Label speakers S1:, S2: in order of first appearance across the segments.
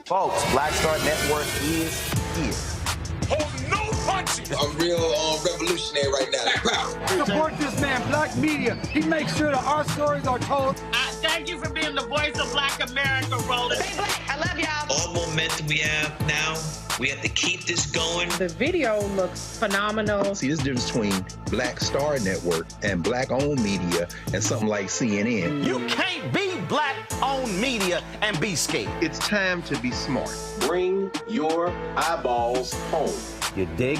S1: Folks, Black Star Network is here.
S2: Oh, no punches!
S3: I'm real revolutionary right now. Black power.
S4: Support this man, Black Media. He makes sure that our stories are told.
S5: Thank you for being the voice of Black America, Roland.
S6: Stay black. I love y'all.
S7: All momentum we have now, we have to keep this going.
S8: The video looks phenomenal.
S9: See, this difference between Black Star Network and Black-owned media and something like CNN.
S1: You can't be Black-owned media and be scared.
S10: It's time to be smart.
S11: Bring your eyeballs home.
S1: You dig?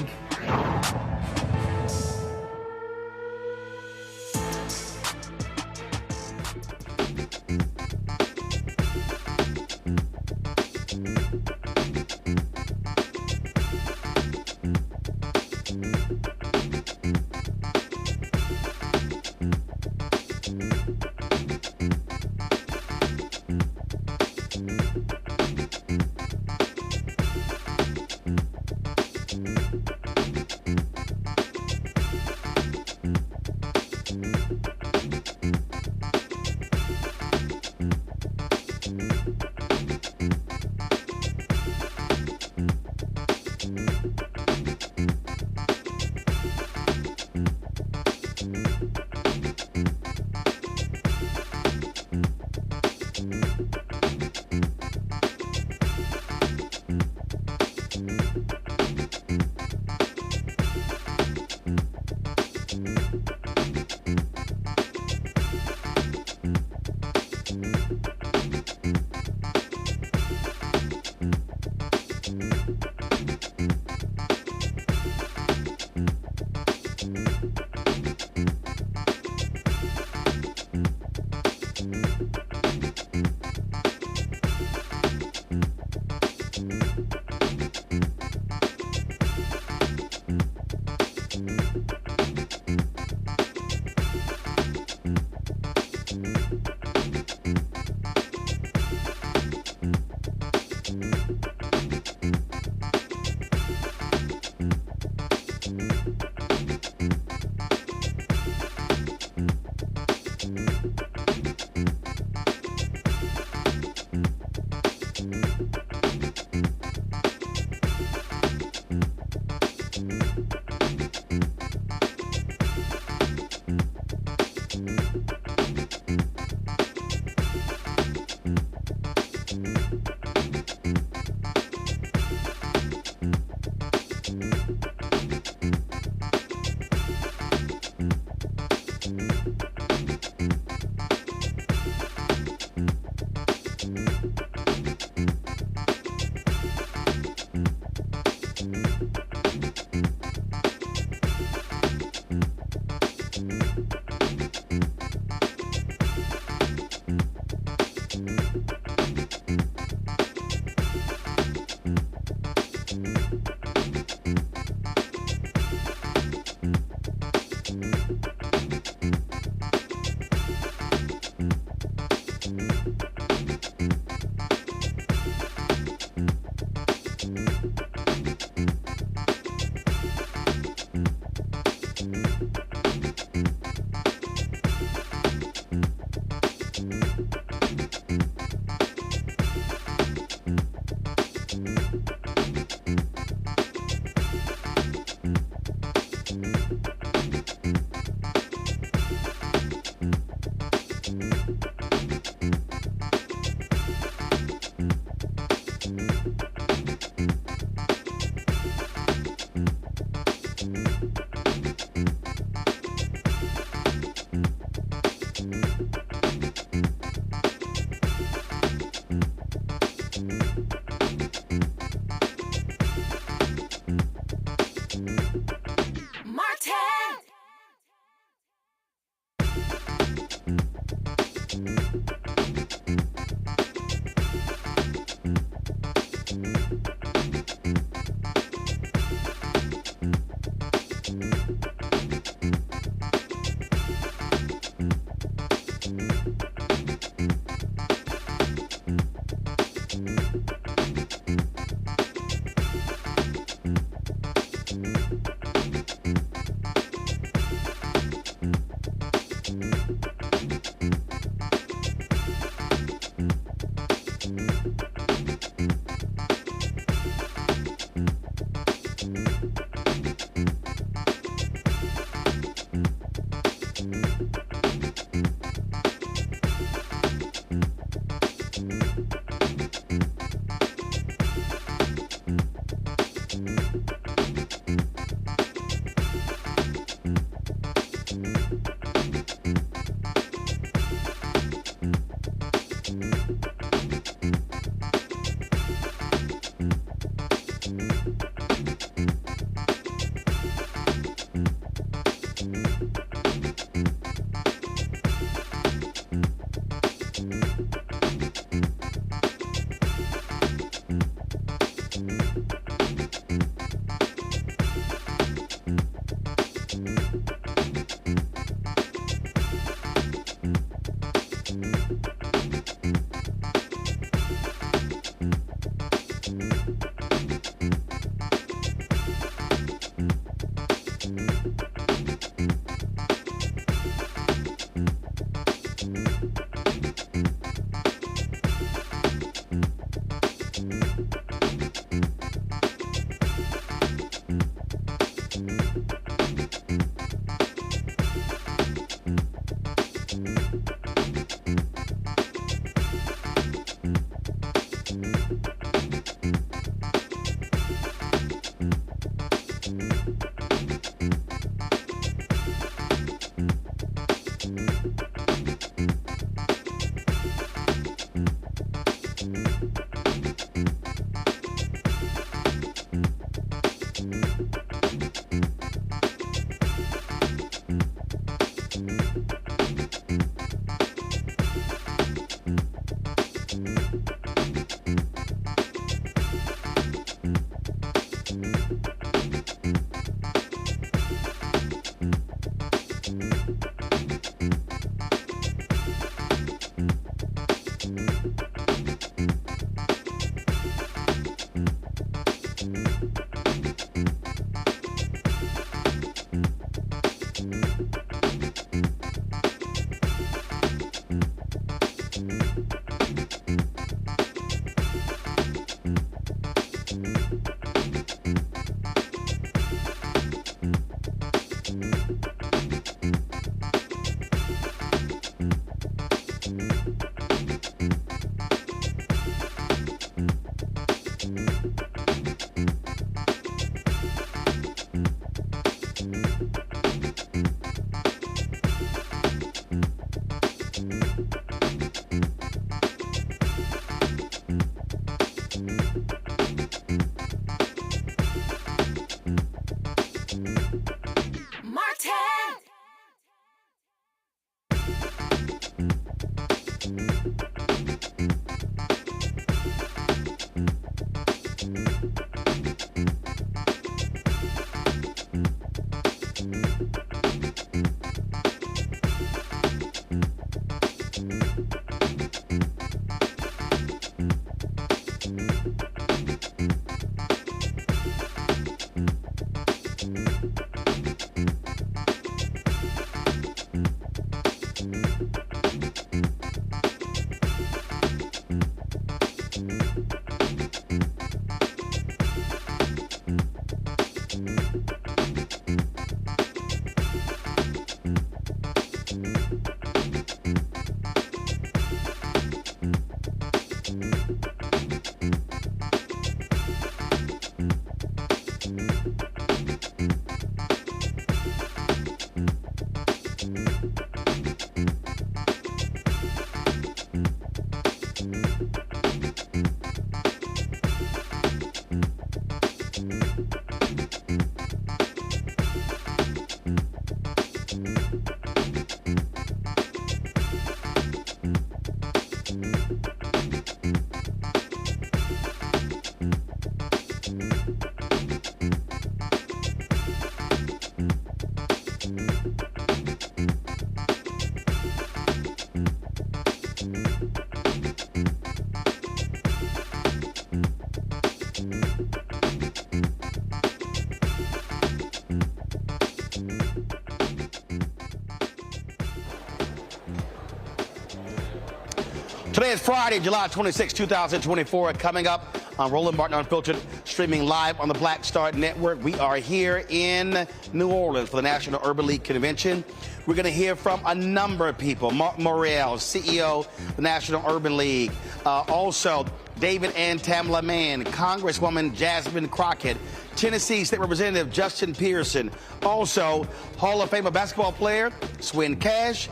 S1: Today is Friday, July 26, 2024. Coming up on Roland Martin Unfiltered, streaming live on the Black Star Network. We are here in New Orleans for the National Urban League Convention. We're going to hear from a number of people. Marc Morial, CEO of the National Urban League. Also, David and Tamala Mann, Congresswoman Jasmine Crocket, Tennessee State Representative Justin Pearson, also Hall of Fame basketball player Swin Cash,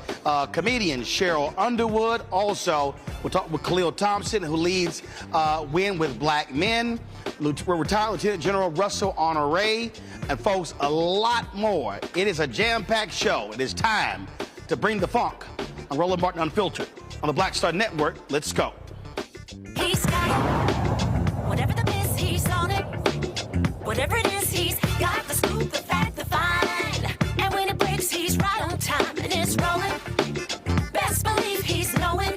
S1: comedian Cheryl Underwood. Also, we'll talk with Khalil Thompson, who leads Win with Black Men, retired Lieutenant General Russell Honoré, and folks, a lot more. It is a jam-packed show. It is time to bring the funk on Roland Martin Unfiltered on the Black Star Network. Let's go.
S6: He's got it. Whatever the miss, he's on it. Whatever it is, he's got the scoop, the fact, the find. And when it breaks, he's right on time and it's rolling. Best believe he's knowing.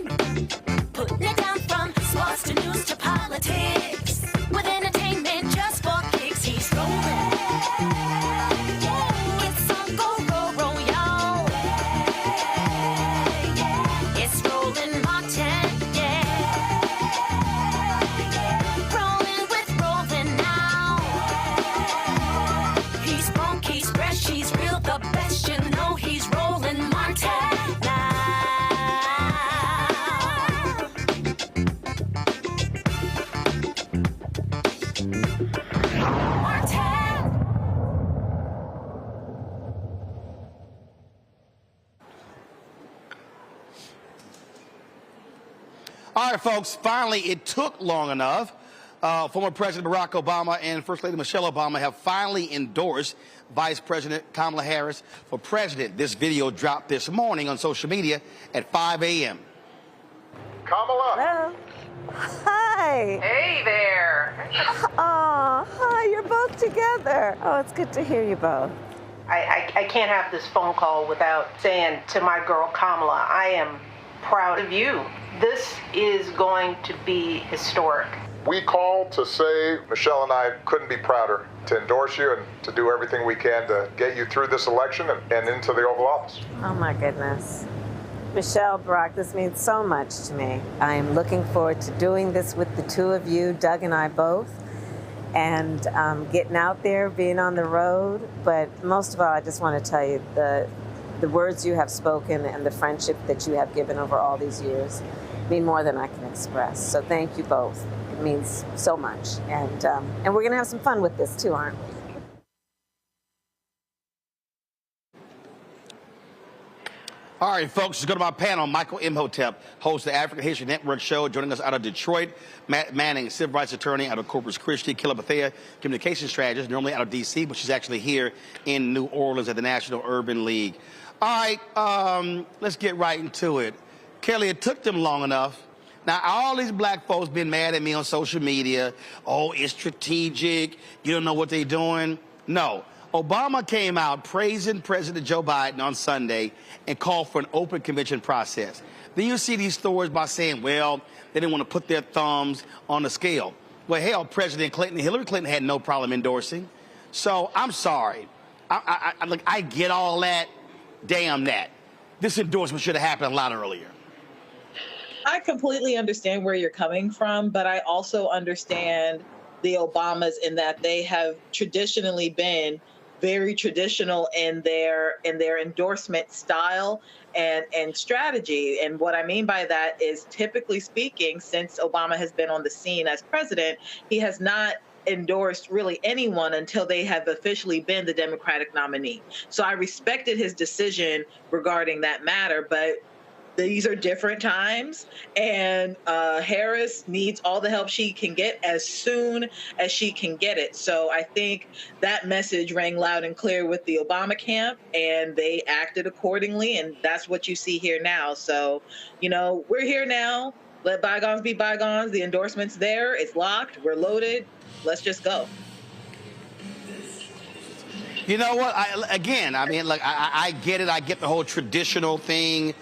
S1: All right, folks, finally, it took long enough. Former President Barack Obama and First Lady Michelle Obama have finally endorsed Vice President Kamala Harris for president. This video dropped this morning on social media at 5 a.m.
S2: Kamala.
S10: Hello. Hi.
S5: Hey there.
S10: Oh, hi, you're both together. Oh, it's good to hear you both.
S8: I can't have this phone call without saying to my girl Kamala, I am proud of you. This is going to be historic.
S2: We called to say Michelle and I couldn't be prouder to endorse you and to do everything we can to get you through this election and into the Oval Office.
S10: Oh, my goodness. Michelle, Barack, this means so much to me. I am looking forward to doing this with the two of you, Doug and I both, and getting out there, being on the road. But most of all, I just want to tell you the words you have spoken and the friendship that you have given over all these years mean more than I can express. So thank you both. It means so much. And we're going to have some fun with this too, aren't we?
S1: All right, folks, let's go to my panel. Michael Imhotep, host of the African History Network show, joining us out of Detroit. Matt Manning, civil rights attorney out of Corpus Christi. Killa Bethea, communication strategist, normally out of D.C., but she's actually here in New Orleans at the National Urban League. All right, let's get right into it. Kelly, it took them long enough. Now, all these black folks been mad at me on social media. Oh, it's strategic. You don't know what they're doing. No. Obama came out praising President Joe Biden on Sunday and called for an open convention process. Then you see these stories by saying, well, they didn't want to put their thumbs on the scale. Well, hell, President Clinton, Hillary Clinton had no problem endorsing. So I'm sorry. I get all that. Damn that. This endorsement should have happened a lot earlier.
S12: I completely understand where you're coming from, but I also understand the Obamas in that they have traditionally been very traditional in their endorsement style and strategy. And what I mean by that is, typically speaking, since Obama has been on the scene as president, he has not endorsed really anyone until they have officially been the Democratic nominee. So I respected his decision regarding that matter, but these are different times, and Harris needs all the help she can get as soon as she can get it. So I think that message rang loud and clear with the Obama camp, and they acted accordingly, and that's what you see here now. So, you know, we're here now. Let bygones be bygones. The endorsement's there. It's locked. We're loaded. Let's just go.
S1: You know what? I get it. I get the whole traditional thing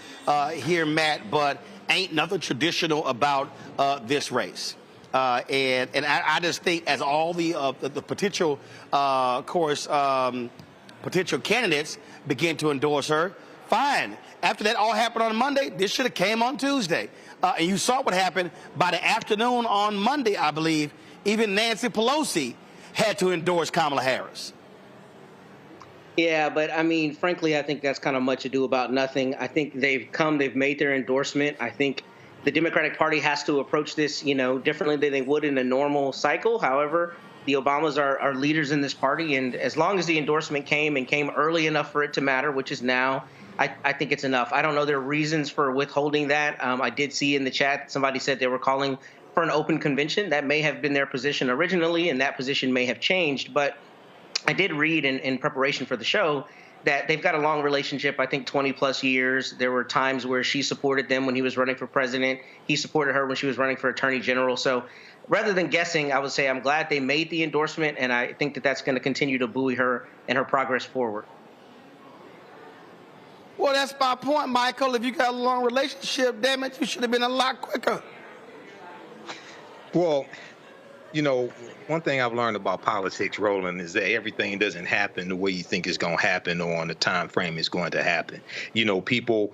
S1: here, Matt, but ain't nothing traditional about this race. And I just think, as all the potential, potential candidates begin to endorse her, fine. After that all happened on Monday, this should have came on Tuesday. And you saw what happened by the afternoon on Monday, I believe. Even Nancy Pelosi had to endorse Kamala Harris.
S13: Yeah, but I mean, frankly, I think that's kind of much ado about nothing. I think they've made their endorsement. I think the Democratic Party has to approach this, differently than they would in a normal cycle. However, the Obamas are leaders in this party, and as long as the endorsement came early enough for it to matter, which is now, I think it's enough. I don't know their reasons for withholding that. I did see in the chat somebody said they were calling for an open convention. That may have been their position originally, and that position may have changed, but I did read in preparation for the show that they've got a long relationship, I think 20 plus years. There were times where she supported them when he was running for president. He supported her when she was running for attorney general. So rather than guessing, I would say I'm glad they made the endorsement, and I think that that's going to continue to buoy her and her progress forward.
S1: Well, that's my point, Michael. If you got a long relationship, damn it, you should have been a lot quicker.
S9: Well, one thing I've learned about politics, Roland, is that everything doesn't happen the way you think it's going to happen or on the time frame it's going to happen. People,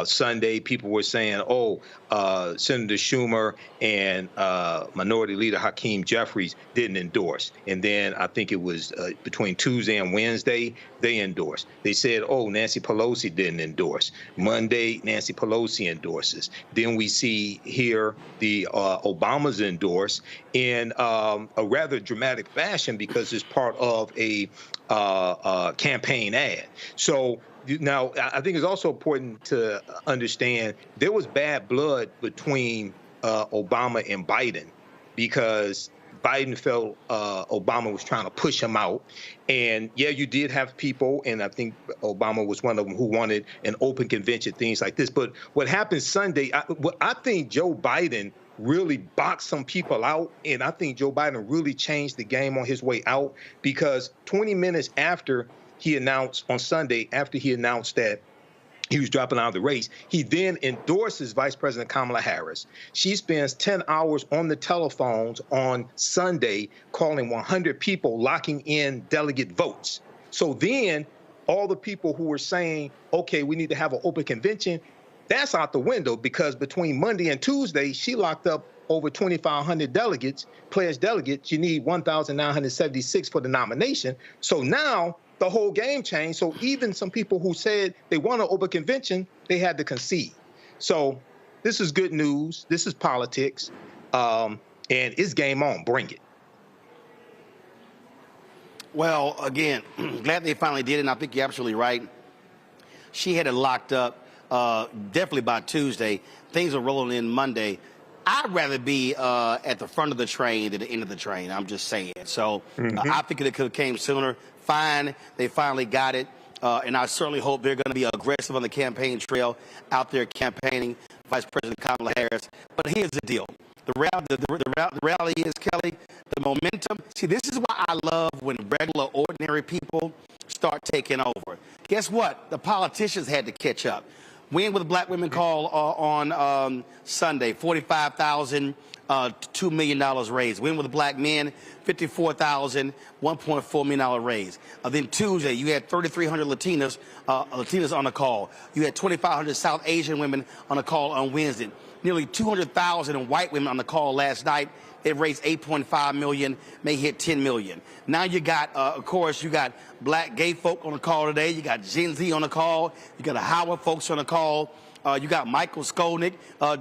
S9: Sunday, people were saying, Senator Schumer and Minority Leader Hakeem Jeffries didn't endorse. And then I think it was between Tuesday and Wednesday, they endorsed. They said, Nancy Pelosi didn't endorse. Monday, Nancy Pelosi endorses. Then we see here the Obamas endorse in a rather dramatic fashion because it's part of a campaign ad. So now I think it's also important to understand there was bad blood between Obama and Biden, because Biden felt Obama was trying to push him out. And yeah, you did have people, and I think Obama was one of them, who wanted an open convention, things like this. But what happened Sunday, I think Joe Biden really boxed some people out, and I think Joe Biden really changed the game on his way out, because 20 minutes after he announced on Sunday, after he announced that he was dropping out of the race, he then endorses Vice President Kamala Harris. She spends 10 hours on the telephones on Sunday calling 100 people, locking in delegate votes. So then all the people who were saying, okay, we need to have an open convention, that's out the window, because between Monday and Tuesday, she locked up over 2,500 delegates, pledged delegates. You need 1,976 for the nomination. So now the whole game changed. So even some people who said they want an open convention, they had to concede. So this is good news. This is politics. And it's game on. Bring it.
S1: Well, again, glad they finally did it, and I think you're absolutely right. She had it locked up definitely by Tuesday. Things are rolling in Monday. I'd rather be at the front of the train than the end of the train. I'm just saying. So I think it could have came sooner. Fine, they finally got it. And I certainly hope they're going to be aggressive on the campaign trail, out there campaigning Vice President Kamala Harris. But here's the deal. The reality is, Kelly, the momentum. See, this is why I love when regular, ordinary people start taking over. Guess what? The politicians had to catch up. Win with Black Women Call on Sunday, $45,000, $2 million raised. Win with Black Men, $54,000, $1.4 million raised. Then Tuesday, you had 3,300 Latinas on the call. You had 2,500 South Asian women on the call on Wednesday. Nearly 200,000 white women on the call last night. It raised $8.5 million, may hit $10 million. Now you got, of course, you got Black gay folk on the call today. You got Gen Z on the call. You got the Howard folks on the call. You got Michael Skolnick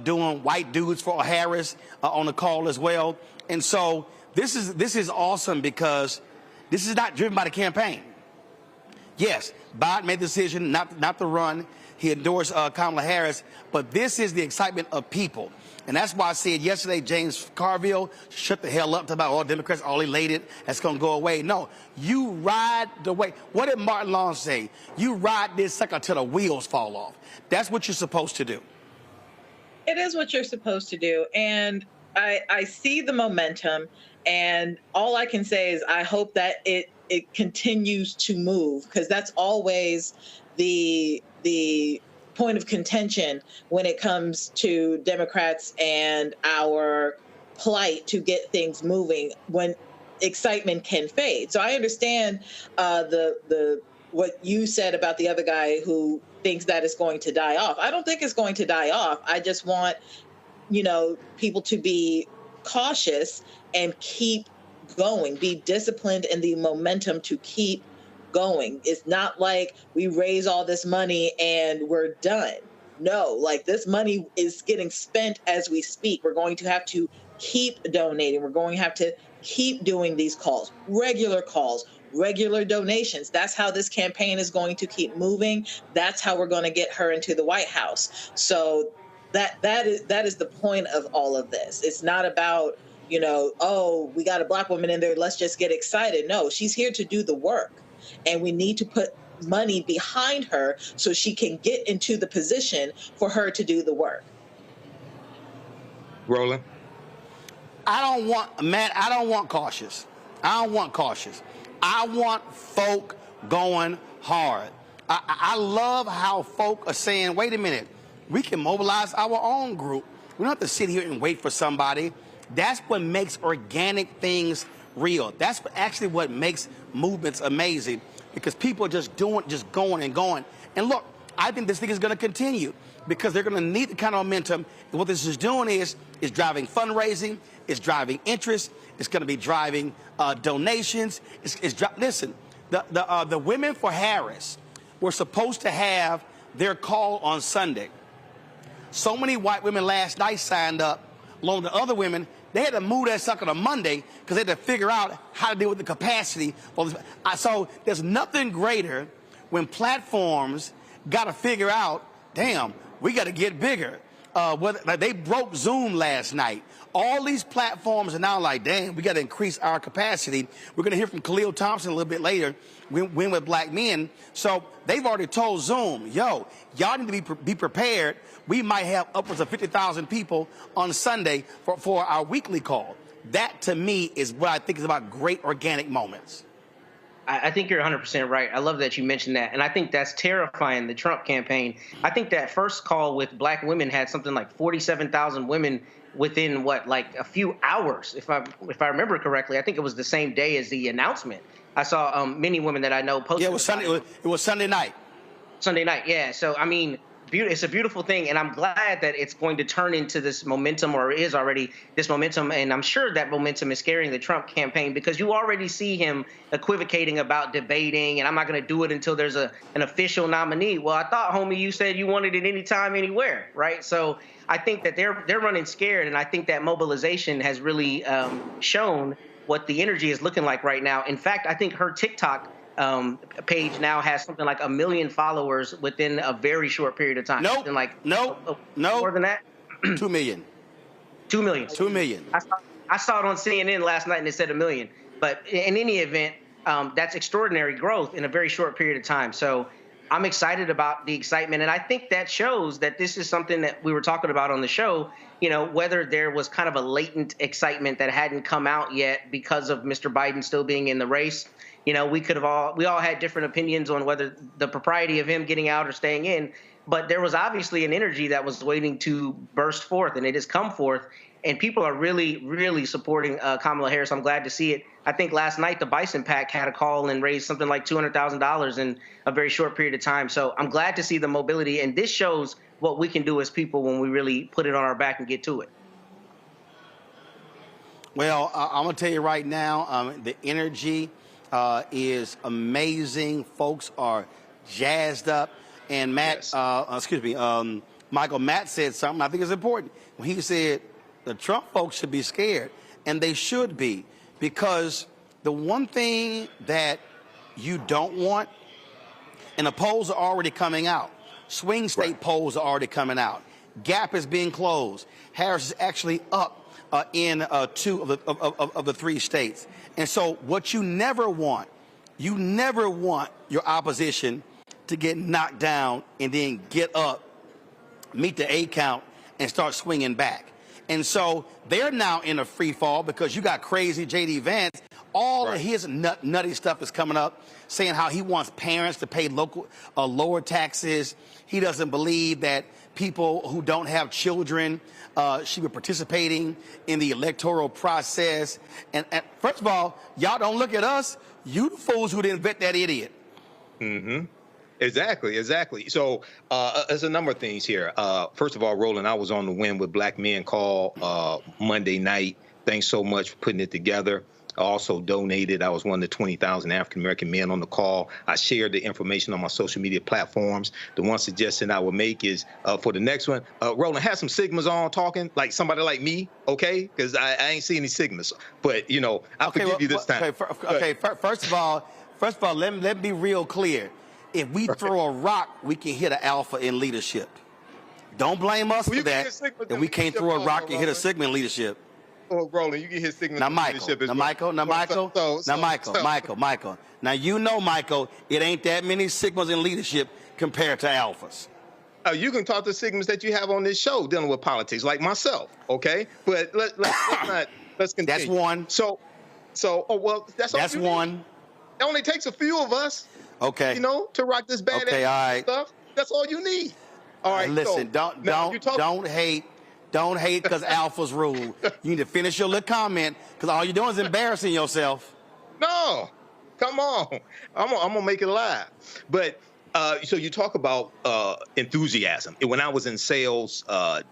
S1: doing white dudes for Harris on the call as well. And so this is awesome, because this is not driven by the campaign. Yes, Biden made the decision not to run. He endorsed Kamala Harris, but this is the excitement of people. And that's why I said yesterday, James Carville, shut the hell up about all Democrats, all elated, that's going to go away. No, you ride the way. What did Martin Long say? You ride this sucker till the wheels fall off. That's what you're supposed to do.
S12: It is what you're supposed to do. And I see the momentum, and all I can say is I hope that it continues to move, because that's always the point of contention when it comes to Democrats and our plight to get things moving, when excitement can fade. So I understand what you said about the other guy who thinks that it's going to die off. I don't think it's going to die off. I just want, people to be cautious and keep going, be disciplined in the momentum to keep going. It's not like we raise all this money and we're done. No, like, this money is getting spent as we speak. We're going to have to keep donating. We're going to have to keep doing these calls, regular donations. That's how this campaign is going to keep moving. That's how we're going to get her into the White House. So that is the point of all of this. It's not about, oh, we got a Black woman in there, let's just get excited. No, she's here to do the work. And we need to put money behind her so she can get into the position for her to do the work.
S9: Roland?
S1: I don't want cautious. I want folk going hard. I love how folk are saying, wait a minute, we can mobilize our own group. We don't have to sit here and wait for somebody. That's what makes organic things real. That's actually what makes movements amazing, because people are just going and going. And look, I think this thing is going to continue, because they're going to need the kind of momentum. And what this is doing is driving fundraising, it's driving interest, it's going to be driving donations. Listen, the women for Harris were supposed to have their call on Sunday. So many white women last night signed up, along with the other women. They had to move that sucker to Monday because they had to figure out how to deal with the capacity. So there's nothing greater when platforms got to figure out, damn, we got to get bigger. like they broke Zoom last night. All these platforms are now like, damn, we got to increase our capacity. We're going to hear from Khalil Thompson a little bit later, Win with Black Men. So they've already told Zoom, yo, y'all need to be prepared. We might have upwards of 50,000 people on Sunday for our weekly call. That, to me, is what I think is about great organic moments.
S13: I think you're 100% right. I love that you mentioned that. And I think that's terrifying, the Trump campaign. I think that first call with Black women had something like 47,000 women within, like a few hours, if I remember correctly. I think it was the same day as the announcement. I saw many women that I know posted.
S1: Yeah, it was Sunday night.
S13: Sunday night, yeah. So, I mean, it's a beautiful thing, and I'm glad that it's going to turn into this momentum, or is already this momentum, and I'm sure that momentum is scaring the Trump campaign, because you already see him equivocating about debating, and I'm not going to do it until there's an official nominee. Well, I thought, homie, you said you wanted it anytime, anywhere, right? So I think that they're running scared, and I think that mobilization has really shown what the energy is looking like right now. In fact, I think her TikTok page now has something like 1 million followers within a very short period of time.
S1: Nope. No.
S13: More than that?
S1: 2 million.
S13: 2 million.
S1: 2 million.
S13: I saw it on CNN last night and it said 1 million. But in any event, that's extraordinary growth in a very short period of time. So I'm excited about the excitement. And I think that shows that this is something that we were talking about on the show, whether there was kind of a latent excitement that hadn't come out yet because of Mr. Biden still being in the race. We all had different opinions on whether the propriety of him getting out or staying in, but there was obviously an energy that was waiting to burst forth, and it has come forth, and people are really, really supporting Kamala Harris. I'm glad to see it. I think last night the Bison PAC had a call and raised something like $200,000 in a very short period of time. So I'm glad to see the mobility, and this shows what we can do as people when we really put it on our back and get to it.
S1: Well, I'm going to tell you right now, the energy is amazing. Folks are jazzed up. And Matt,
S9: yes.
S1: Michael Matt said something I think is important. When he said the Trump folks should be scared, and they should be, because the one thing that you don't want, and the polls are already coming out. Swing state polls are already coming out. Gap is being closed. Harris is actually up in 2 of the 3 states. And so what you never want your opposition to get knocked down and then get up, meet the A count, and start swinging back. And so they're now in a free fall because you got crazy J.D. Vance. All of his nutty stuff is coming up, saying how he wants parents to pay lower taxes. He doesn't believe that people who don't have children should be participating in the electoral process. And first of all, y'all don't look at us. You the fools who didn't vet that idiot.
S9: Mm-hmm. Exactly. So there's a number of things here. First of all, Roland, I was on the Win with Black Men call Monday night. Thanks so much for putting it together. I also donated. I was one of the 20,000 African-American men on the call. I shared the information on my social media platforms. The one suggestion I would make is for the next one, Roland, have some Sigmas on talking, like somebody like me, okay? Because I ain't seen any Sigmas. But, I'll forgive you this time.
S1: First of all, let me be real clear. If we throw a rock, we can hit an alpha in leadership. Don't blame us for that. And we can't throw a rock and hit a Sigma in leadership.
S9: Oh, Roland, you get his Sigma
S1: now,
S9: leadership as well.
S1: Michael. Now, Michael, it ain't that many Sigmas in leadership compared to alphas.
S9: You can talk to Sigmas that you have on this show dealing with politics, like myself, okay? But let's continue.
S1: That's one.
S9: That's
S1: one.
S9: It only takes a few of us.
S1: Okay.
S9: To rock this badass stuff. That's all you need. All right.
S1: Listen, don't hate. Don't hate because alphas rule. You need to finish your little comment because all you're doing is embarrassing yourself.
S9: No, come on. I'm gonna make it live. But so you talk about enthusiasm. When I was in sales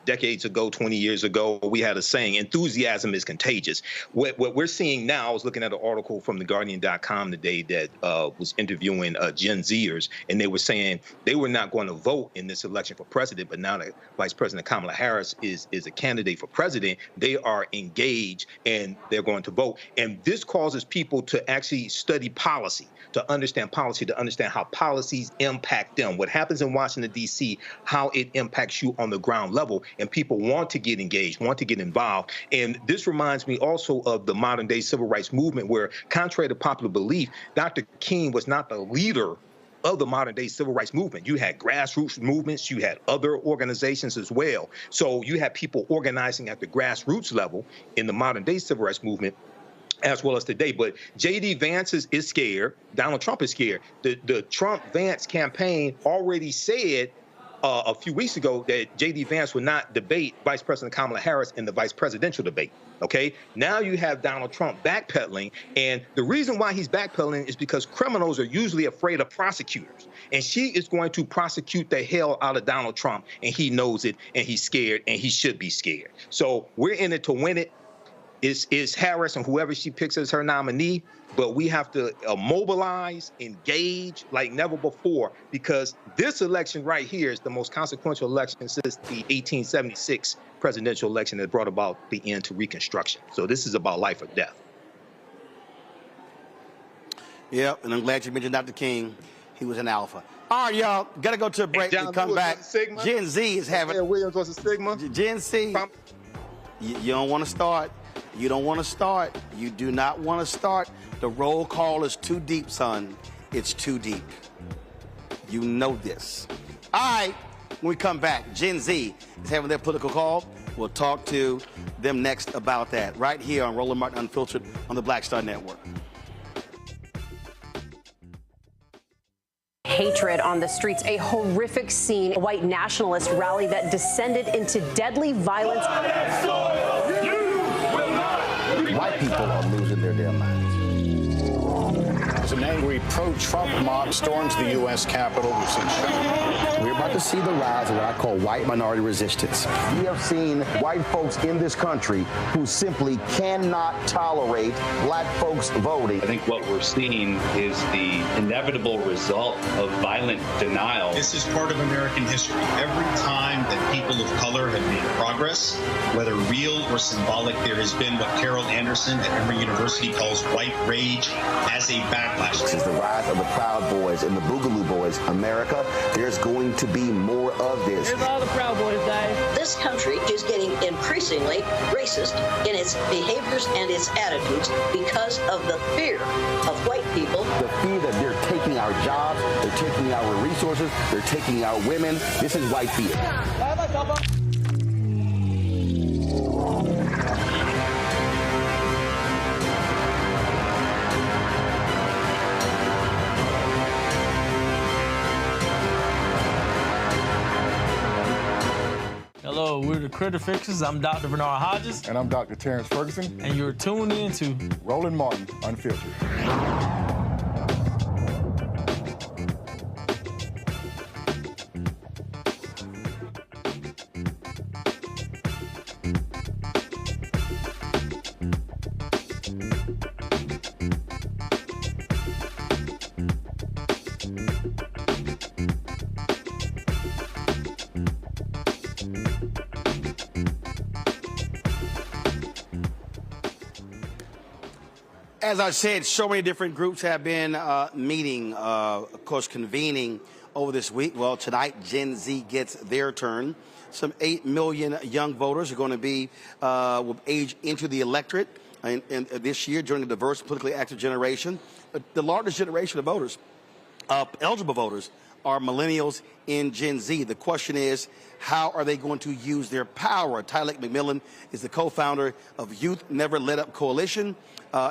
S9: decades ago, 20 years ago, we had a saying, enthusiasm is contagious. What we're seeing now, I was looking at an article from TheGuardian.com today that was interviewing Gen Zers, and they were saying they were not going to vote in this election for president, but now that Vice President Kamala Harris is a candidate for president, they are engaged and they're going to vote. And this causes people to actually study policy, to understand how policies impact them. What happens in Washington, D.C., how it impacts you on the ground level. And people want to get engaged, want to get involved. And this reminds me also of the modern day civil rights movement, where, contrary to popular belief, Dr. King was not the leader of the modern day civil rights movement. You had grassroots movements, you had other organizations as well. So you had people organizing at the grassroots level in the modern day civil rights movement, as well as today. But J.D. Vance is scared. Donald Trump is scared. The Trump-Vance campaign already said a few weeks ago that J.D. Vance would not debate Vice President Kamala Harris in the vice presidential debate. Okay, now you have Donald Trump backpedaling, and the reason why he's backpedaling is because criminals are usually afraid of prosecutors, and she is going to prosecute the hell out of Donald Trump, and he knows it, and he's scared, and he should be scared. So we're in it to win it. Is Harris and whoever she picks as her nominee, but we have to mobilize, engage like never before, because this election right here is the most consequential election since the 1876 presidential election that brought about the end to Reconstruction. So this is about life or death.
S1: Yep, and I'm glad you mentioned Dr. King. He was an alpha. All right, y'all, got to go to a break and come back. Gen Z is having...
S2: Williams was a Sigma.
S1: Gen Z, you don't want to start. You don't want to start. You do not want to start. The roll call is too deep, son. It's too deep. You know this. All right, when we come back, Gen Z is having their political call. We'll talk to them next about that right here on Roland Martin Unfiltered on the Black Star Network.
S14: Hatred on the streets, a horrific scene, a white nationalist rally that descended into deadly violence.
S15: White people are losing their damn minds. As an angry pro-Trump mob storms the U.S. Capitol, we're about to see the rise of what I call white minority resistance. We have seen white folks in this country who simply cannot tolerate black folks voting.
S16: I think what we're seeing is the inevitable result of violent denial.
S17: This is part of American history. Every time that people of color have made progress, whether real or symbolic, there has been what Carol Anderson at Emory University calls white rage as a backlash.
S15: This is the rise of the Proud Boys and the Boogaloo Boys. America, there's going to be more of this.
S18: Here's all the Proud Boys, Dave.
S19: This country is getting increasingly racist in its behaviors and its attitudes because of the fear of white people.
S15: The fear that they're taking our jobs, they're taking our resources, they're taking our women. This is white fear.
S18: Hello, we're the Critter Fixers. I'm Dr. Bernard Hodges.
S20: And I'm Dr. Terrence Ferguson.
S18: And you're tuned in to
S20: Roland Martin Unfiltered.
S1: As I said, so many different groups have been meeting, of course, convening over this week. Well, tonight, Gen Z gets their turn. Some 8 million young voters are going to be will age into the electorate in this year during the diverse, politically active generation. The largest generation of voters, eligible voters, are millennials in Gen Z. The question is, how are they going to use their power? Tyler McMillan is the co-founder of Youth Never Let Up Coalition,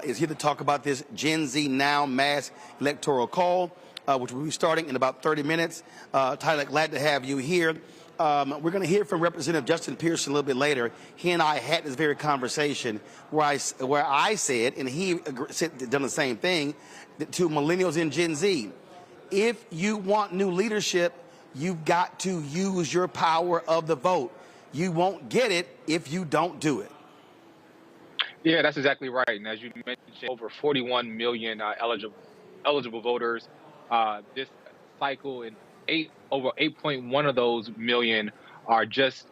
S1: is here to talk about this Gen Z Now mass electoral call, which will be starting in about 30 minutes. Tyler, glad to have you here. We're going to hear from Representative Justin Pearson a little bit later. He and I had this very conversation where I said, and he done the same thing, to millennials in Gen Z, if you want new leadership, you've got to use your power of the vote. You won't get it if you don't do it.
S21: Yeah, that's exactly right. And as you mentioned, over 41 million eligible voters this cycle, and over 8.1 of those million are just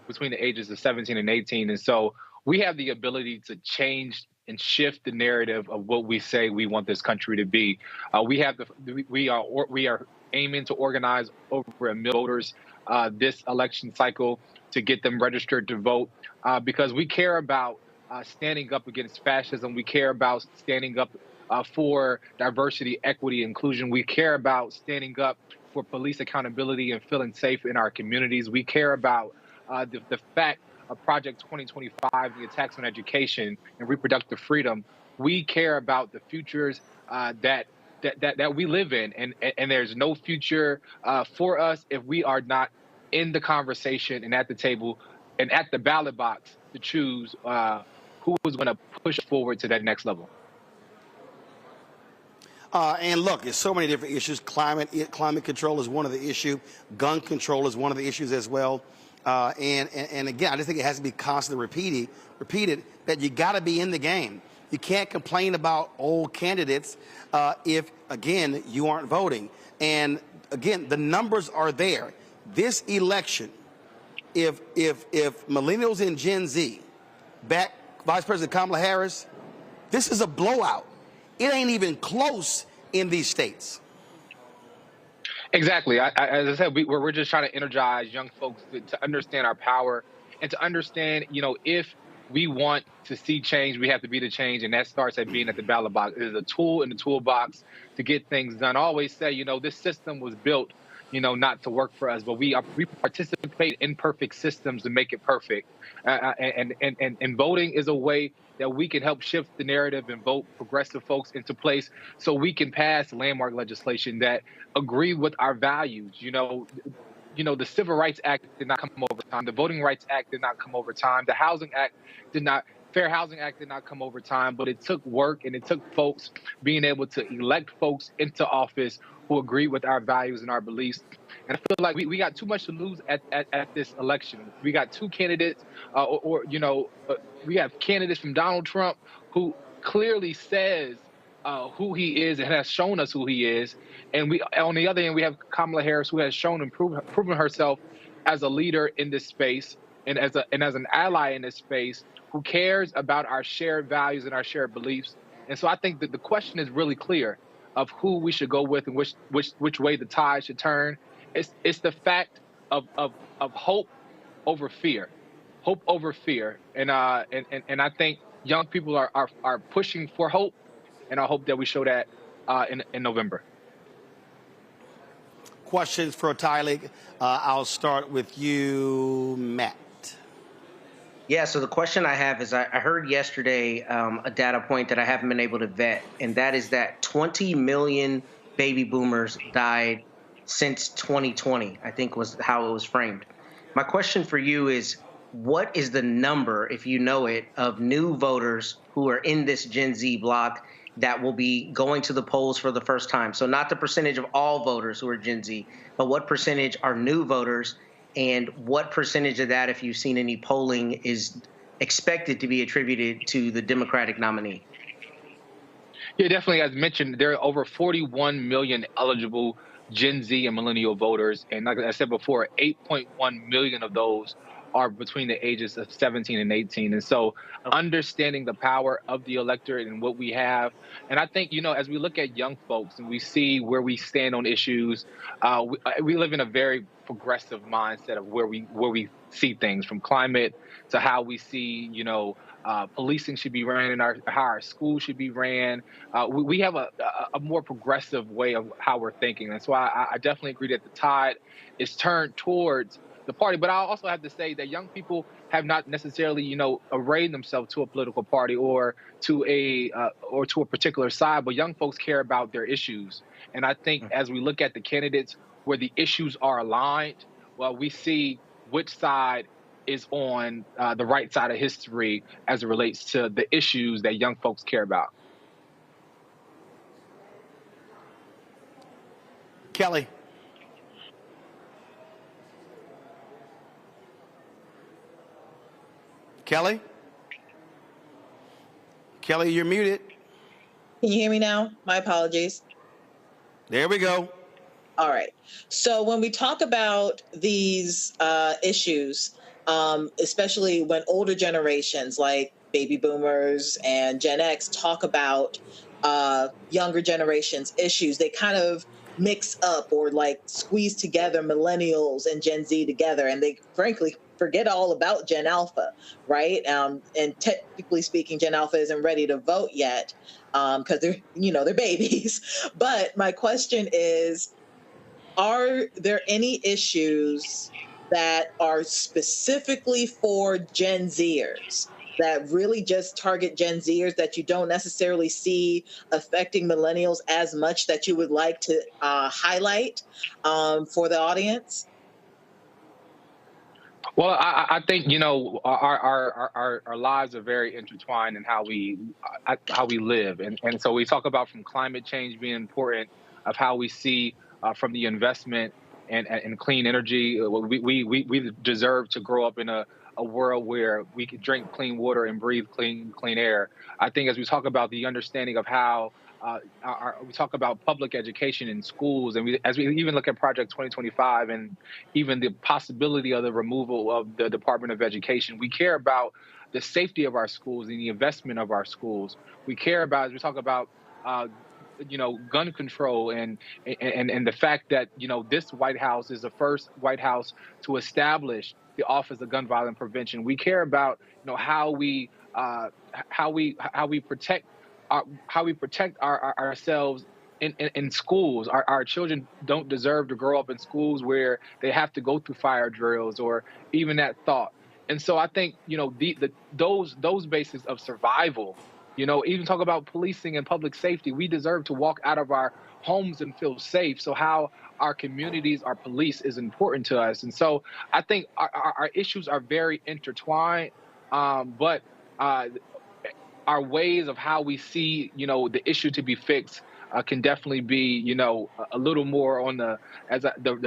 S21: between the ages of 17 and 18. And so we have the ability to change and shift the narrative of what we say we want this country to be. We are aiming to organize over 1 million voters this election cycle to get them registered to vote because we care about standing up against fascism. We care about standing up for diversity, equity, inclusion. We care about standing up for police accountability and feeling safe in our communities. We care about the fact of Project 2025, the attacks on education and reproductive freedom. We care about the futures that we live in, and there's no future for us if we are not in the conversation and at the table and at the ballot box to choose who is going to push forward to that next level.
S1: And look, there's so many different issues. Climate control is one of the issues. Gun control is one of the issues as well. And again, I just think it has to be constantly repeated that you got to be in the game. You can't complain about old candidates if, again, you aren't voting. And again, the numbers are there. This election, if millennials and Gen Z back Vice President Kamala Harris, this is a blowout. It ain't even close in these states.
S21: Exactly. As I said, we're just trying to energize young folks to understand our power and to understand, if we want to see change, we have to be the change. And that starts at being at the ballot box. It is a tool in the toolbox to get things done. I always say, this system was built, not to work for us, but we participate in perfect systems to make it perfect. And voting is a way that we can help shift the narrative and vote progressive folks into place so we can pass landmark legislation that agree with our values. The Civil Rights Act did not come over time. The Voting Rights Act did not come over time. The Fair Housing Act did not come over time, but it took work and it took folks being able to elect folks into office who agree with our values and our beliefs. And I feel like we got too much to lose at this election. We got two candidates, we have candidates from Donald Trump who clearly says who he is and has shown us who he is. And on the other end, we have Kamala Harris, who has shown and proven herself as a leader in this space and as an ally in this space who cares about our shared values and our shared beliefs. And so I think that the question is really clear of who we should go with and which way the tide should turn. It's the fact of hope over fear, and I think young people are pushing for hope, and I hope that we show that in November.
S1: Questions for Tyler. I'll start with you, Matt.
S13: Yeah, so the question I have is I heard yesterday a data point that I haven't been able to vet, and that is that 20 million baby boomers died since 2020, I think was how it was framed. My question for you is, what is the number, if you know it, of new voters who are in this Gen Z block that will be going to the polls for the first time? So not the percentage of all voters who are Gen Z, but what percentage are new voters? And what percentage of that, if you've seen any polling, is expected to be attributed to the Democratic nominee?
S21: Yeah, definitely. As mentioned, there are over 41 million eligible Gen Z and millennial voters. And like I said before, 8.1 million of those are between the ages of 17 and 18. And so understanding the power of the electorate and what we have. And I think, as we look at young folks and we see where we stand on issues, we live in a very progressive mindset of where we see things, from climate to how we see, policing should be ran and how our schools should be ran. We have a more progressive way of how we're thinking. And so I definitely agree that the tide is turned towards the party. But I also have to say that young people have not necessarily, arrayed themselves to a political party or to a particular side, but young folks care about their issues. And I think as we look at the candidates where the issues are aligned, well, we see which side is on the right side of history as it relates to the issues that young folks care about.
S1: Kelly. Kelly? Kelly, you're muted.
S12: Can you hear me now? My apologies.
S1: There we go.
S12: All right. So when we talk about these issues, especially when older generations like baby boomers and Gen X talk about younger generations' issues, they kind of mix up or like squeeze together millennials and Gen Z together, and they frankly forget all about Gen Alpha, right? And technically speaking, Gen Alpha isn't ready to vote yet because they're babies. But my question is, are there any issues that are specifically for Gen Zers that really just target Gen Zers that you don't necessarily see affecting millennials as much that you would like to highlight for the audience?
S21: Well, I think our lives are very intertwined in how we live, and so we talk about from climate change being important, of how we see from the investment and clean energy. We deserve to grow up in a world where we can drink clean water and breathe clean air. I think as we talk about the understanding of how we talk about public education in schools, and as we even look at Project 2025 and even the possibility of the removal of the Department of Education, we care about the safety of our schools and the investment of our schools. We care about, as we talk about, gun control and the fact that, this White House is the first White House to establish the Office of Gun Violence Prevention. We care about, how we protect ourselves in schools. Our children don't deserve to grow up in schools where they have to go through fire drills or even that thought. And so I think, those bases of survival, even talk about policing and public safety. We deserve to walk out of our homes and feel safe. So how our communities are policed is important to us. And so I think our issues are very intertwined, but our ways of how we see, the issue to be fixed can definitely be, a little more on the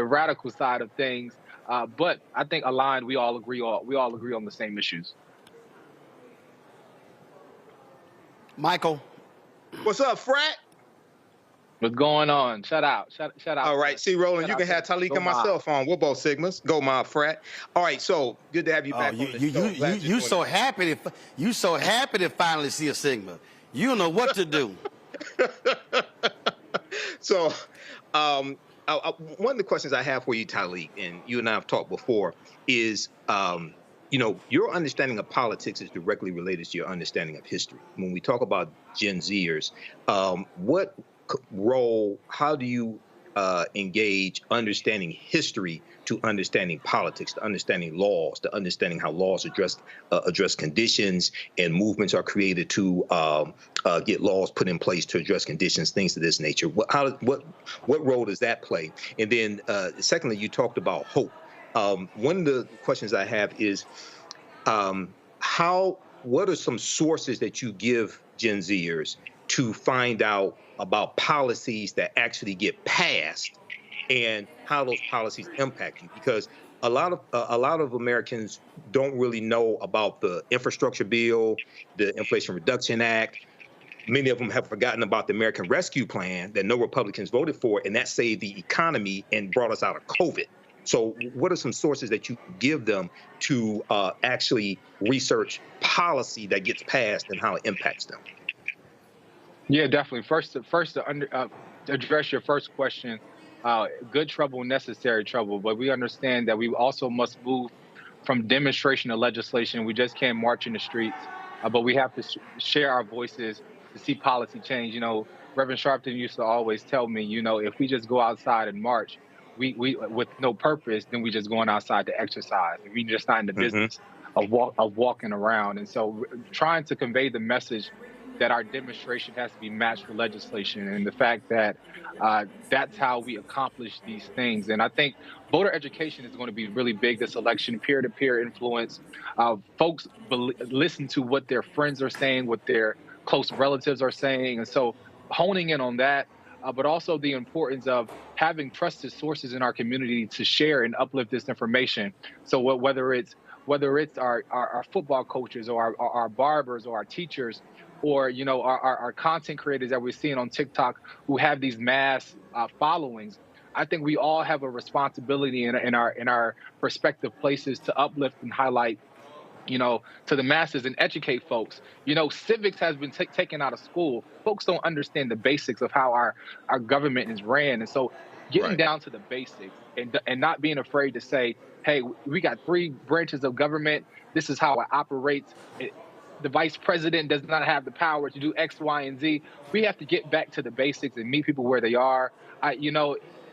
S21: radical side of things. But I think aligned, we all agree on the same issues.
S1: Michael.
S9: What's up, frat?
S21: What's going on? Shout out.
S9: All right. See, Roland, you can have Talik and myself on. We're both Sigmas. Go Mob Frat. All right. So good to have you back on the show.
S1: You so happy to finally see a Sigma. You don't know what to do.
S9: So one of the questions I have for you, Talik, and you and I have talked before, is your understanding of politics is directly related to your understanding of history. When we talk about Gen Zers, what role, how do you engage understanding history to understanding politics, to understanding laws, to understanding how laws address conditions and movements are created to get laws put in place to address conditions, things of this nature? What role does that play? And then secondly, you talked about hope. One of the questions I have is what are some sources that you give Gen Zers to find out about policies that actually get passed and how those policies impact you? Because a lot of Americans don't really know about the infrastructure bill, the Inflation Reduction Act. Many of them have forgotten about the American Rescue Plan that no Republicans voted for, and that saved the economy and brought us out of COVID. So what are some sources that you give them to actually research policy that gets passed and how it impacts them?
S21: Yeah, definitely. First to address your first question, good trouble, necessary trouble. But we understand that we also must move from demonstration to legislation. We just can't march in the streets, but we have to share our voices to see policy change. Reverend Sharpton used to always tell me, if we just go outside and march, we with no purpose, then we just going outside to exercise. We're just not in the business of walking around. And so trying to convey the message that our demonstration has to be matched with legislation, and the fact that that's how we accomplish these things. And I think voter education is going to be really big this election, peer-to-peer influence. Folks listen to what their friends are saying, what their close relatives are saying. And so honing in on that, but also the importance of having trusted sources in our community to share and uplift this information. So whether it's our football coaches or our barbers or our teachers, or our content creators that we're seeing on TikTok who have these mass followings, I think we all have a responsibility in our respective places to uplift and highlight to the masses and educate folks. Civics has been taken out of school. Folks don't understand the basics of how our government is ran. And so getting down to the basics and not being afraid to say, hey, we got 3 branches of government. This is how it operates. The vice president does not have the power to do X, Y, and Z. We have to get back to the basics and meet people where they are.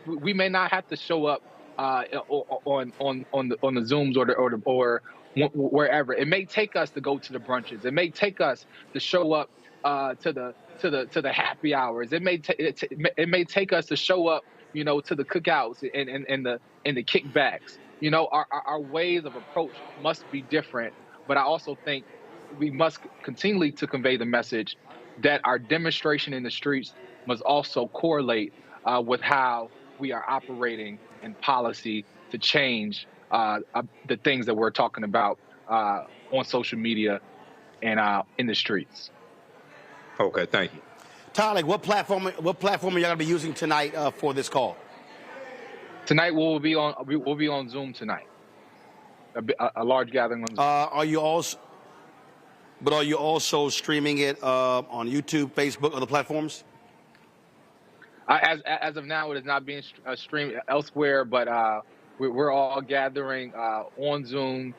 S21: We may not have to show up on the Zooms or wherever. It may take us to go to the brunches. It may take us to show up to the happy hours. It may take us to show up, to the cookouts and the kickbacks. Our ways of approach must be different. But I also think we must continually to convey the message that our demonstration in the streets must also correlate with how we are operating in policy to change the things that we're talking about on social media and in the streets.
S9: Okay, thank you.
S1: Tyler, what platform are y'all gonna be using tonight for this call?
S21: Tonight we'll be on Zoom tonight. A large gathering on Zoom.
S1: Are you also streaming it on YouTube, Facebook, other platforms?
S21: As of now, it is not being streamed elsewhere, but we're all gathering on Zoom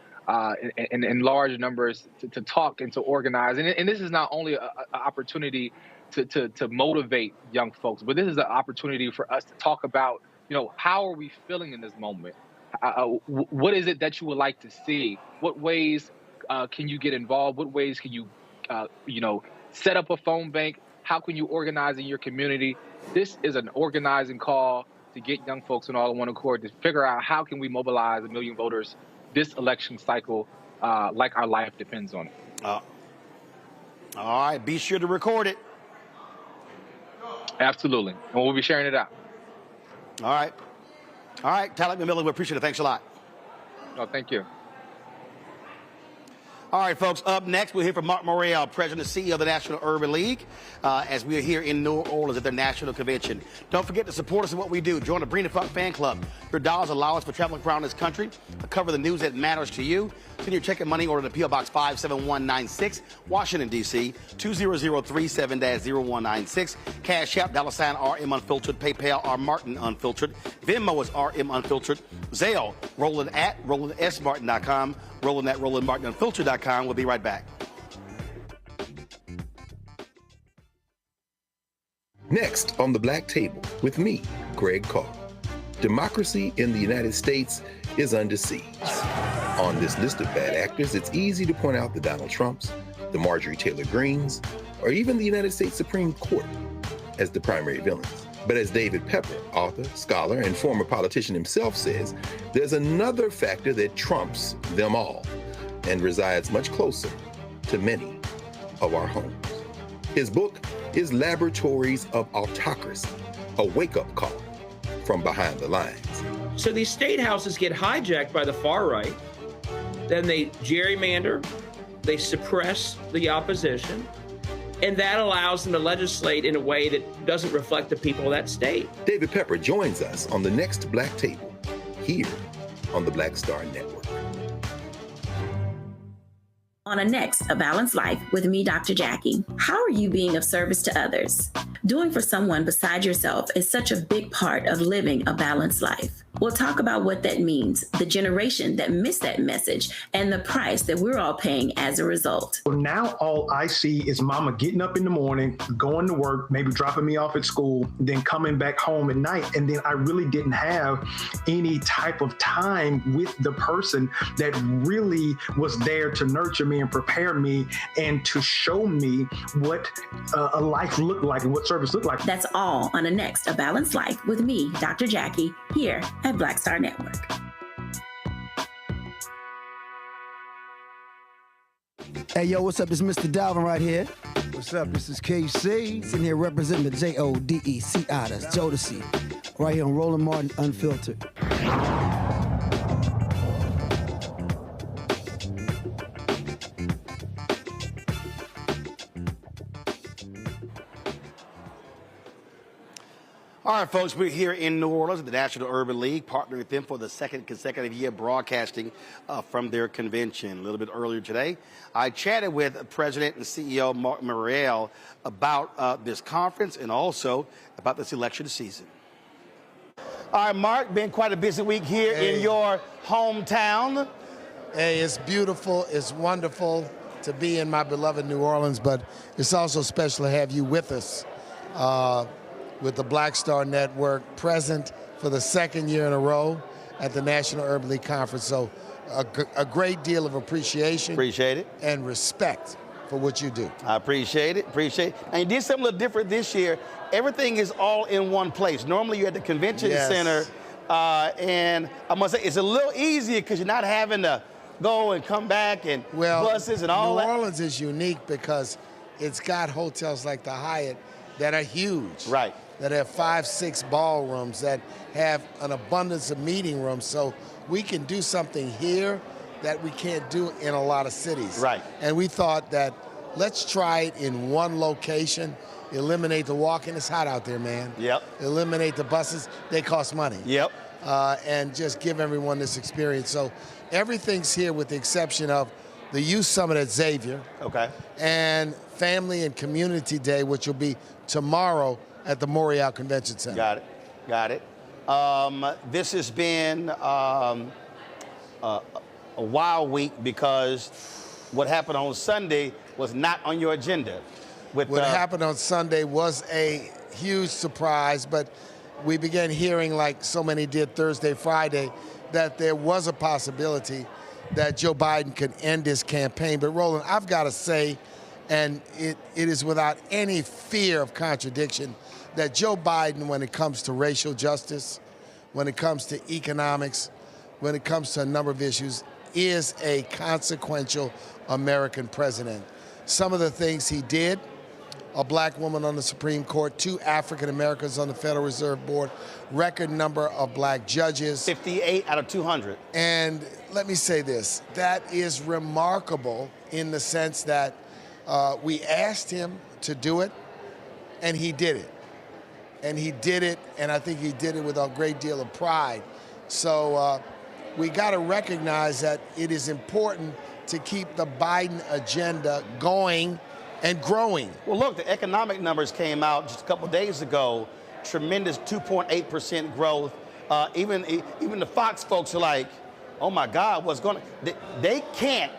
S21: in large numbers to talk and to organize. And this is not only an opportunity to motivate young folks, but this is an opportunity for us to talk about, how are we feeling in this moment? What is it that you would like to see? What ways can you get involved? What ways can you, set up a phone bank? How can you organize in your community? This is an organizing call to get young folks on all in one accord to figure out how can we mobilize 1 million voters this election cycle like our life depends on it.
S1: All right, be sure to record it.
S21: Absolutely, and we'll be sharing it out.
S1: All right, Tamala Mann, we appreciate it. Thanks a lot.
S21: No, thank you.
S1: All right, folks, up next, we'll hear from Marc Morial, President and CEO of the National Urban League, as we are here in New Orleans at the National Convention. Don't forget to support us in what we do. Join the Brina Funk Fan Club. Your dollars allow us to travel around this country to cover the news that matters to you. Send your check and money order to P.O. Box 57196, Washington, D.C., 20037-0196. Cash App, $RM Unfiltered. PayPal, R Martin Unfiltered. Venmo is RM Unfiltered. Zelle, Roland at RolandSMartin.com. Roland at RolandMartinUnfiltered.com. We'll be right back.
S3: Next on the Black Table with me, Greg Carr. Democracy in the United States is under siege. On this list of bad actors, it's easy to point out the Donald Trumps, the Marjorie Taylor Greens, or even the United States Supreme Court as the primary villains. But as David Pepper, author, scholar, and former politician himself says, there's another factor that trumps them all and resides much closer to many of our homes. His book is Laboratories of Autocracy, a wake-up call from behind the lines.
S22: So these state houses get hijacked by the far right, then they gerrymander, they suppress the opposition, and that allows them to legislate in a way that doesn't reflect the people of that state.
S3: David Pepper joins us on the next Black Table, here on the Black Star Network.
S23: On a next, A Balanced Life with me, Dr. Jackie. How are you being of service to others? Doing for someone beside yourself is such a big part of living a balanced life. We'll talk about what that means, the generation that missed that message, and the price that we're all paying as a result.
S24: Well, now all I see is mama getting up in the morning, going to work, maybe dropping me off at school, then coming back home at night. And then I really didn't have any type of time with the person that really was there to nurture me and prepare me and to show me what a life looked like and what service looked like.
S23: That's all on a next, A Balanced Life with me, Dr. Jackie, here at Black Star Network.
S25: Hey, yo, what's up? This is Mr. Dalvin right here. What's up? This is KC. Sitting here representing the JODECI. That's Jodeci. Right here on Roland Martin Unfiltered.
S1: All right, folks, we're here in New Orleans at the National Urban League, partnering with them for the second consecutive year broadcasting from their convention. A little bit earlier today, I chatted with President and CEO Marc Morial about this conference and also about this election season. All right, Marc, been quite a busy week here in your hometown.
S4: Hey, it's beautiful. It's wonderful to be in my beloved New Orleans, but it's also special to have you with us. With the Black Star Network present for the second year in a row at the National Urban League Conference. So a great deal of appreciation.
S1: Appreciate it.
S4: And respect for what you do.
S1: I appreciate it, And you did something a little different this year. Everything is all in one place. Normally you're at the convention center, and I must say it's a little easier because you're not having to go and come back and buses and all that.
S4: New Orleans is unique because it's got hotels like the Hyatt that are huge.
S1: Right.
S4: That have 5, 6 ballrooms, that have an abundance of meeting rooms. So we can do something here that we can't do in a lot of cities.
S1: Right.
S4: And we thought that let's try it in one location, eliminate the walking. It's hot out there, man.
S1: Yep.
S4: Eliminate the buses. They cost money.
S1: Yep.
S4: And just give everyone this experience. So everything's here with the exception of the Youth Summit at Xavier.
S1: Okay.
S4: And Family and Community Day, which will be tomorrow at the Morial Convention Center.
S1: Got it. This has been a wild week because what happened on Sunday was not on your agenda.
S4: What happened on Sunday was a huge surprise, but we began hearing, like so many did Thursday, Friday, that there was a possibility that Joe Biden could end his campaign. But Roland, I've got to say, and it is without any fear of contradiction, that Joe Biden, when it comes to racial justice, when it comes to economics, when it comes to a number of issues, is a consequential American president. Some of the things he did, a black woman on the Supreme Court, 2 African Americans on the Federal Reserve Board, record number of black judges.
S1: 58 out of 200.
S4: And let me say this, that is remarkable in the sense that we asked him to do it, and he did it. And he did it, and I think he did it with a great deal of pride. So we got to recognize that it is important to keep the Biden agenda going and growing.
S1: Well, look, the economic numbers came out just a couple of days ago. Tremendous 2.8% growth. Even the Fox folks are like, oh my God, what's going on? They can't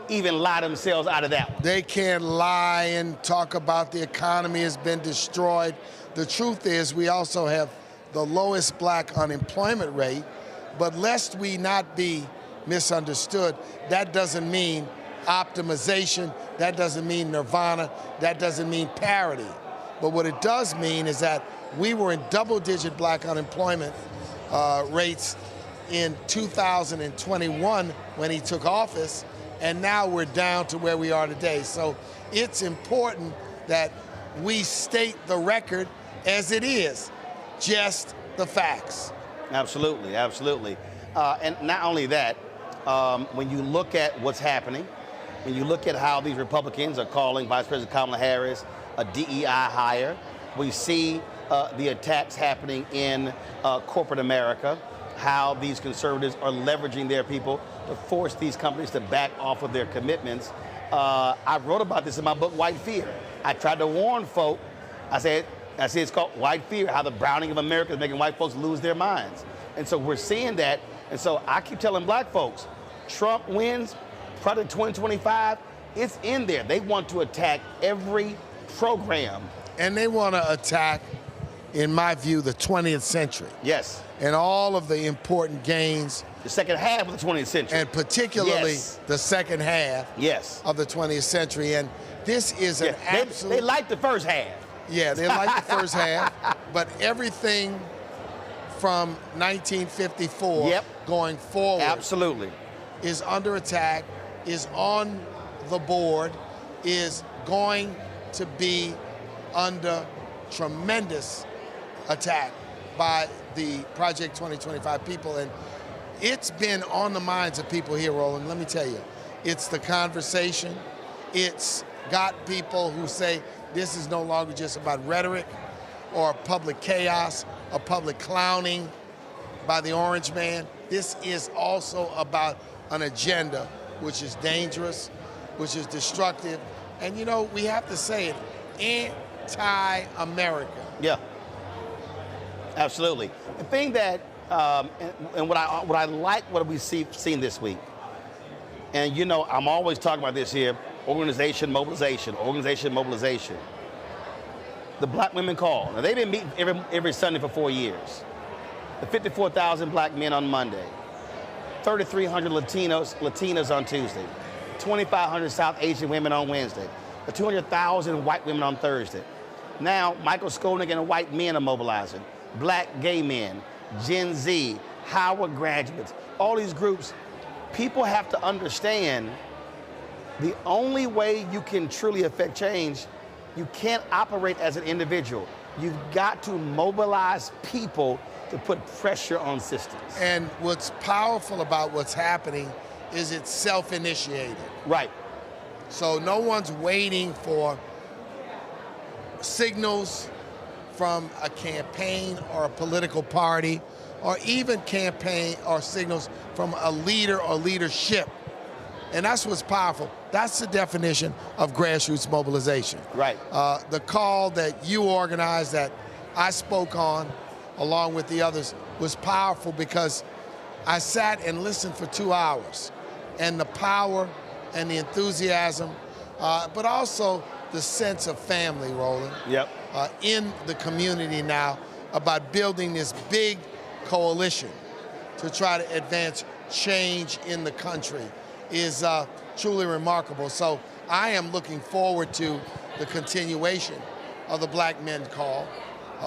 S1: even lie themselves out of that one.
S4: They can't lie and talk about the economy has been destroyed. The truth is we also have the lowest black unemployment rate, but lest we not be misunderstood, that doesn't mean optimization, that doesn't mean nirvana, that doesn't mean parity. But what it does mean is that we were in double-digit black unemployment rates in 2021 when he took office, and now we're down to where we are today. So it's important that we state the record as it is, just the facts.
S1: Absolutely. And not only that, when you look at what's happening, when you look at how these Republicans are calling Vice President Kamala Harris a DEI hire, we see the attacks happening in corporate America, how these conservatives are leveraging their people to force these companies to back off of their commitments. I wrote about this in my book, White Fear. I tried to warn folk. I said it's called White Fear, how the browning of America is making white folks lose their minds. And so we're seeing that. And so I keep telling black folks, Trump wins, Project 2025, it's in there. They want to attack every program.
S4: And they want to attack, in my view, the 20th century.
S1: Yes.
S4: And all of the important gains.
S1: The second half of the 20th century.
S4: And particularly the second half of the 20th century. And this is an absolute...
S1: They like the first half.
S4: Yeah, they like the first half. But everything from 1954 going forward is under attack, is on the board, is going to be under tremendous attack by the Project 2025 people. And it's been on the minds of people here, Roland. Let me tell you, it's the conversation. It's got people who say this is no longer just about rhetoric. or public chaos, or public clowning by the orange man. This is also about an agenda which is dangerous, which is destructive, and you know, we have to say it, anti-America.
S1: Yeah, absolutely. The thing that, and what I like what we've seen this week, and you know, I'm always talking about this here, organization, mobilization, organization, mobilization. The Black Women Call. Now, they've been meeting every Sunday for 4 years. The 54,000 black men on Monday, 3,300 Latinas on Tuesday, 2,500 South Asian women on Wednesday, the 200,000 white women on Thursday. Now, Michael Skolnick and white men are mobilizing, black gay men, Gen Z, Howard graduates, all these groups. People have to understand the only way you can truly affect change, you can't operate as an individual. You've got to mobilize people to put pressure on systems.
S4: And what's powerful about what's happening is it's self-initiated.
S1: Right.
S4: So no one's waiting for signals from a campaign or a political party, or even campaign or signals from a leader or leadership. And that's what's powerful. That's the definition of grassroots mobilization.
S1: Right.
S4: The call that you organized, that I spoke on, along with the others, was powerful because I sat and listened for 2 hours. And the power and the enthusiasm, but also the sense of family, Roland,
S1: yep.
S4: In the community now, about building this big coalition to try to advance change in the country is truly remarkable. So I am looking forward to the continuation of the Black Men Call,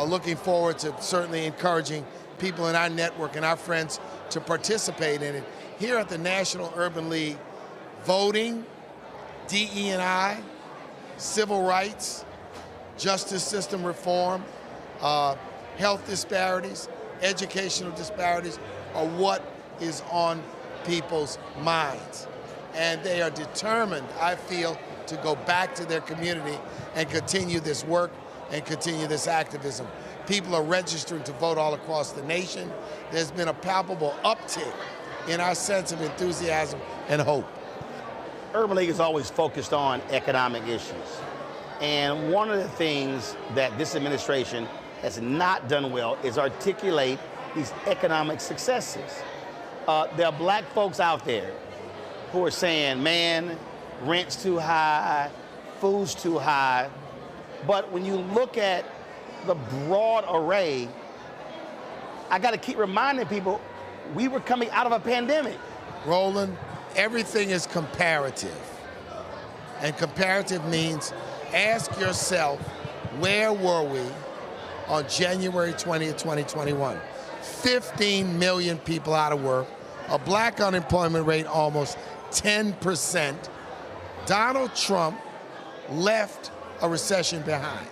S4: looking forward to certainly encouraging people in our network and our friends to participate in it. Here at the National Urban League, voting, DE&I, civil rights, justice system reform, health disparities, educational disparities are what is on people's minds. And they are determined, I feel, to go back to their community and continue this work and continue this activism. People are registering to vote all across the nation. There's been a palpable uptick in our sense of enthusiasm and hope.
S1: Urban League is always focused on economic issues. And one of the things that this administration has not done well is articulate these economic successes. There are black folks out there who are saying, man, rent's too high, food's too high. But when you look at the broad array, I got to keep reminding people, we were coming out of a pandemic.
S4: Roland, everything is comparative. And comparative means ask yourself, where were we on January 20th, 2021? 15 million people out of work, a black unemployment rate almost 10%. Donald Trump left a recession behind.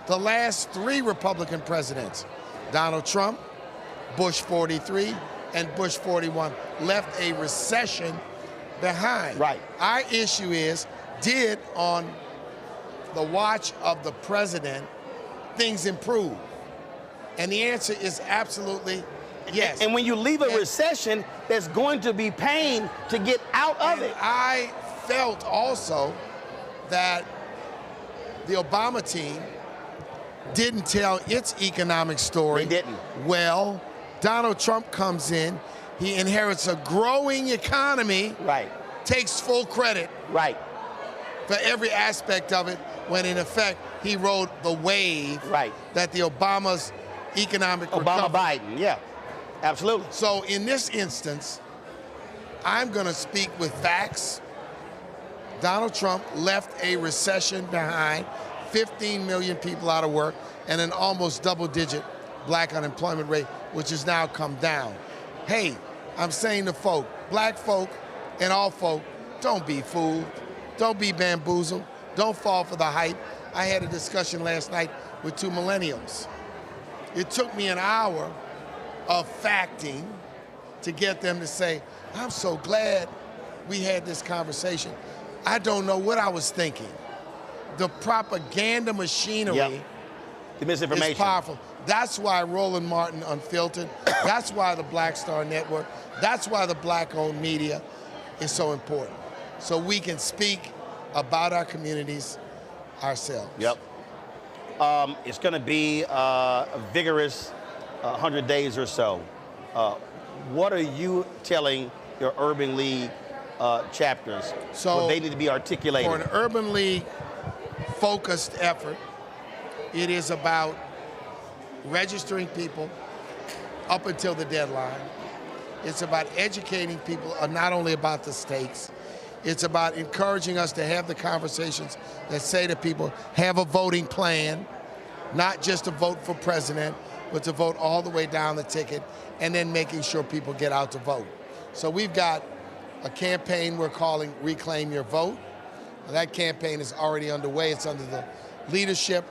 S4: The last 3 Republican presidents, Donald Trump, Bush 43, and Bush 41, left a recession behind.
S1: Right.
S4: Our issue is, did on the watch of the president things improve? And the answer is absolutely yes.
S1: And when you leave a recession, there's going to be pain to get out of it.
S4: I felt also that the Obama team didn't tell its economic story.
S1: They didn't.
S4: Well, Donald Trump comes in, he inherits a growing economy,
S1: right,
S4: takes full credit,
S1: right,
S4: for every aspect of it, when in effect he rode the wave,
S1: right,
S4: that the Obama's economic
S1: Obama
S4: recovery.
S1: Biden, yeah, absolutely.
S4: So in this instance, I'm going to speak with facts. Donald Trump left a recession behind, 15 million people out of work, and an almost double-digit black unemployment rate, which has now come down. Hey, I'm saying to folk, black folk and all folk, don't be fooled. Don't be bamboozled. Don't fall for the hype. I had a discussion last night with 2 millennials. It took me an hour of facting to get them to say, I'm so glad we had this conversation. I don't know what I was thinking. The propaganda machinery
S1: the misinformation.
S4: It's powerful. That's why Roland Martin Unfiltered, that's why the Black Star Network, that's why the Black-owned media is so important. So we can speak about our communities ourselves.
S1: Yep. It's going to be a vigorous 100 days or so. What are you telling your Urban League chapters? So they need to be articulated.
S4: For an Urban League focused effort, it is about registering people up until the deadline. It's about educating people not only about the stakes, it's about encouraging us to have the conversations that say to people, have a voting plan, not just to vote for president, but to vote all the way down the ticket, and then making sure people get out to vote. So we've got a campaign we're calling Reclaim Your Vote. Now, that campaign is already underway. It's under the leadership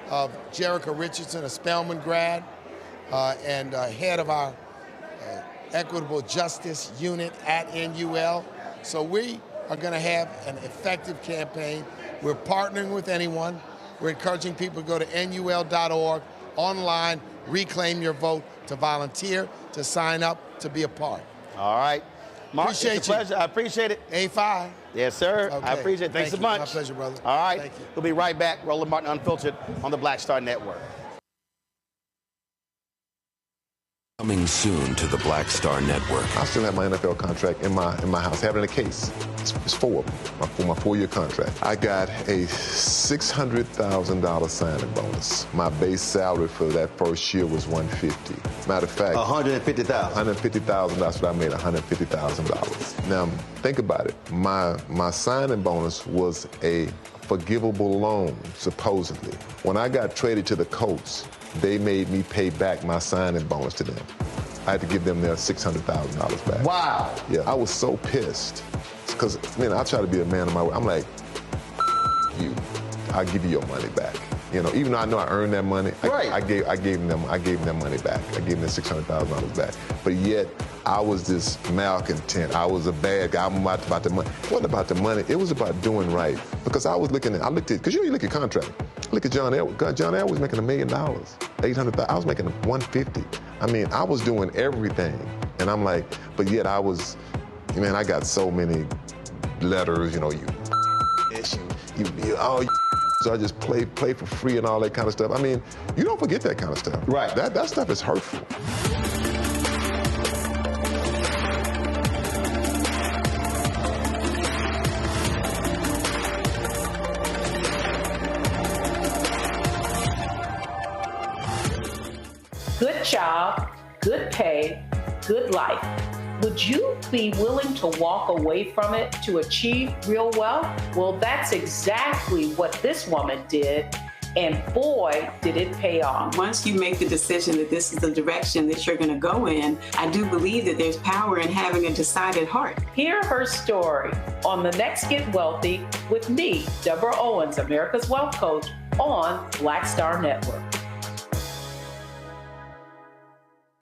S4: of Jerica Richardson, a Spelman grad, and head of our Equitable Justice Unit at NUL. So we are going to have an effective campaign. We're partnering with anyone. We're encouraging people to go to nul.org, online, reclaim your vote, to volunteer, to sign up, to be a part.
S1: All right. Mark, it's a pleasure. I appreciate it.
S4: A5.
S1: Yes, sir.
S4: Okay.
S1: I appreciate it. Thanks so much.
S4: My pleasure, brother.
S1: All right.
S4: Thank you.
S1: We'll be right back. Roland Martin Unfiltered on the Black Star Network.
S5: Coming soon to the Black Star Network.
S2: I still have my NFL contract in my house, having a case. It's 4 of them, my 4-year contract. I got a $600,000 signing bonus. My base salary for that first year was $150,000. Matter of fact,
S1: $150,000.
S2: $150,000. That's what I made, $150,000. Now think about it. My signing bonus was a forgivable loan, supposedly. When I got traded to the Colts, they made me pay back my signing bonus to them. I had to give them their $600,000 back.
S1: Wow.
S2: Yeah, I was so pissed. Because, I try to be a man of my word. I'm like, you, I'll give you your money back. You know, even though I know I earned that money,
S1: right.
S2: I gave them money back. I gave them $600,000 back. But yet, I was this malcontent. I was a bad guy. I'm about the money. It wasn't about the money. It was about doing right. Because I looked at, because you look at contract. Look at John Elway. John Elway was making $1 million, $800,000. I was making $150,000. I mean, I was doing everything. And I'm like, but yet I was, man, I got so many letters, you so I just play for free and all that kind of stuff. I mean, you don't forget that kind of stuff.
S1: Right.
S2: That stuff is hurtful.
S6: Good job, good pay, good life. Would you be willing to walk away from it to achieve real wealth? Well, that's exactly what this woman did, and boy, did it pay off.
S7: Once you make the decision that this is the direction that you're going to go in, I do believe that there's power in having a decided heart.
S6: Hear her story on The Next Get Wealthy with me, Deborah Owens, America's Wealth Coach, on Black Star Network.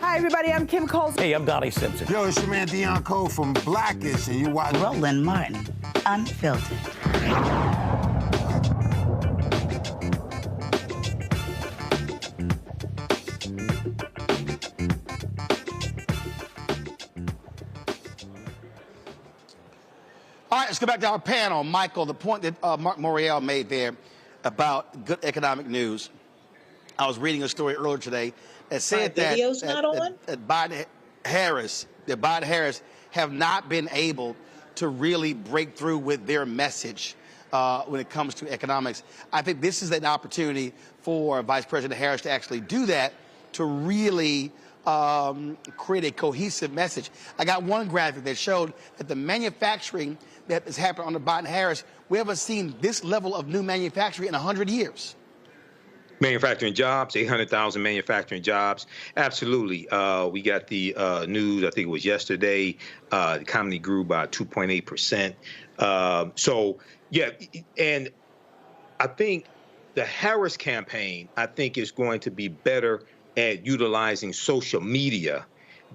S8: Hi, everybody. I'm Kim Coles.
S11: Hey, I'm Donnie Simpson.
S26: Yo, it's your man Dion Cole from Blackish, and you watch
S8: Roland Martin Unfiltered.
S1: All right, let's go back to our panel. Michael, the point that Marc Morial made there about good economic news. I was reading a story earlier today that said that Biden Harris have not been able to really break through with their message when it comes to economics. I think this is an opportunity for Vice President Harris to actually do that, to really create a cohesive message. I got one graphic that showed that the manufacturing that has happened under Biden-Harris, we haven't seen this level of new manufacturing in 100 years.
S9: Manufacturing jobs, 800,000 manufacturing jobs. Absolutely. We got the news, I think it was yesterday, the economy grew by 2.8%. So, yeah, and I think the Harris campaign, I think, is going to be better at utilizing social media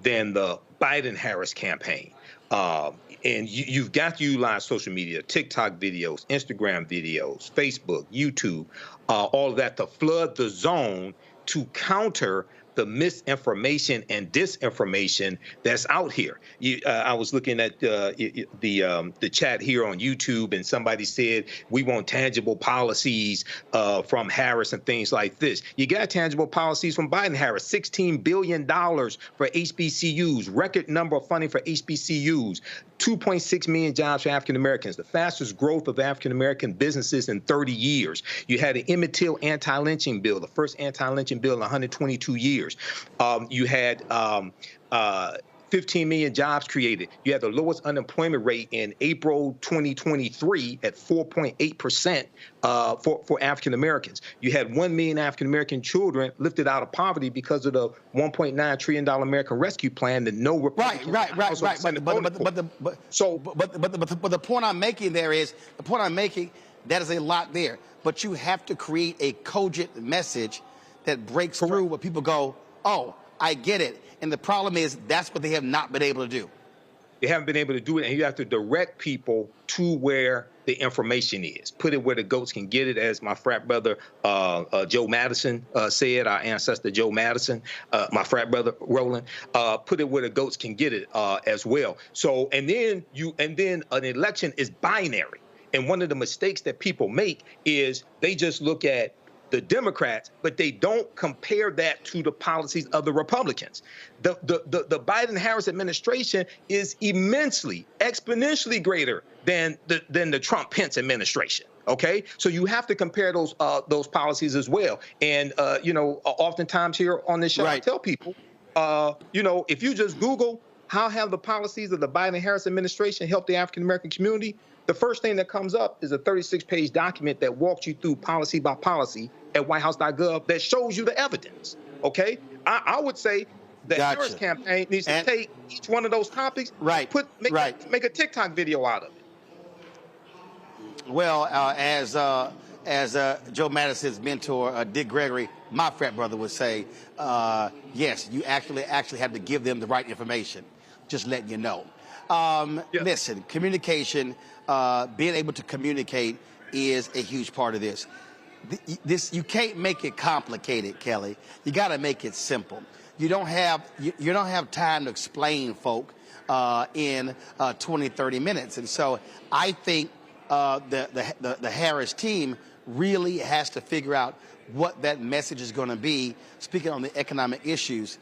S9: than the Biden-Harris campaign. And you've got to utilize social media, TikTok videos, Instagram videos, Facebook, YouTube, all of that to flood the zone to counter the misinformation and disinformation that's out here. I was looking at the chat here on YouTube, and somebody said we want tangible policies from Harris and things like this. You got tangible policies from Biden-Harris, $16 billion for HBCUs, record number of funding for HBCUs, 2.6 million jobs for African Americans, the fastest growth of African American businesses in 30 years. You had an Emmett Till anti-lynching bill, the first anti-lynching bill in 122 years. You had 15 million jobs created. You had the lowest unemployment rate in April 2023 at 4.8% for African Americans. You had 1 million African American children lifted out of poverty because of the $1.9 trillion American Rescue Plan that no Republican
S1: Right. But the point I'm making there is that is a lot there. But you have to create a cogent message that breaks through where people go, oh, I get it. And the problem is that's what they have not been able to do.
S9: They haven't been able to do it, and you have to direct people to where the information is. Put it where the goats can get it, as my frat brother Joe Madison said, our ancestor Joe Madison, my frat brother Roland. Put it where the goats can get it as well. So, and then an election is binary. And one of the mistakes that people make is they just look at the Democrats, but they don't compare that to the policies of the Republicans. The Biden-Harris administration is immensely, exponentially greater than the Trump-Pence administration. Okay, so you have to compare those policies as well. And oftentimes here on this show, I tell people, if you just Google how have the policies of the Biden-Harris administration helped the African American community, the first thing that comes up is a 36-page document that walks you through policy by policy at whitehouse.gov that shows you the evidence. Okay, I would say the Harris campaign needs to take each one of those topics, make a TikTok video out of it.
S1: Well, as Joe Madison's mentor, Dick Gregory, my frat brother, would say, yes, you actually have to give them the right information. Just letting you know. Listen, communication, being able to communicate is a huge part of this. You can't make it complicated, Kelly. You got to make it simple. You don't have time to explain folk in 20, 30 minutes. And so I think the Harris team really has to figure out what that message is going to be, speaking on the economic issues,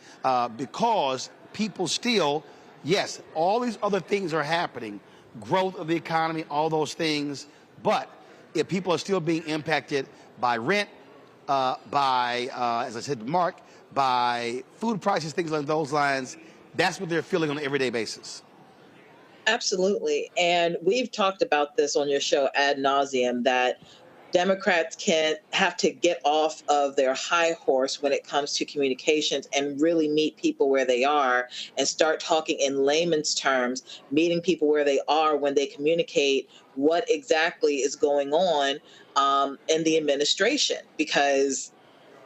S1: because people still, yes, all these other things are happening, growth of the economy, all those things, but if people are still being impacted by rent, as I said to Mark, by food prices, things like those lines, that's what they're feeling on an everyday basis.
S12: Absolutely. And we've talked about this on your show ad nauseum, that Democrats have to get off of their high horse when it comes to communications and really meet people where they are and start talking in layman's terms, meeting people where they are when they communicate what exactly is going on in the administration. Because,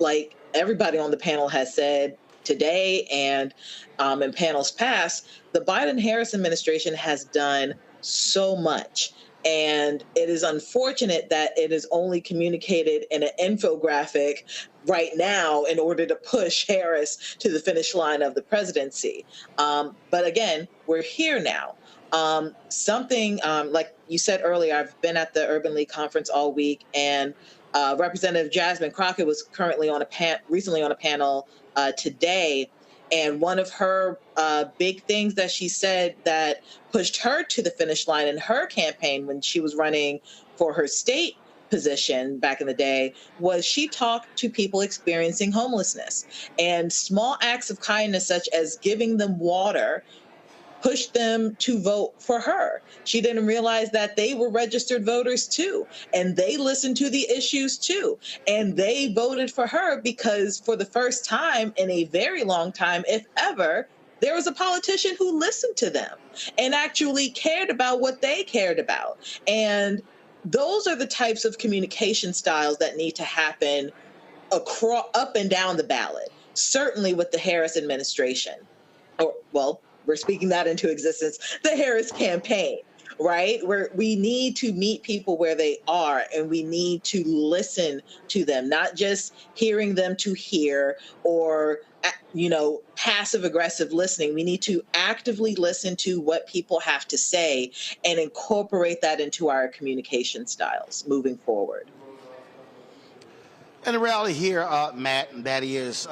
S12: like everybody on the panel has said today and in panels past, the Biden-Harris administration has done so much. And it is unfortunate that it is only communicated in an infographic right now in order to push Harris to the finish line of the presidency. But again, we're here now. Something like you said earlier, I've been at the Urban League conference all week, and Representative Jasmine Crocket was recently on a panel today. And one of her big things that she said that pushed her to the finish line in her campaign when she was running for her state position back in the day was she talked to people experiencing homelessness, and small acts of kindness such as giving them water pushed them to vote for her. She didn't realize that they were registered voters too, and they listened to the issues too, and they voted for her because for the first time in a very long time, if ever, there was a politician who listened to them and actually cared about what they cared about. And those are the types of communication styles that need to happen up and down the ballot, certainly with the Harris administration. we're speaking that into existence, the Harris campaign, right? Where we need to meet people where they are, and we need to listen to them, not just hearing them to hear or, passive aggressive listening. We need to actively listen to what people have to say and incorporate that into our communication styles moving forward.
S1: And the reality here, Matt, that is,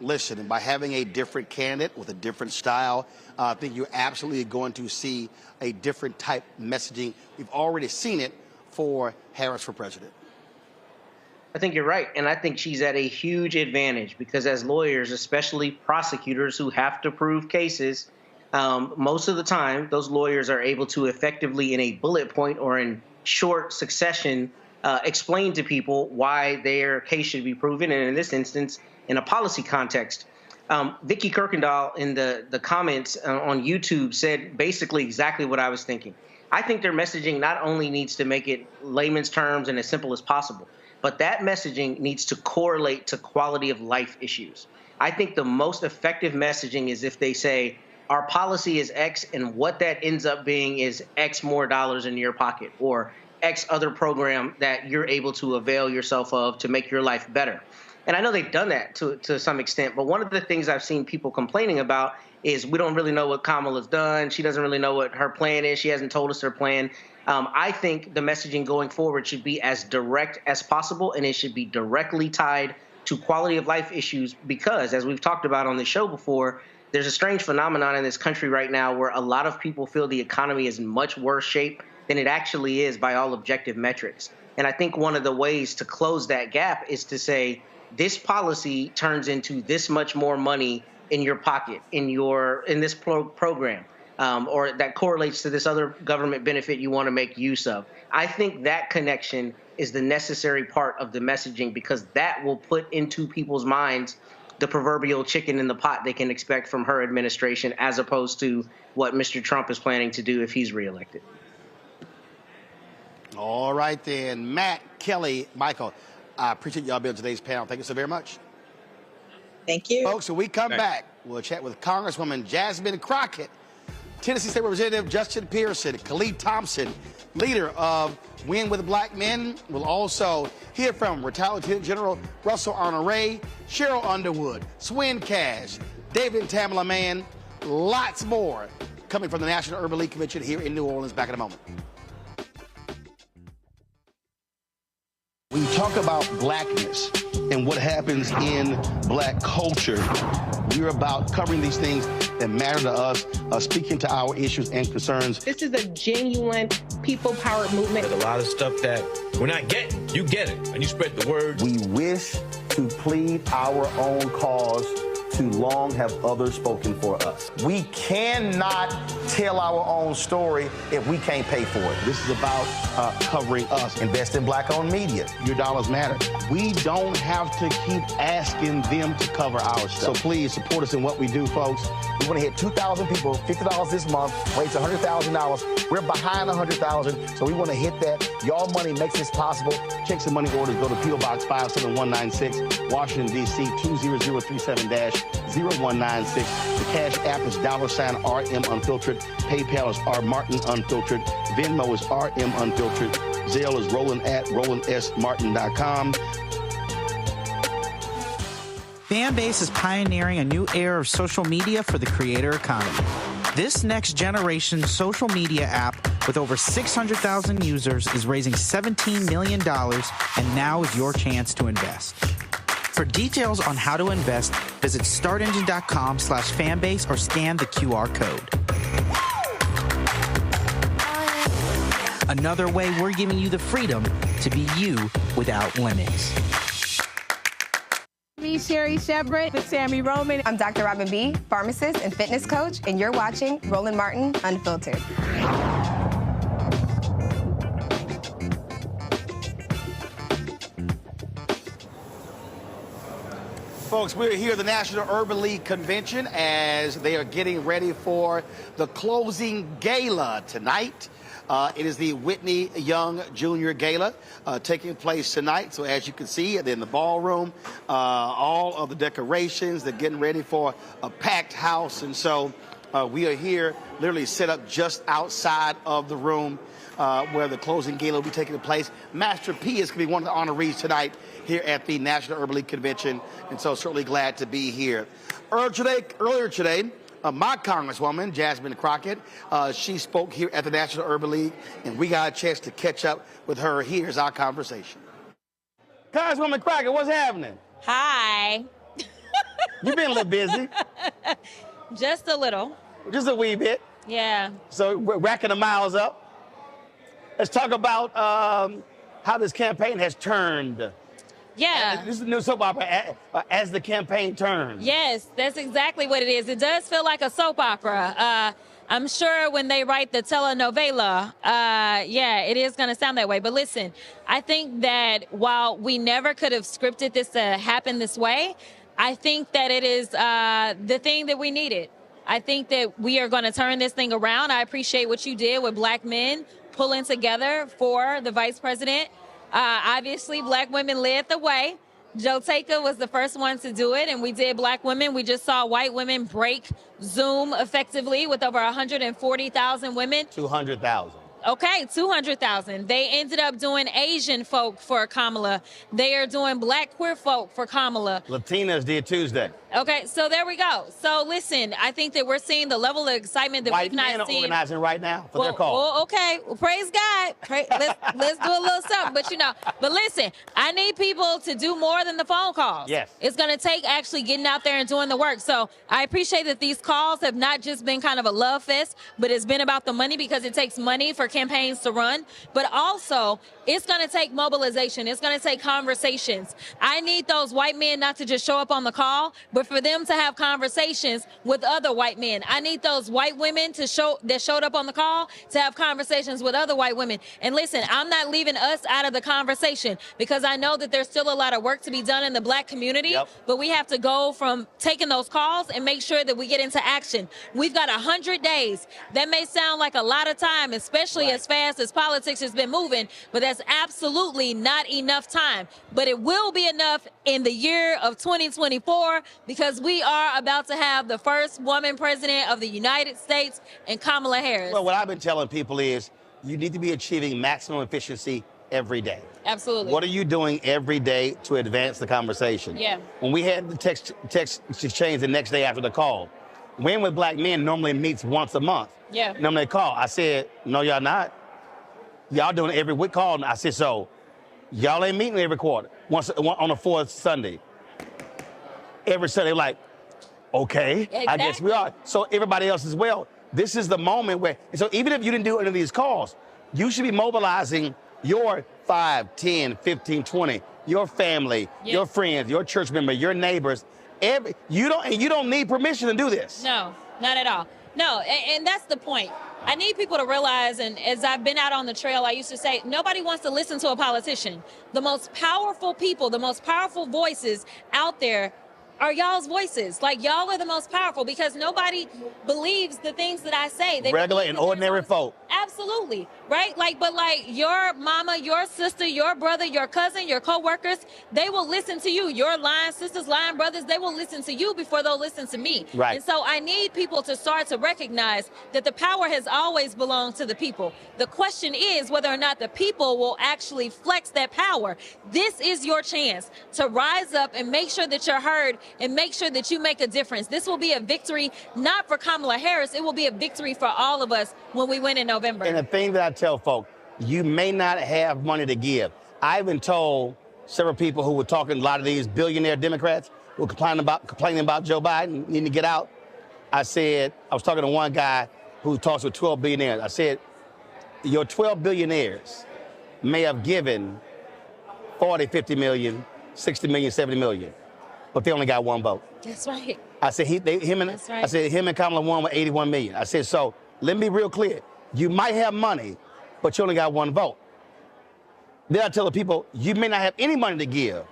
S1: listen, by having a different candidate with a different style, I think you're absolutely going to see a different type of messaging. We've already seen it for Harris for president.
S13: I think you're right. And I think she's at a huge advantage because as lawyers, especially prosecutors who have to prove cases, most of the time, those lawyers are able to effectively, in a bullet point or in short succession, explain to people why their case should be proven. And in this instance, in a policy context, Vicky Kirkendall in the comments on YouTube said basically exactly what I was thinking. I think their messaging not only needs to make it layman's terms and as simple as possible, but that messaging needs to correlate to quality of life issues. I think the most effective messaging is if they say, our policy is X and what that ends up being is X more dollars in your pocket or X other program that you're able to avail yourself of to make your life better. And I know they've done that to some extent, but one of the things I've seen people complaining about is we don't really know what Kamala's done. She doesn't really know what her plan is. She hasn't told us her plan. I think the messaging going forward should be as direct as possible, and it should be directly tied to quality of life issues because, as we've talked about on the show before, there's a strange phenomenon in this country right now where a lot of people feel the economy is in much worse shape than it actually is by all objective metrics. And I think one of the ways to close that gap is to say this policy turns into this much more money in your pocket, in this program, or that correlates to this other government benefit you want to make use of. I think that connection is the necessary part of the messaging because that will put into people's minds the proverbial chicken in the pot they can expect from her administration as opposed to what Mr. Trump is planning to do if he's reelected.
S1: All right, then. Matt, Kelly, Michael, I appreciate y'all being on today's panel. Thank you so very much.
S12: Thank you.
S1: Folks, when we come back, we'll chat with Congresswoman Jasmine Crocket, Tennessee State Representative Justin Pearson, Khalid Thompson, leader of Win with Black Men. We'll also hear from retired Lieutenant General Russell Honoré, Cheryl Underwood, Swin Cash, David and Tamala Mann, lots more coming from the National Urban League Convention here in New Orleans. Back in a moment. When you talk about blackness and what happens in black culture, we're about covering these things that matter to us, speaking to our issues and concerns.
S10: This is a genuine people-powered movement.
S11: There's a lot of stuff that we're not getting. You get it, and you spread the word.
S14: We wish to plead our own cause. Too long have others spoken for us. We cannot tell our own story if we can't pay for it. This is about covering us. Invest in black-owned media.
S1: Your dollars matter. We don't have to keep asking them to cover our stuff. So please support us in what we do, folks.
S14: We want to hit 2,000 people, $50 this month, raise $100,000. We're behind 100,000, so we want to hit that. Y'all money makes this possible.
S1: Checks and money orders go to P.O. Box 57196, Washington, D.C. 20037-0196. The Cash App is $RM Unfiltered. PayPal is R Martin Unfiltered. Venmo is RM Unfiltered. Zelle is Roland at RolandSMartin.com.
S16: Fanbase is pioneering a new era of social media for the creator economy. This next generation social media app with over 600,000 users is raising $17 million, and now is your chance to invest. For details on how to invest, visit startengine.com/fanbase or scan the QR code. Another way we're giving you the freedom to be you without limits.
S17: Me, Sherry Shepard with Sammy Roman.
S19: I'm Dr. Robin B., pharmacist and fitness coach, and you're watching Roland Martin Unfiltered.
S1: Folks, we're here at the National Urban League Convention as they are getting ready for the closing gala tonight. It is the Whitney Young Jr. Gala taking place tonight. So as you can see, in the ballroom, all of the decorations, they're getting ready for a packed house. And so We are here, literally set up just outside of the room where the closing gala will be taking place. Master P is going to be one of the honorees tonight here at the National Urban League Convention, and so certainly glad to be here. Earlier today, my Congresswoman, Jasmine Crocket, she spoke here at the National Urban League, and we got a chance to catch up with her. Here's our conversation. Congresswoman Crocket, what's happening?
S3: Hi.
S1: You've been a little busy.
S3: Just a little.
S1: Just a wee bit.
S3: Yeah.
S1: So we're racking the miles up. Let's talk about how this campaign has turned.
S3: Yeah.
S1: This is a new soap opera, as the campaign turns.
S3: Yes, that's exactly what it is. It does feel like a soap opera. I'm sure when they write the telenovela, yeah, it is going to sound that way. But listen, I think that while we never could have scripted this to happen this way, I think that it is the thing that we needed. I think that we are going to turn this thing around. I appreciate what you did with Black men pulling together for the vice president. Obviously, Black women led the way. Joe Taker was the first one to do it, and we did Black women. We just saw white women break Zoom effectively with over 140,000 women.
S1: 200,000.
S3: Okay, 200,000. They ended up doing Asian folk for Kamala. They are doing Black queer folk for Kamala.
S1: Latinas did Tuesday.
S3: Okay, so there we go. So listen, I think that we're seeing the level of excitement that
S1: White
S3: we've not
S1: men are
S3: seen.
S1: organizing right now for their call.
S3: Well, okay, well, praise God. Let's do a little something. But listen, I need people to do more than the phone calls.
S1: Yes.
S3: It's going to take actually getting out there and doing the work. So I appreciate that these calls have not just been kind of a love fest, but it's been about the money, because it takes money for campaigns to run. But also, it's going to take mobilization. It's going to take conversations. I need those white men not to just show up on the call, but for them to have conversations with other white men. I need those white women that showed up on the call to have conversations with other white women. And listen, I'm not leaving us out of the conversation, because I know that there's still a lot of work to be done in the Black community, but we have to go from taking those calls and make sure that we get into action. We've got 100 days. That may sound like a lot of time, especially as fast as politics has been moving, but that's absolutely not enough time. But it will be enough in the year of 2024, because we are about to have the first woman president of the United States, and Kamala Harris.
S1: Well, what I've been telling people is you need to be achieving maximum efficiency every day.
S3: Absolutely.
S1: What are you doing every day to advance the conversation?
S3: Yeah.
S1: When we had the text exchange the next day after the call, Win with Black Men normally meets once a month.
S3: Yeah.
S1: Normally they call. I said, no, y'all not. Y'all doing it every week call. I said, so y'all ain't meeting every quarter, once on the fourth Sunday. Every Sunday, like, okay, exactly. I guess we are. So everybody else as well. This is the moment where, so even if you didn't do any of these calls, you should be mobilizing your 5, 10, 15, 20, your family, your friends, your church member, your neighbors. You don't need permission to do this.
S3: No, not at all. No, and that's the point. I need people to realize, and as I've been out on the trail, I used to say, nobody wants to listen to a politician. The most powerful people, the most powerful voices out there are y'all's voices. Like, y'all are the most powerful, because nobody believes the things that I say. They
S1: regular and ordinary folk.
S3: Absolutely, right? But your mama, your sister, your brother, your cousin, your co-workers, they will listen to you. Your lying sisters, lying brothers, they will listen to you before they'll listen to me.
S1: Right.
S3: And so I need people to start to recognize that the power has always belonged to the people. The question is whether or not the people will actually flex that power. This is your chance to rise up and make sure that you're heard and make sure that you make a difference. This will be a victory, not for Kamala Harris. It will be a victory for all of us when we win in November.
S1: And the thing that I tell folk, you may not have money to give. I've been told several people who were talking, a lot of these billionaire Democrats who were complaining about Joe Biden needing to get out. I was talking to one guy who talks with 12 billionaires. I said, your 12 billionaires may have given 40, 50 million, 60 million, 70 million, but they only got one vote.
S3: That's right.
S1: I said, him and Kamala won with 81 million. I said, so let me be real clear. You might have money, but you only got one vote. Then I tell the people, you may not have any money to give,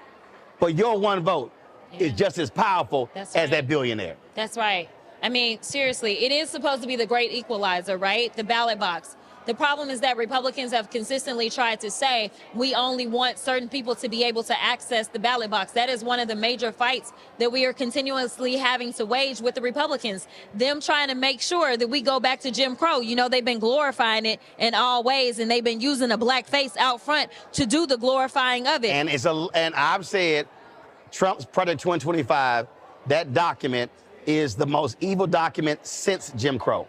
S1: but your one vote is just as powerful as that billionaire.
S3: That's right. I mean, seriously, it is supposed to be the great equalizer, right? The ballot box. The problem is that Republicans have consistently tried to say we only want certain people to be able to access the ballot box. That is one of the major fights that we are continuously having to wage with the Republicans. Them trying to make sure that we go back to Jim Crow. You know, they've been glorifying it in all ways, and they've been using a black face out front to do the glorifying of it.
S1: And I've said Trump's Project 2025, that document is the most evil document since Jim Crow.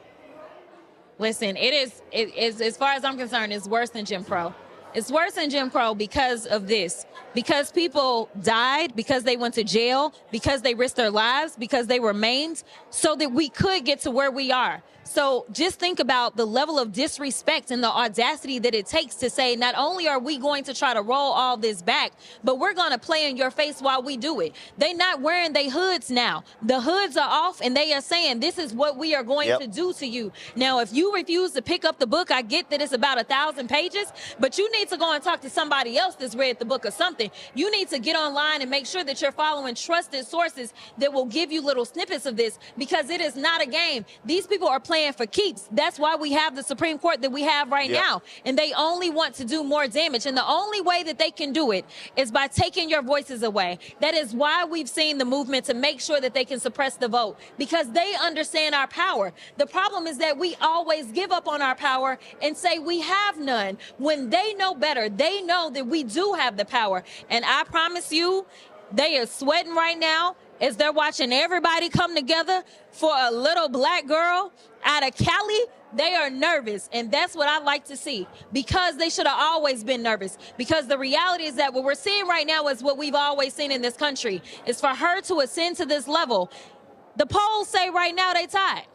S3: Listen, it is, as far as I'm concerned, it's worse than Jim Crow. It's worse than Jim Crow because of this. Because people died, because they went to jail, because they risked their lives, because they were maimed, so that we could get to where we are. So just think about the level of disrespect and the audacity that it takes to say, not only are we going to try to roll all this back, but we're going to play in your face while we do it. They're not wearing their hoods now. The hoods are off, and they are saying, this is what we are going to do to you. Now, if you refuse to pick up the book, I get that it's about 1,000 pages, but you need to go and talk to somebody else that's read the book or something. You need to get online and make sure that you're following trusted sources that will give you little snippets of this, because it is not a game. These people are playing for keeps. That's why we have the Supreme Court that we have right now. And they only want to do more damage. And the only way that they can do it is by taking your voices away. That is why we've seen the movement to make sure that they can suppress the vote, because they understand our power. The problem is that we always give up on our power and say we have none, when they know better. They know that we do have the power. And I promise you, they are sweating right now as they're watching everybody come together for a little black girl out of Cali. They are nervous, and that's what I like to see, because they should have always been nervous. Because the reality is that what we're seeing right now is what we've always seen in this country, is for her to ascend to this level. The polls say right now they tied.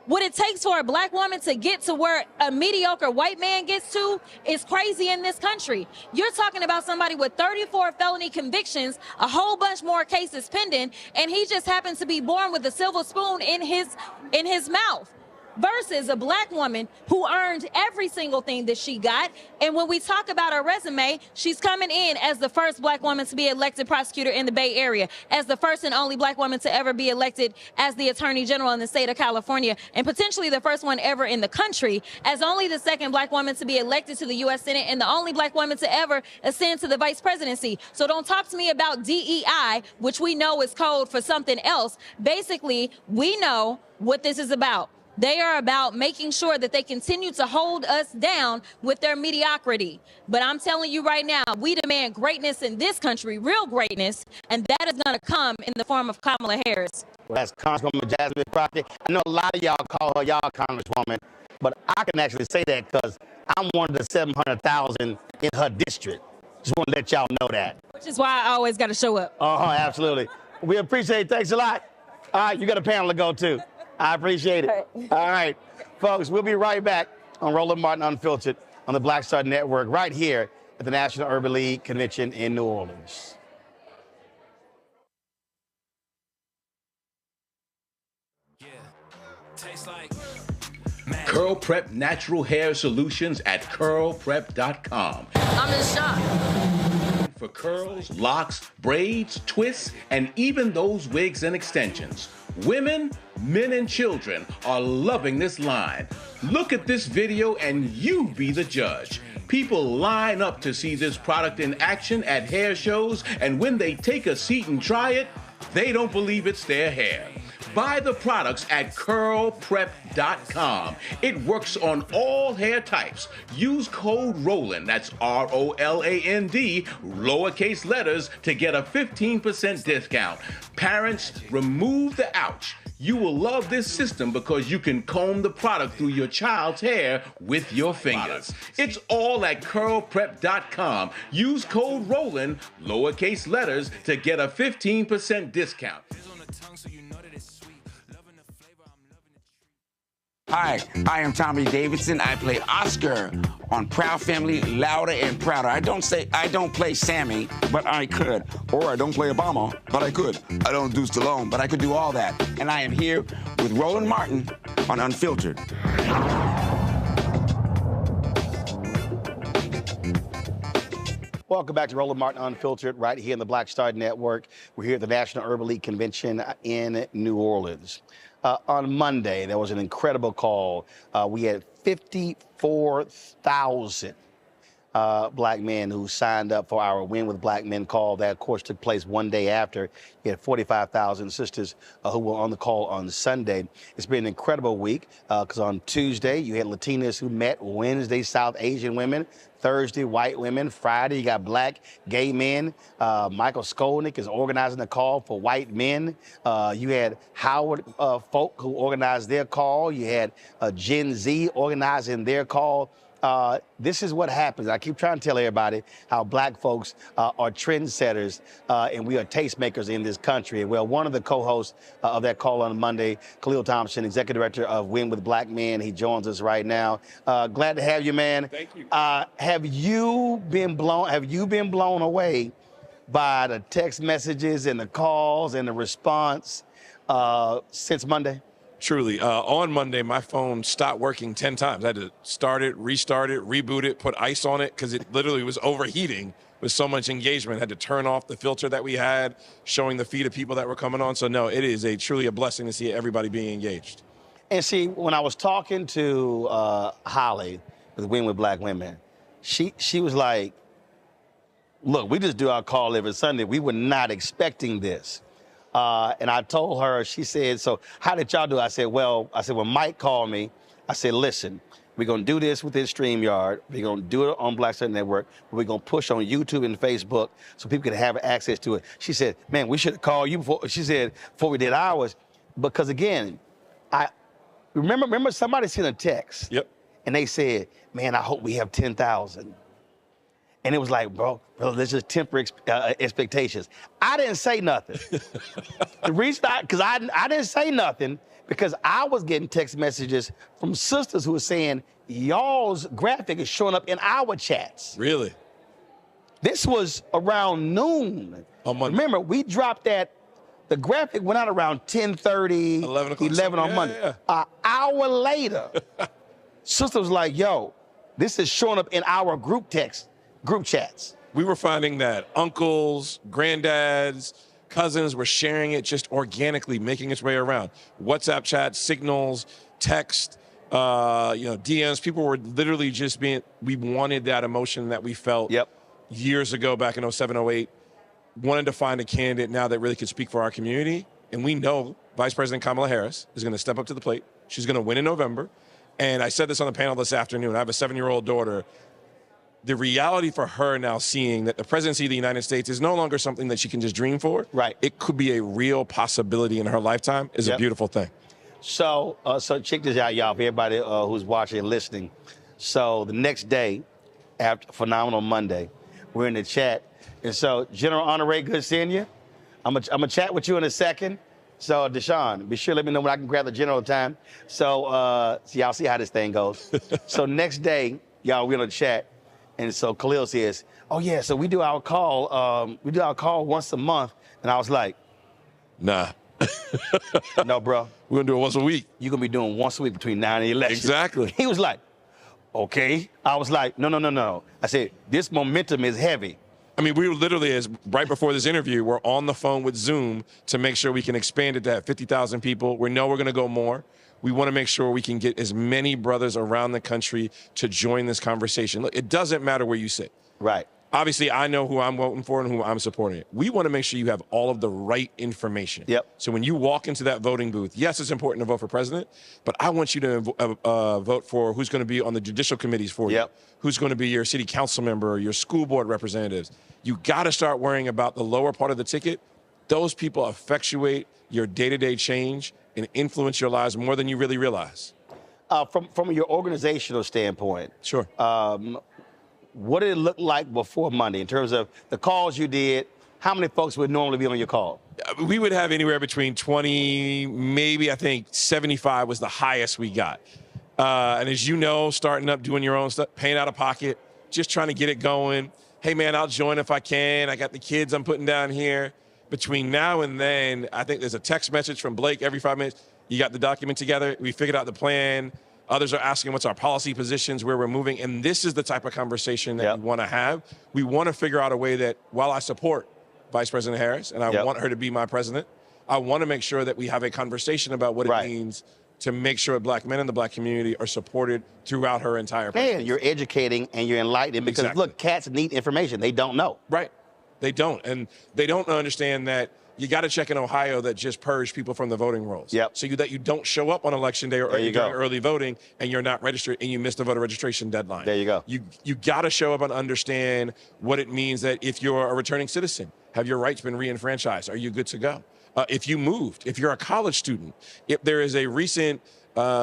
S3: What it takes for a black woman to get to where a mediocre white man gets to is crazy in this country. You're talking about somebody with 34 felony convictions, a whole bunch more cases pending, and he just happens to be born with a silver spoon in his mouth. Versus a black woman who earned every single thing that she got. And when we talk about her resume, she's coming in as the first black woman to be elected prosecutor in the Bay Area, as the first and only black woman to ever be elected as the Attorney General in the state of California, and potentially the first one ever in the country, as only the second black woman to be elected to the U.S. Senate, and the only black woman to ever ascend to the vice presidency. So don't talk to me about DEI, which we know is code for something else. Basically, we know what this is about. They are about making sure that they continue to hold us down with their mediocrity. But I'm telling you right now, we demand greatness in this country, real greatness, and that is going to come in the form of Kamala Harris.
S1: Well, that's Congresswoman Jasmine Crocket. I know a lot of y'all call her y'all Congresswoman, but I can actually say that because I'm one of the 700,000 in her district. Just want to let y'all know that.
S3: Which is why I always got to show up.
S1: Absolutely. We appreciate it. Thanks a lot. All right, you got a panel to go to. I appreciate it. All right, folks, we'll be right back on Roland Martin Unfiltered on the Black Star Network right here at the National Urban League Convention in New Orleans.
S15: Curl Prep Natural Hair Solutions at curlprep.com.
S3: I'm in shock.
S15: For curls, locks, braids, twists, and even those wigs and extensions. Women, men, and children are loving this line. Look at this video and you be the judge. People line up to see this product in action at hair shows, and when they take a seat and try it, they don't believe it's their hair. Buy the products at curlprep.com. It works on all hair types. Use code ROLAND, that's ROLAND, lowercase letters, to get a 15% discount. Parents, remove the ouch. You will love this system because you can comb the product through your child's hair with your fingers. It's all at curlprep.com. Use code ROLAND, lowercase letters, to get a 15% discount.
S18: Hi, I am Tommy Davidson. I play Oscar on Proud Family, Louder and Prouder. I don't play Sammy, but I could. Or I don't play Obama, but I could. I don't do Stallone, but I could do all that. And I am here with Roland Martin on Unfiltered.
S1: Welcome back to Roland Martin Unfiltered right here in the Black Star Network. We're here at the National Urban League Convention in New Orleans. on Monday, there was an incredible call. We had 54,000 black men who signed up for our Win with Black Men call. That, of course, took place one day after. You had 45,000 sisters who were on the call on Sunday. It's been an incredible week because on Tuesday, you had Latinas who met. Wednesday, South Asian women. Thursday, white women. Friday, you got black gay men. Michael Skolnick is organizing a call for white men. You had Howard folk who organized their call. You had Gen Z organizing their call. This is what happens. I keep trying to tell everybody how black folks are trendsetters and we are tastemakers in this country. Well, one of the co-hosts of that call on Monday, Khalil Thompson, Executive Director of Win with Black Men, he joins us right now. Glad to have you, man.
S20: Thank you.
S1: Have you been blown away by the text messages and the calls and the response since Monday?
S20: Truly. On Monday, my phone stopped working 10 times. I had to start it, restart it, reboot it, put ice on it because it literally was overheating with so much engagement. I had to turn off the filter that we had, showing the feed of people that were coming on. So, no, it is truly a blessing to see everybody being engaged.
S1: And see, when I was talking to Holly with Win with Black Women, she was like, look, we just do our call every Sunday. We were not expecting this. And I told her, she said, so how did y'all do? I said, when Mike called me, I said, listen, we're going to do this within StreamYard. We're going to do it on Black Star Network. We're going to push on YouTube and Facebook so people can have access to it. She said, man, we should have called you before, she said, before we did ours. Because again, I remember somebody sent a text.
S20: Yep.
S1: And they said, man, I hope we have 10,000. And it was like, bro, let's just temper expectations. I didn't say nothing. The reason because I didn't say nothing because I was getting text messages from sisters who were saying, y'all's graphic is showing up in our chats.
S20: Really?
S1: This was around noon.
S20: On Monday.
S1: Remember, we dropped that. The graphic went out around 10:30, 11 on Monday.
S20: Yeah.
S1: An hour later, sister was like, yo, this is showing up in our group chats.
S20: We were finding that uncles, granddads, cousins were sharing it just organically, making its way around. WhatsApp chats, signals, text, DMs. People were literally just we wanted that emotion that we felt years ago back in 07, 08. Wanted to find a candidate now that really could speak for our community. And we know Vice President Kamala Harris is going to step up to the plate. She's going to win in November. And I said this on the panel this afternoon. I have a 7-year-old daughter. The reality for her now seeing that the presidency of the United States is no longer something that she can just dream for.
S1: Right.
S20: It could be a real possibility in her lifetime is a beautiful thing.
S1: So check this out, y'all, for everybody who's watching and listening. So the next day, after Phenomenal Monday, we're in the chat. And so, General Honoré, good seeing you. I'm gonna chat with you in a second. So, Deshaun, be sure to let me know when I can grab the general time. So y'all see how this thing goes. So next day, y'all, we're in the chat. And so Khalil says, oh, yeah, so we do our call. Once a month. And I was like,
S20: nah.
S1: No, bro.
S20: We're going to do it once a week.
S1: You're going to be doing once a week between 9 and 11.
S20: Exactly.
S1: He was like, okay. I was like, no. I said, this momentum is heavy.
S20: I mean, we were literally, right before this interview, we're on the phone with Zoom to make sure we can expand it to have 50,000 people. We know we're going to go more. We want to make sure we can get as many brothers around the country to join this conversation. Look, it doesn't matter where you sit.
S1: Right.
S20: Obviously, I know who I'm voting for and who I'm supporting. We want to make sure you have all of the right information.
S1: Yep.
S20: So when you walk into that voting booth, yes, it's important to vote for president, but I want you to vote for who's going to be on the judicial committees for you, who's going to be your city council member, your school board representatives. You got to start worrying about the lower part of the ticket. Those people effectuate your day-to-day change and influence your lives more than you really realize.
S1: From your organizational standpoint,
S20: sure.
S1: What did it look like before Monday in terms of the calls you did? How many folks would normally be on your call?
S20: We would have anywhere between 20, maybe I think 75 was the highest we got. And as you know, starting up, doing your own stuff, paying out of pocket, just trying to get it going. Hey, man, I'll join if I can. I got the kids I'm putting down here. Between now and then, I think there's a text message from Blake every 5 minutes. You got the document together. We figured out the plan. Others are asking what's our policy positions, where we're moving. And this is the type of conversation that we want to have. We want to figure out a way that while I support Vice President Harris and I want her to be my president, I want to make sure that we have a conversation about what it means to make sure black men in the black community are supported throughout her entire process.
S1: And you're educating and you're enlightening because, look, cats need information. They don't know.
S20: Right. They don't. And they don't understand that you got to check in Ohio that just purged people from the voting rolls.
S1: Yep.
S20: So that you don't show up on election day or during early voting and you're not registered and you miss the voter registration deadline.
S1: There you go.
S20: You got to show up and understand what it means that if you're a returning citizen, have your rights been re-enfranchised? Are you good to go? If you moved, if you're a college student, if there is a recent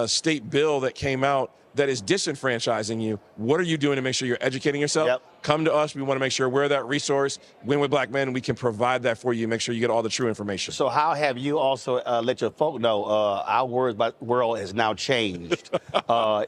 S20: state bill that came out that is disenfranchising you, what are you doing to make sure you're educating yourself?
S1: Yep.
S20: Come to us. We want to make sure we're that resource. Win with Black Men, we can provide that for you, make sure you get all the true information.
S1: So how have you also let your folk know our world has now changed?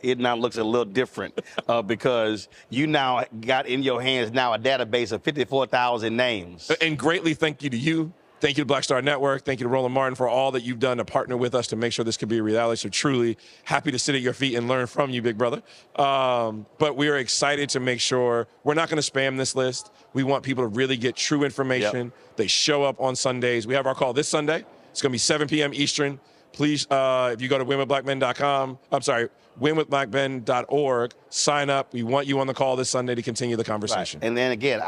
S1: It now looks a little different because you now got in your hands now a database of 54,000 names.
S20: And greatly thank you to you. Thank you to Black Star Network. Thank you to Roland Martin for all that you've done to partner with us to make sure this could be a reality. So truly happy to sit at your feet and learn from you, big brother. But we are excited to make sure we're not going to spam this list. We want people to really get true information. They show up on Sundays. We have our call this Sunday. It's going to be 7 p.m. Eastern. Please, if you go to winwithblackmen.com, I'm sorry, winwithblackmen.org, sign up. We want you on the call this Sunday to continue the conversation.
S1: Right. And then again,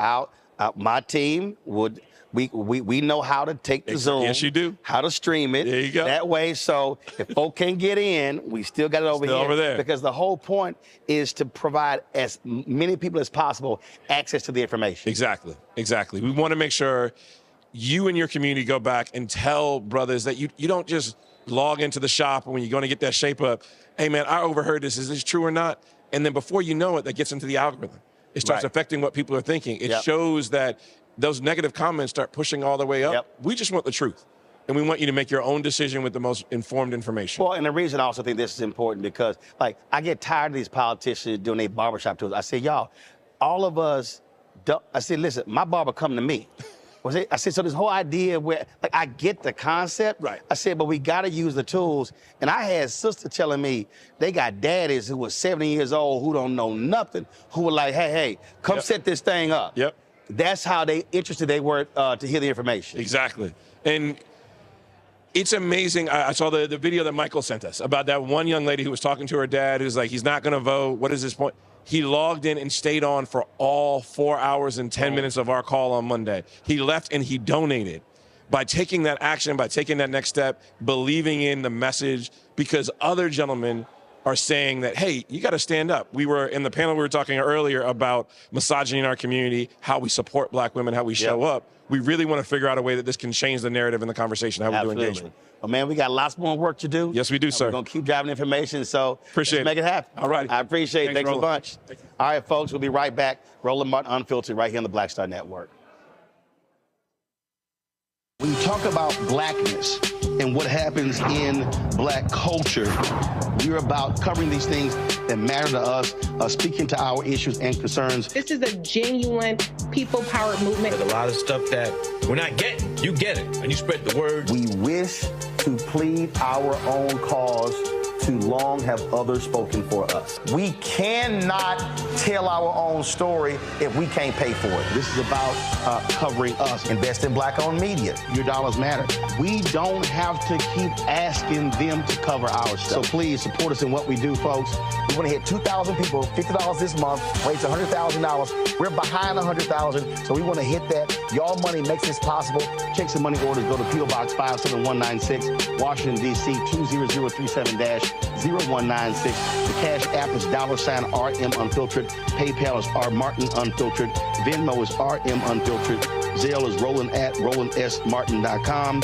S1: my team would... We know how to take the Zoom.
S20: Yes, you do.
S1: How to stream it.
S20: There you go.
S1: That way, so if folk can't get in, we still got it over here.
S20: Over there.
S1: Because the whole point is to provide as many people as possible access to the information.
S20: Exactly. Exactly. We want to make sure you and your community go back and tell brothers that you don't just log into the shop when you're going to get that shape up. Hey, man, I overheard this. Is this true or not? And then before you know it, that gets into the algorithm. It starts affecting what people are thinking. It shows that those negative comments start pushing all the way up. We just want the truth. And we want you to make your own decision with the most informed information.
S1: Well, and the reason I also think this is important because, like, I get tired of these politicians doing their barbershop tours. I say, y'all, all of us, I said, listen, my barber come to me. I said, so this whole idea where, like, I get the concept.
S20: Right.
S1: I said, but we got to use the tools. And I had sister telling me they got daddies who was 70 years old who don't know nothing, who were like, hey, come set this thing up. That's how interested they were to hear the information.
S20: Exactly. And it's amazing. I saw the video that Michael sent us about that one young lady who was talking to her dad who's like, he's not going to vote. What is his point? He logged in and stayed on for all 4 hours and 10 minutes of our call on Monday. He left and he donated. By taking that action, by taking that next step, believing in the message, because other gentlemen are saying that, hey, you got to stand up. We were in the panel, we were talking earlier about misogyny in our community, how we support black women, how we show up. We really want to figure out a way that this can change the narrative and the conversation, how we do engagement.
S1: Well, man, we got lots more work to do.
S20: Yes, we do, sir.
S1: We're going to keep driving information, so
S20: appreciate
S1: let's make it happen.
S20: All right.
S1: I appreciate it. Thanks a bunch.
S20: Thank you.
S1: All right, folks, we'll be right back. Roland Martin Unfiltered right here on the Black Star Network. When you talk about blackness and what happens in black culture, we're about covering these things that matter to us, speaking to our issues and concerns.
S10: This is a genuine people-powered movement.
S11: There's a lot of stuff that we're not getting. You get it, and you spread the word.
S14: We wish to plead our own cause. Too long have others spoken for us. We cannot tell our own story if we can't pay for it.
S1: This is about covering us.
S14: Invest in black-owned media.
S1: Your dollars matter. We don't have to keep asking them to cover our stuff. So please support us in what we do, folks.
S14: We want to hit 2,000 people, $50 this month, raise $100,000. We're behind 100,000, so we want to hit that. Y'all money makes this possible.
S1: Check some money orders. Go to P.O. Box 57196, Washington, D.C. 20037-0196. The Cash App is $RM Unfiltered. PayPal is R Martin Unfiltered. Venmo is RM Unfiltered. Zelle is Roland at RolandSMartin.com.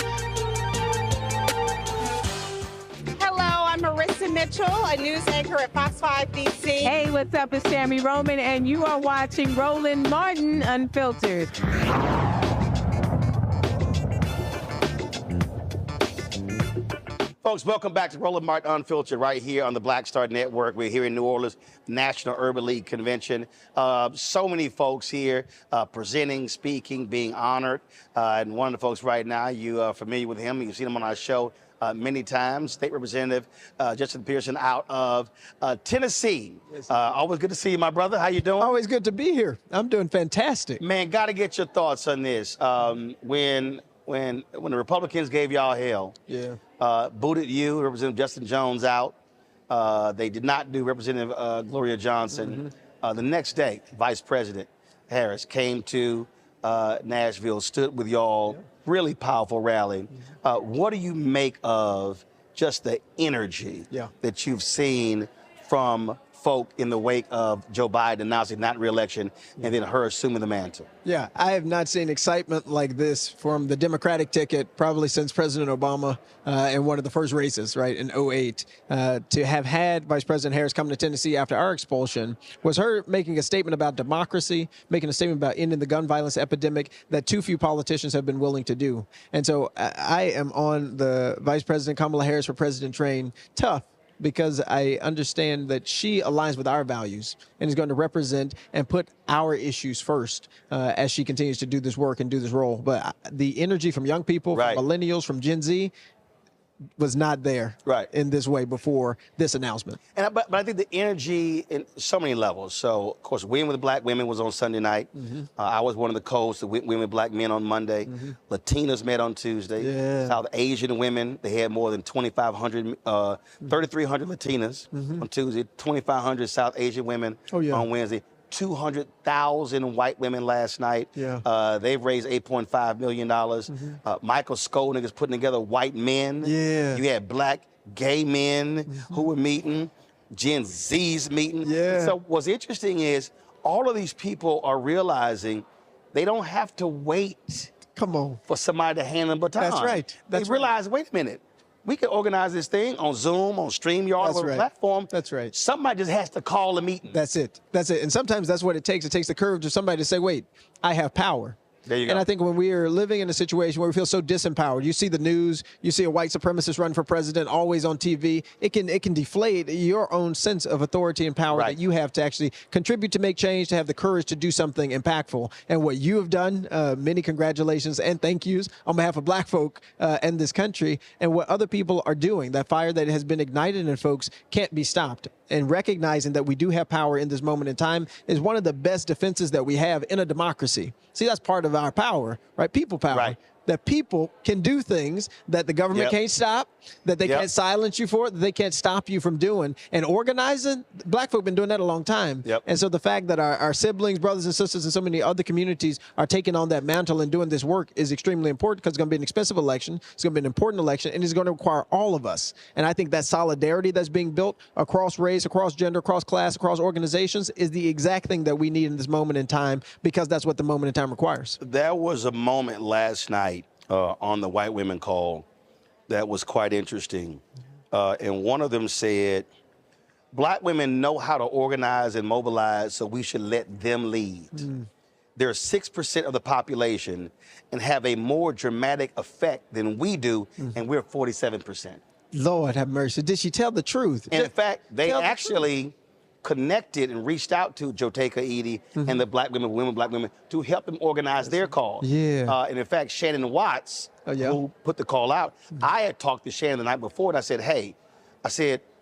S17: I'm Marissa Mitchell, a news anchor at Fox 5 DC. Hey, what's up? It's Sammy Roman, and you are watching Roland Martin Unfiltered.
S1: Folks, welcome back to Roland Martin Unfiltered right here on the Black Star Network. We're here in New Orleans, National Urban League Convention. So many folks here presenting, speaking, being honored. And one of the folks right now, you are familiar with him. You've seen him on our show many times. State Representative Justin Pearson out of Tennessee. Always good to see you, my brother. How you doing?
S4: Always good to be here. I'm doing fantastic.
S1: Man, got to get your thoughts on this. When when the Republicans gave y'all hell, booted you, Representative Justin Jones out. They did not do Representative Gloria Johnson. The next day, Vice President Harris came to Nashville, stood with y'all, really powerful rally. What do you make of just the energy that you've seen from folk in the wake of Joe Biden announcing not re-election and then her assuming the mantle?
S4: Yeah, I have not seen excitement like this from the Democratic ticket probably since President Obama in one of the first races, right, in 2008. To have had Vice President Harris come to Tennessee after our expulsion was her making a statement about democracy, making a statement about ending the gun violence epidemic that too few politicians have been willing to do. And so I am on the Vice President Kamala Harris for President train tough, because I understand that she aligns with our values and is going to represent and put our issues first as she continues to do this work and do this role. But the energy from young people, from millennials, from Gen Z, was not there in this way before this announcement.
S1: And but I think the energy in so many levels. So, of course, Women with Black Women was on Sunday night. I was one of the co-hosts of Women with Black Men on Monday. Latinas met on Tuesday. South Asian women, they had more than 3,300 Latinas on Tuesday, 2,500 South Asian women on Wednesday. 200,000 white women last night. They've raised $8.5 million. Michael Skolnick is putting together white men. You had black gay men who were meeting, Gen Z's meeting. So what's interesting is all of these people are realizing they don't have to wait for somebody to hand them a baton.
S4: That's right.
S1: They realize, wait a minute, we can organize this thing on Zoom, on StreamYard, or a platform.
S4: That's right.
S1: Somebody just has to call a meeting.
S4: That's it. That's it. And sometimes that's what it takes. It takes the courage of somebody to say, wait, I have power.
S1: There you go.
S4: And I think when we are living in a situation where we feel so disempowered, you see the news, you see a white supremacist run for president, always on TV, it can deflate your own sense of authority and power that you have to actually contribute to make change, to have the courage to do something impactful. And what you have done, many congratulations and thank yous on behalf of black folk and this country, and what other people are doing, that fire that has been ignited in folks can't be stopped. And recognizing that we do have power in this moment in time is one of the best defenses that we have in a democracy. See, that's part of our power, right? People power. That people can do things that the government can't stop, that they can't silence you for, that they can't stop you from doing. And organizing, black folk have been doing that a long time. And so the fact that our siblings, brothers and sisters, and so many other communities are taking on that mantle and doing this work is extremely important, because it's going to be an expensive election, it's going to be an important election, and it's going to require all of us. And I think that solidarity that's being built across race, across gender, across class, across organizations is the exact thing that we need in this moment in time, because that's what the moment in time requires.
S1: There was a moment last night on the white women call that was quite interesting. And one of them said, black women know how to organize and mobilize, so we should let them lead. They're 6% of the population and have a more dramatic effect than we do, and we're 47%.
S4: Lord have mercy. Did she tell the truth?
S1: In fact, they actually connected and reached out to Joteka Edie and the black women to help them organize their call. And in fact, Shannon Watts, who put the call out, I had talked to Shannon the night before, and I said, hey,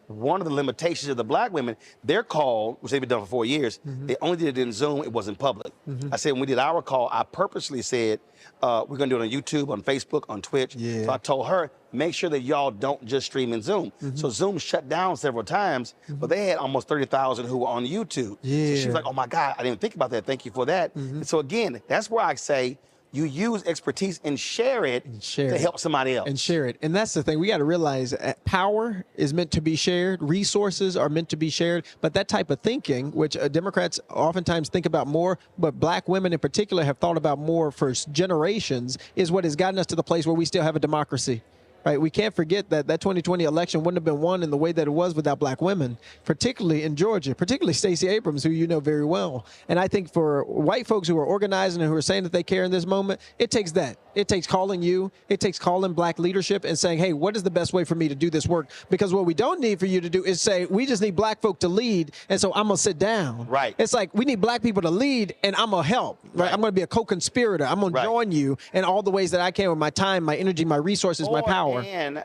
S1: one of the limitations of the black women, their call, which they've been done for 4 years, they only did it in Zoom, it wasn't public. I said, when we did our call, I purposely said, we're gonna do it on YouTube, on Facebook, on Twitch. So I told her, make sure that y'all don't just stream in Zoom. So Zoom shut down several times, but they had almost 30,000 who were on YouTube. So she was like, oh my God, I didn't think about that, thank you for that. And so again, that's where I say, you use expertise and share it to help somebody else.
S4: And share it. And that's the thing. We got to realize power is meant to be shared. Resources are meant to be shared. But that type of thinking, which Democrats oftentimes think about more, but black women in particular have thought about more for generations, is what has gotten us to the place where we still have a democracy. Right? We can't forget that that 2020 election wouldn't have been won in the way that it was without black women, particularly in Georgia, particularly Stacey Abrams, who you know very well. And I think for white folks who are organizing and who are saying that they care in this moment, it takes that. It takes calling you. It takes calling black leadership and saying, hey, what is the best way for me to do this work? Because what we don't need for you to do is say, we just need black folk to lead, and so I'm going to sit down. It's like, we need black people to lead, and I'm going to help. I'm going to be a co-conspirator. I'm going to join you in all the ways that I can with my time, my energy, my resources, my power.
S1: And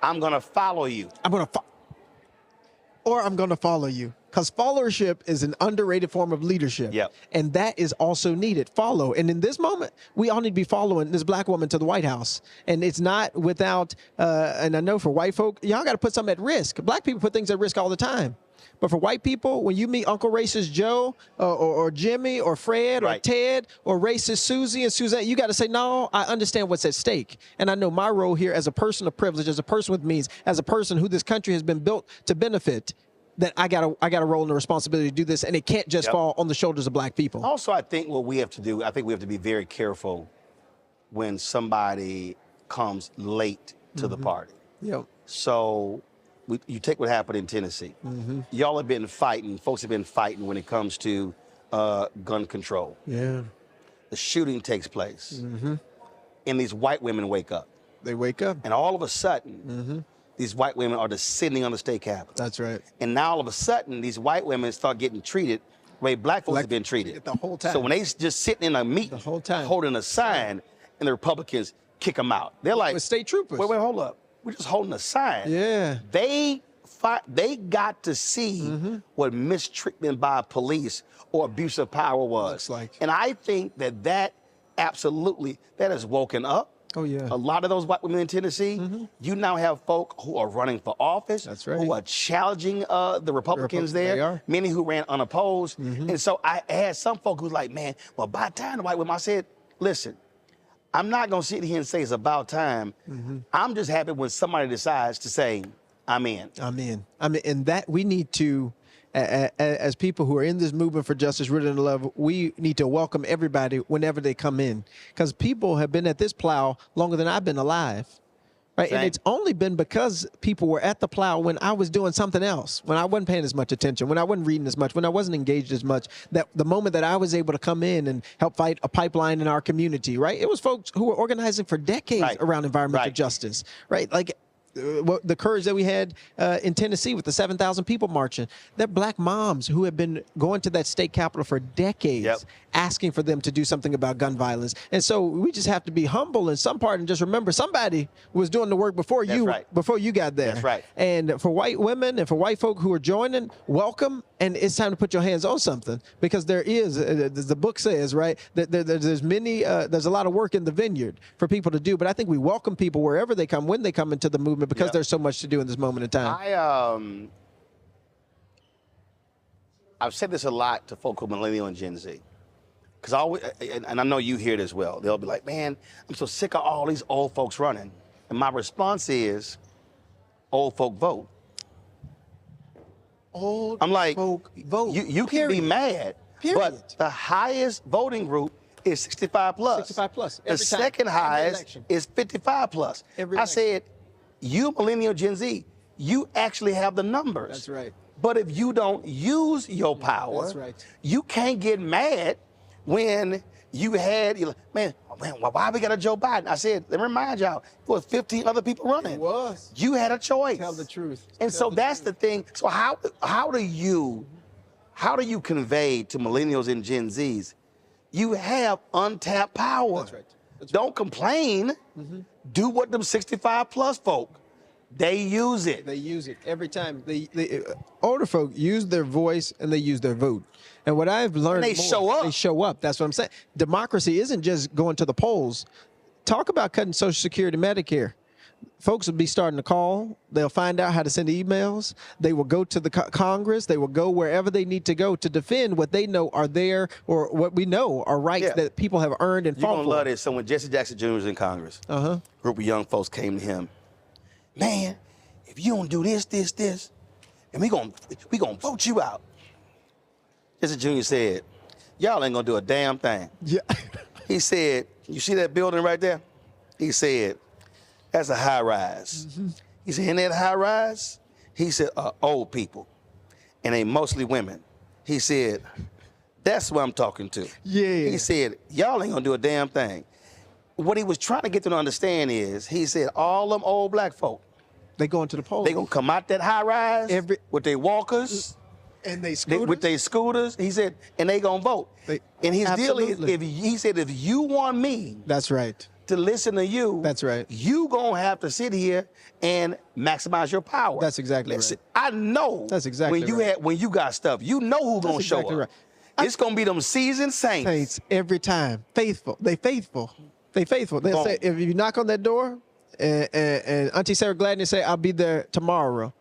S1: I'm going to follow you.
S4: I'm going to follow you. Because followership is an underrated form of leadership.
S1: Yep.
S4: And that is also needed. Follow. And in this moment, we all need to be following this black woman to the White House. And it's not without, and I know for white folk, y'all got to put something at risk. Black people put things at risk all the time. But for white people, when you meet Uncle Racist Joe or Jimmy or Fred or Ted or Racist Susie and Suzette, you got to say, no, I understand what's at stake. And I know my role here as a person of privilege, as a person with means, as a person who this country has been built to benefit, that I got a role and a responsibility to do this, and it can't just fall on the shoulders of black people.
S1: Also, I think what we have to do, I think we have to be very careful when somebody comes late to the party.
S4: Yep.
S1: So you take what happened in Tennessee. Y'all have been fighting, folks have been fighting when it comes to gun control.
S4: Yeah.
S1: The shooting takes place, and these white women wake up.
S4: They wake up.
S1: And all of a sudden, these white women are descending on the state capitol.
S4: That's right.
S1: And now all of a sudden, these white women start getting treated the way black folks have been treated.
S4: The whole time.
S1: So when they just sitting in a meeting,
S4: the whole time,
S1: holding a sign, and the Republicans kick them out. They're like,
S4: with state troopers.
S1: Wait, hold up. We're just holding a sign.
S4: Yeah.
S1: They got to see what mistreatment by police or abuse of power was.
S4: Looks like.
S1: And I think that absolutely, that has woken up.
S4: Oh, yeah.
S1: A lot of those white women in Tennessee, you now have folk who are running for office,
S4: That's right.
S1: who are challenging the Republicans
S4: They
S1: there,
S4: are.
S1: many who ran unopposed. And so I had some folk who was like, man, well, by the time the white women, I said, listen, I'm not going to sit here and say it's about time. I'm just happy when somebody decides to say, I'm in.
S4: I'm in. And that we need to, as people who are in this movement for justice rooted in love, we need to welcome everybody whenever they come in. Because people have been at this plow longer than I've been alive. Right?
S1: Same.
S4: And it's only been because people were at the plow when I was doing something else, when I wasn't paying as much attention, when I wasn't reading as much, when I wasn't engaged as much, that the moment that I was able to come in and help fight a pipeline in our community, right? It was folks who were organizing for decades around environmental justice, right? Like the courage that we had in Tennessee with the 7,000 people marching, they're black moms who have been going to that state capitol for decades, asking for them to do something about gun violence. And so we just have to be humble in some part and just remember somebody was doing the work before you got there.
S1: That's right.
S4: And for white women and for white folk who are joining, welcome. And it's time to put your hands on something, because there is, the book says, right, that there's a lot of work in the vineyard for people to do. But I think we welcome people wherever they come, when they come into the movement, because there's so much to do in this moment in time.
S1: I've said this a lot to folk who are millennial and Gen Z, because and I know you hear it as well. They'll be like, man, I'm so sick of all these old folks running. And my response is, old folk vote. I'm like,
S4: vote.
S1: You can be mad, but the highest voting group is 65 plus.
S4: 65 plus.
S1: The second highest is 55 plus. I said, you millennial Gen Z, you actually have the numbers.
S4: That's right.
S1: But if you don't use your power,
S4: That's right.
S1: you can't get mad when you had, man, why we got a Joe Biden? I said, let me remind y'all, there was 15 other people running.
S4: It was.
S1: You had a choice.
S4: Tell the truth.
S1: And so that's the thing. So how do you convey to millennials and Gen Zs, you have untapped power.
S4: That's right.
S1: Don't complain. Do what them 65 plus folk, they use it.
S4: They use it every time. Older folk use their voice and they use their vote. And what I've learned,
S1: they show up.
S4: They show up. That's what I'm saying. Democracy isn't just going to the polls. Talk about cutting Social Security, Medicare. Folks will be starting to call. They'll find out how to send emails. They will go to the Congress. They will go wherever they need to go to defend what they know are there, or what we know are rights that people have earned and fought for.
S1: You're going to love this. So when Jesse Jackson Jr. was in Congress, a group of young folks came to him. Man, if you don't do this, and we gonna vote you out. Jesse Jr. said, y'all ain't gonna do a damn thing.
S4: Yeah.
S1: He said, you see that building right there? He said, that's a high rise. He said, in that high rise, he said, old people, and they mostly women. He said, that's what I'm talking to.
S4: Yeah.
S1: He said, y'all ain't gonna do a damn thing. What he was trying to get them to understand is, he said, all them old black folk,
S4: they going to the polls.
S1: They gonna come out that high rise with their walkers.
S4: And they scooters.
S1: With their scooters, he said, and they gonna vote. And his deal is, he said, if you want me,
S4: that's right,
S1: to listen to you,
S4: that's right.
S1: You gonna have to sit here and maximize your power.
S4: That's exactly
S1: Listen,
S4: right.
S1: I know
S4: that's exactly
S1: when you got stuff, you know who's gonna show up.
S4: Right.
S1: It's gonna be them seasoned saints.
S4: Saints every time. Faithful. They faithful. They faithful. They'll say, if you knock on that door and Auntie Sarah Gladney say, I'll be there tomorrow.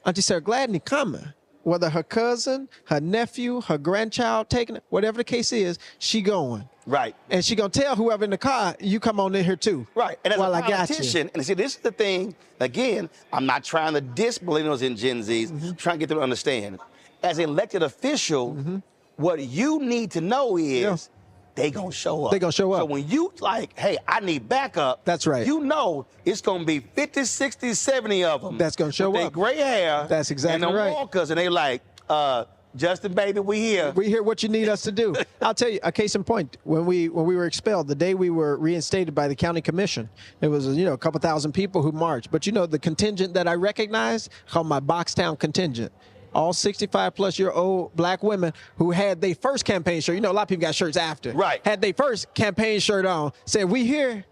S4: Auntie Sarah Gladney coming. Whether her cousin, her nephew, her grandchild taking it, whatever the case is, she going.
S1: Right.
S4: And she gonna tell whoever in the car, you come on in here too.
S1: Right. And as
S4: while
S1: a
S4: I got
S1: politician,
S4: you.
S1: and see, this is the thing, again, I'm not trying to diss millennials and Gen Zs, I'm trying to get them to understand. As an elected official, what you need to know is they gonna show up.
S4: They gonna show up.
S1: So when you like, hey, I need backup.
S4: That's right.
S1: You know it's gonna be 50, 60, 70 of them.
S4: That's gonna show
S1: with
S4: up.
S1: They gray hair.
S4: That's exactly
S1: and the
S4: right.
S1: walkers, and they like, Justin, baby, we here.
S4: We hear what you need us to do. I'll tell you, a case in point, when we were expelled, the day we were reinstated by the county commission, it was, a couple thousand people who marched. But, the contingent that I recognized, called my Boxtown contingent. All 65-plus-year-old black women who had their first campaign shirt. A lot of people got shirts after.
S1: Right.
S4: Had their first campaign shirt on, said, we here.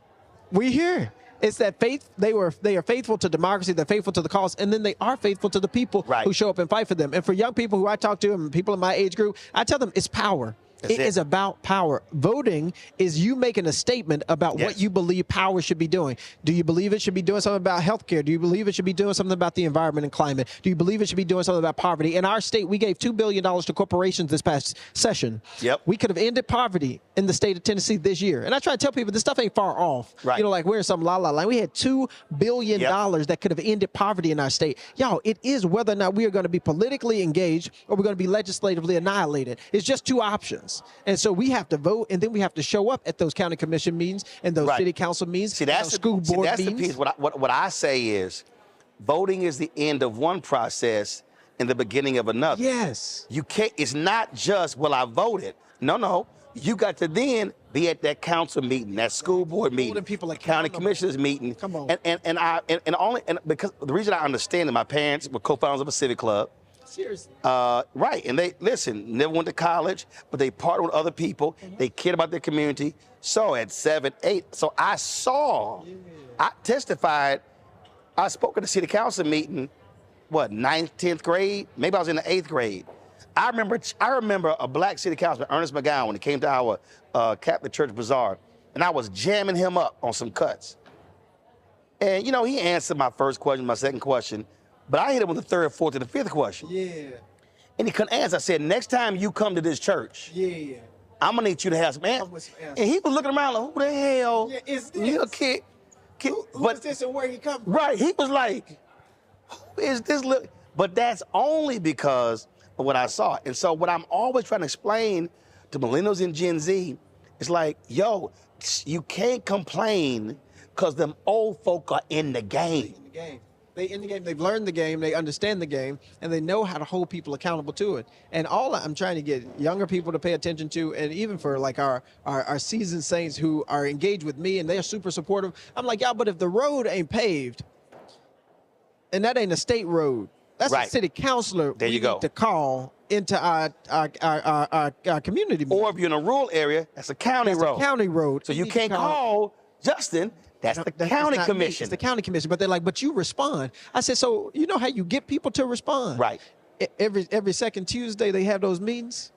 S4: We here. It's that faith. They are faithful to democracy. They're faithful to the cause, and then they are faithful to the people who show up and fight for them. And for young people who I talk to and people in my age group, I tell them it's power. It is about power. Voting is you making a statement about what you believe power should be doing. Do you believe it should be doing something about health care? Do you believe it should be doing something about the environment and climate? Do you believe it should be doing something about poverty? In our state, we gave $2 billion to corporations this past session.
S1: Yep.
S4: We could have ended poverty in the state of Tennessee this year. And I try to tell people this stuff ain't far off.
S1: Right.
S4: Like we're in some la-la line. We had $2 billion that could have ended poverty in our state. Y'all, it is whether or not we are going to be politically engaged or we're going to be legislatively annihilated. It's just two options. And so we have to vote, and then we have to show up at those county commission meetings and those city council meetings, school board
S1: that's
S4: meetings.
S1: The piece. What I say is, voting is the end of one process and the beginning of another.
S4: Yes.
S1: You can't. It's not just, well, I voted. No. You got to then be at that council meeting, that school board meeting,
S4: people
S1: county commissioners meeting.
S4: Come on.
S1: And because the reason I understand that my parents were co-founders of a civic club.
S4: Seriously.
S1: Right, and they, never went to college, but they partnered with other people. They cared about their community. So at 7, 8, so I testified, I spoke at the city council meeting, 9th, 10th grade? Maybe I was in the 8th grade. I remember a black city councilman, Ernest McGowan, when he came to our Catholic Church Bazaar, and I was jamming him up on some cuts. And, he answered my first question, my second question, but I hit him with the third, fourth, and the fifth question.
S4: Yeah.
S1: And he couldn't answer. I said, next time you come to this church, I'm going to need you to have some answers. And he was looking around like, who the hell?
S4: Yeah, is this?
S1: You a kid.
S4: Who is this and where he come from?
S1: Right. He was like, who is this? But that's only because of what I saw. And so what I'm always trying to explain to millennials and Gen Z is like, yo, you can't complain because them old folk are in the game.
S4: They in the game, they've learned the game, they understand the game, and they know how to hold people accountable to it. And all I'm trying to get younger people to pay attention to, and even for like our seasoned saints who are engaged with me and they're super supportive, I'm like, y'all, but if the road ain't paved, and that ain't a state road, that's a city councilor
S1: there you go.
S4: Need to call into our community.
S1: Or if you're in a rural area, that's a county road.
S4: A county road.
S1: So you can't call Justin. That's the county commission.
S4: It's the county commission. But they're like, but you respond. I said, so you know how you get people to respond?
S1: Right.
S4: Every second Tuesday, they have those meetings.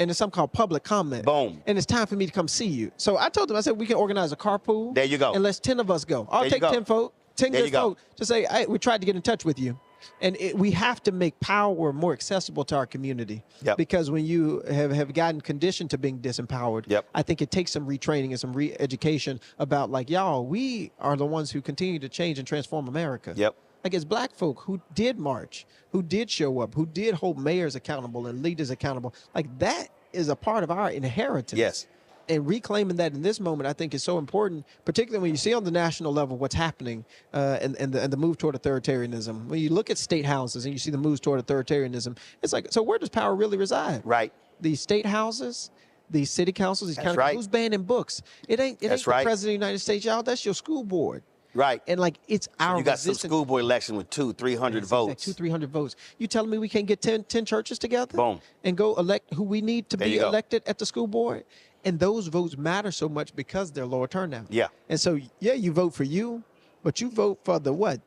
S4: And it's something called public comment.
S1: Boom.
S4: And it's time for me to come see you. So I told them, I said, we can organize a carpool.
S1: There you go.
S4: And let's 10 of us go. I'll take 10 folk, 10 good folk to say, hey, we tried to get in touch with you. And we have to make power more accessible to our community.
S1: Yep.
S4: Because when you have gotten conditioned to being disempowered, I think it takes some retraining and some re-education about like, y'all, we are the ones who continue to change and transform America.
S1: Yep.
S4: Like it's black folk who did march, who did show up, who did hold mayors accountable and leaders accountable. Like that is a part of our inheritance.
S1: Yes.
S4: And reclaiming that in this moment, I think, is so important, particularly when you see on the national level what's happening and the move toward authoritarianism. When you look at state houses and you see the moves toward authoritarianism, it's like, so where does power really reside?
S1: Right.
S4: These state houses, these city councils, these county, who's banning books? It ain't the
S1: right.
S4: president of the United States, y'all. That's your school board.
S1: Right.
S4: And like it's our
S1: You got some
S4: resistance.
S1: school board election with 200-300 votes.
S4: 200-300 votes. You telling me we can't get 10 churches together?
S1: Boom.
S4: And go elect who we need to
S1: There
S4: be
S1: you go.
S4: elected at the school board? And those votes matter so much because they're lower turnout.
S1: Yeah.
S4: And so, yeah, you vote for you, but you vote for the what?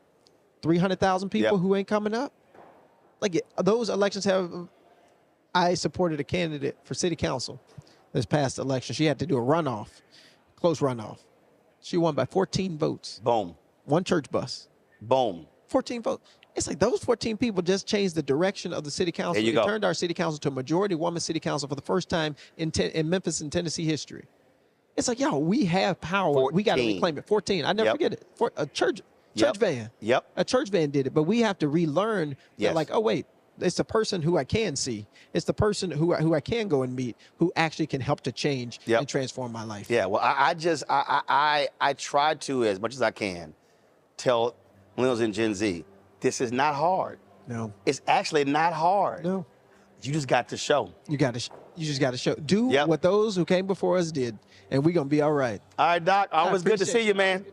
S4: 300,000 people
S1: Yep.
S4: who ain't coming up? Like those elections have, I supported a candidate for city council this past election. She had to do a runoff, close runoff. She won by 14 votes.
S1: Boom.
S4: One church bus.
S1: Boom.
S4: 14 votes. It's like those 14 people just changed the direction of the city council.
S1: There you
S4: It
S1: go.
S4: turned our city council to a majority woman city council for the first time in Memphis and Tennessee history. It's like, yo, we have power. We got to
S1: 14.
S4: reclaim it. 14. I never
S1: Yep.
S4: forget it. A church van.
S1: Yep.
S4: A church van did it, but we have to relearn
S1: Yes.
S4: that, like, oh, wait, it's the person who I can see. It's the person who I can go and meet who actually can help to change
S1: Yep.
S4: and transform my life.
S1: Yeah, well, I try to, as much as I can, tell millennials and Gen Z, this is not hard.
S4: No.
S1: It's actually not hard.
S4: No.
S1: You just got to show.
S4: You just got to show. Do what those who came before us did, and we're going to be all right.
S1: All right, Doc, always good to
S4: appreciate
S1: see you, man.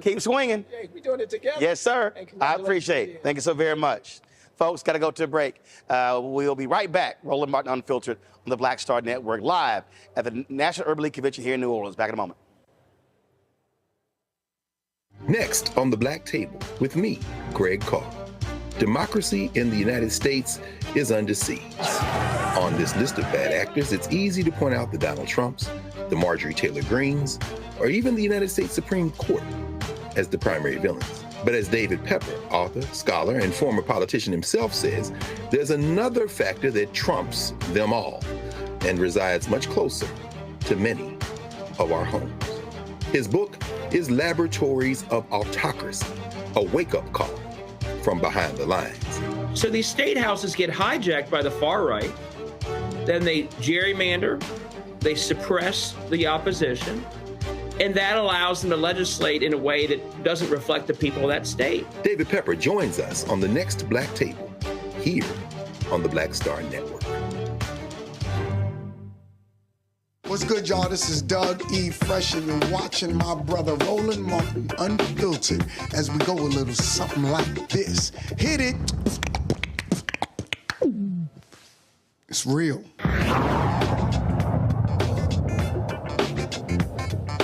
S1: Keep swinging.
S4: Hey, we doing it together.
S1: Yes, sir.
S4: Hey,
S1: I appreciate it. Thank you so very much. Folks, got to go to a break. We'll be right back. Roland Martin Unfiltered on the Black Star Network, live at the National Urban League Convention here in New Orleans. Back in a moment.
S5: Next on the Black Table with me, Greg Carr. Democracy in the United States is under siege. On this list of bad actors, it's easy to point out the Donald Trumps, the Marjorie Taylor Greens, or even the United States Supreme Court as the primary villains. But as David Pepper, author, scholar, and former politician himself says, there's another factor that trumps them all and resides much closer to many of our homes. His book is Laboratories of Autocracy, a wake-up call from behind the lines.
S21: So these state houses get hijacked by the far right, then they gerrymander, they suppress the opposition, and that allows them to legislate in a way that doesn't reflect the people of that state.
S5: David Pepper joins us on the next Black Table, here on the Black Star Network.
S22: What's good, y'all? This is Doug E. Fresh, and you're watching my brother Roland Martin Unfiltered as we go a little something like this. Hit it. It's real.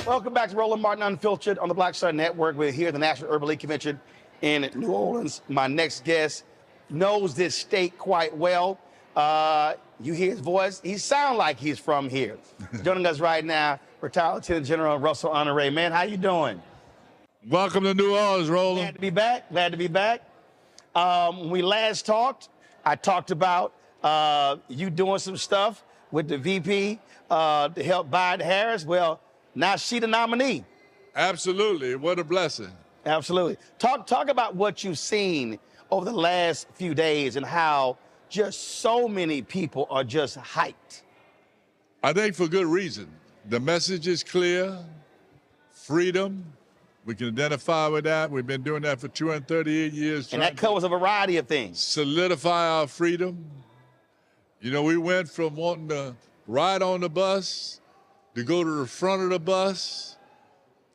S1: Welcome back to Roland Martin Unfiltered on the Black Star Network. We're here at the National Urban League Convention in New Orleans. My next guest knows this state quite well. You hear his voice. He sounds like he's from here. Joining us right now, retired Lieutenant General Russell Honoré. Man, how you doing?
S23: Welcome to New Orleans, Roland.
S1: Glad to be back. Glad to be back. When we last talked, I talked about you doing some stuff with the VP to help Biden Harris. Well, now she the nominee.
S23: Absolutely. What a blessing.
S1: Absolutely. Talk about what you've seen over the last few days and how just so many people are just hyped.
S23: I think for good reason. The message is clear. Freedom. We can identify with that. We've been doing that for 238 years.
S1: And that covers a variety of things.
S23: Solidify our freedom. You know, we went from wanting to ride on the bus, to go to the front of the bus,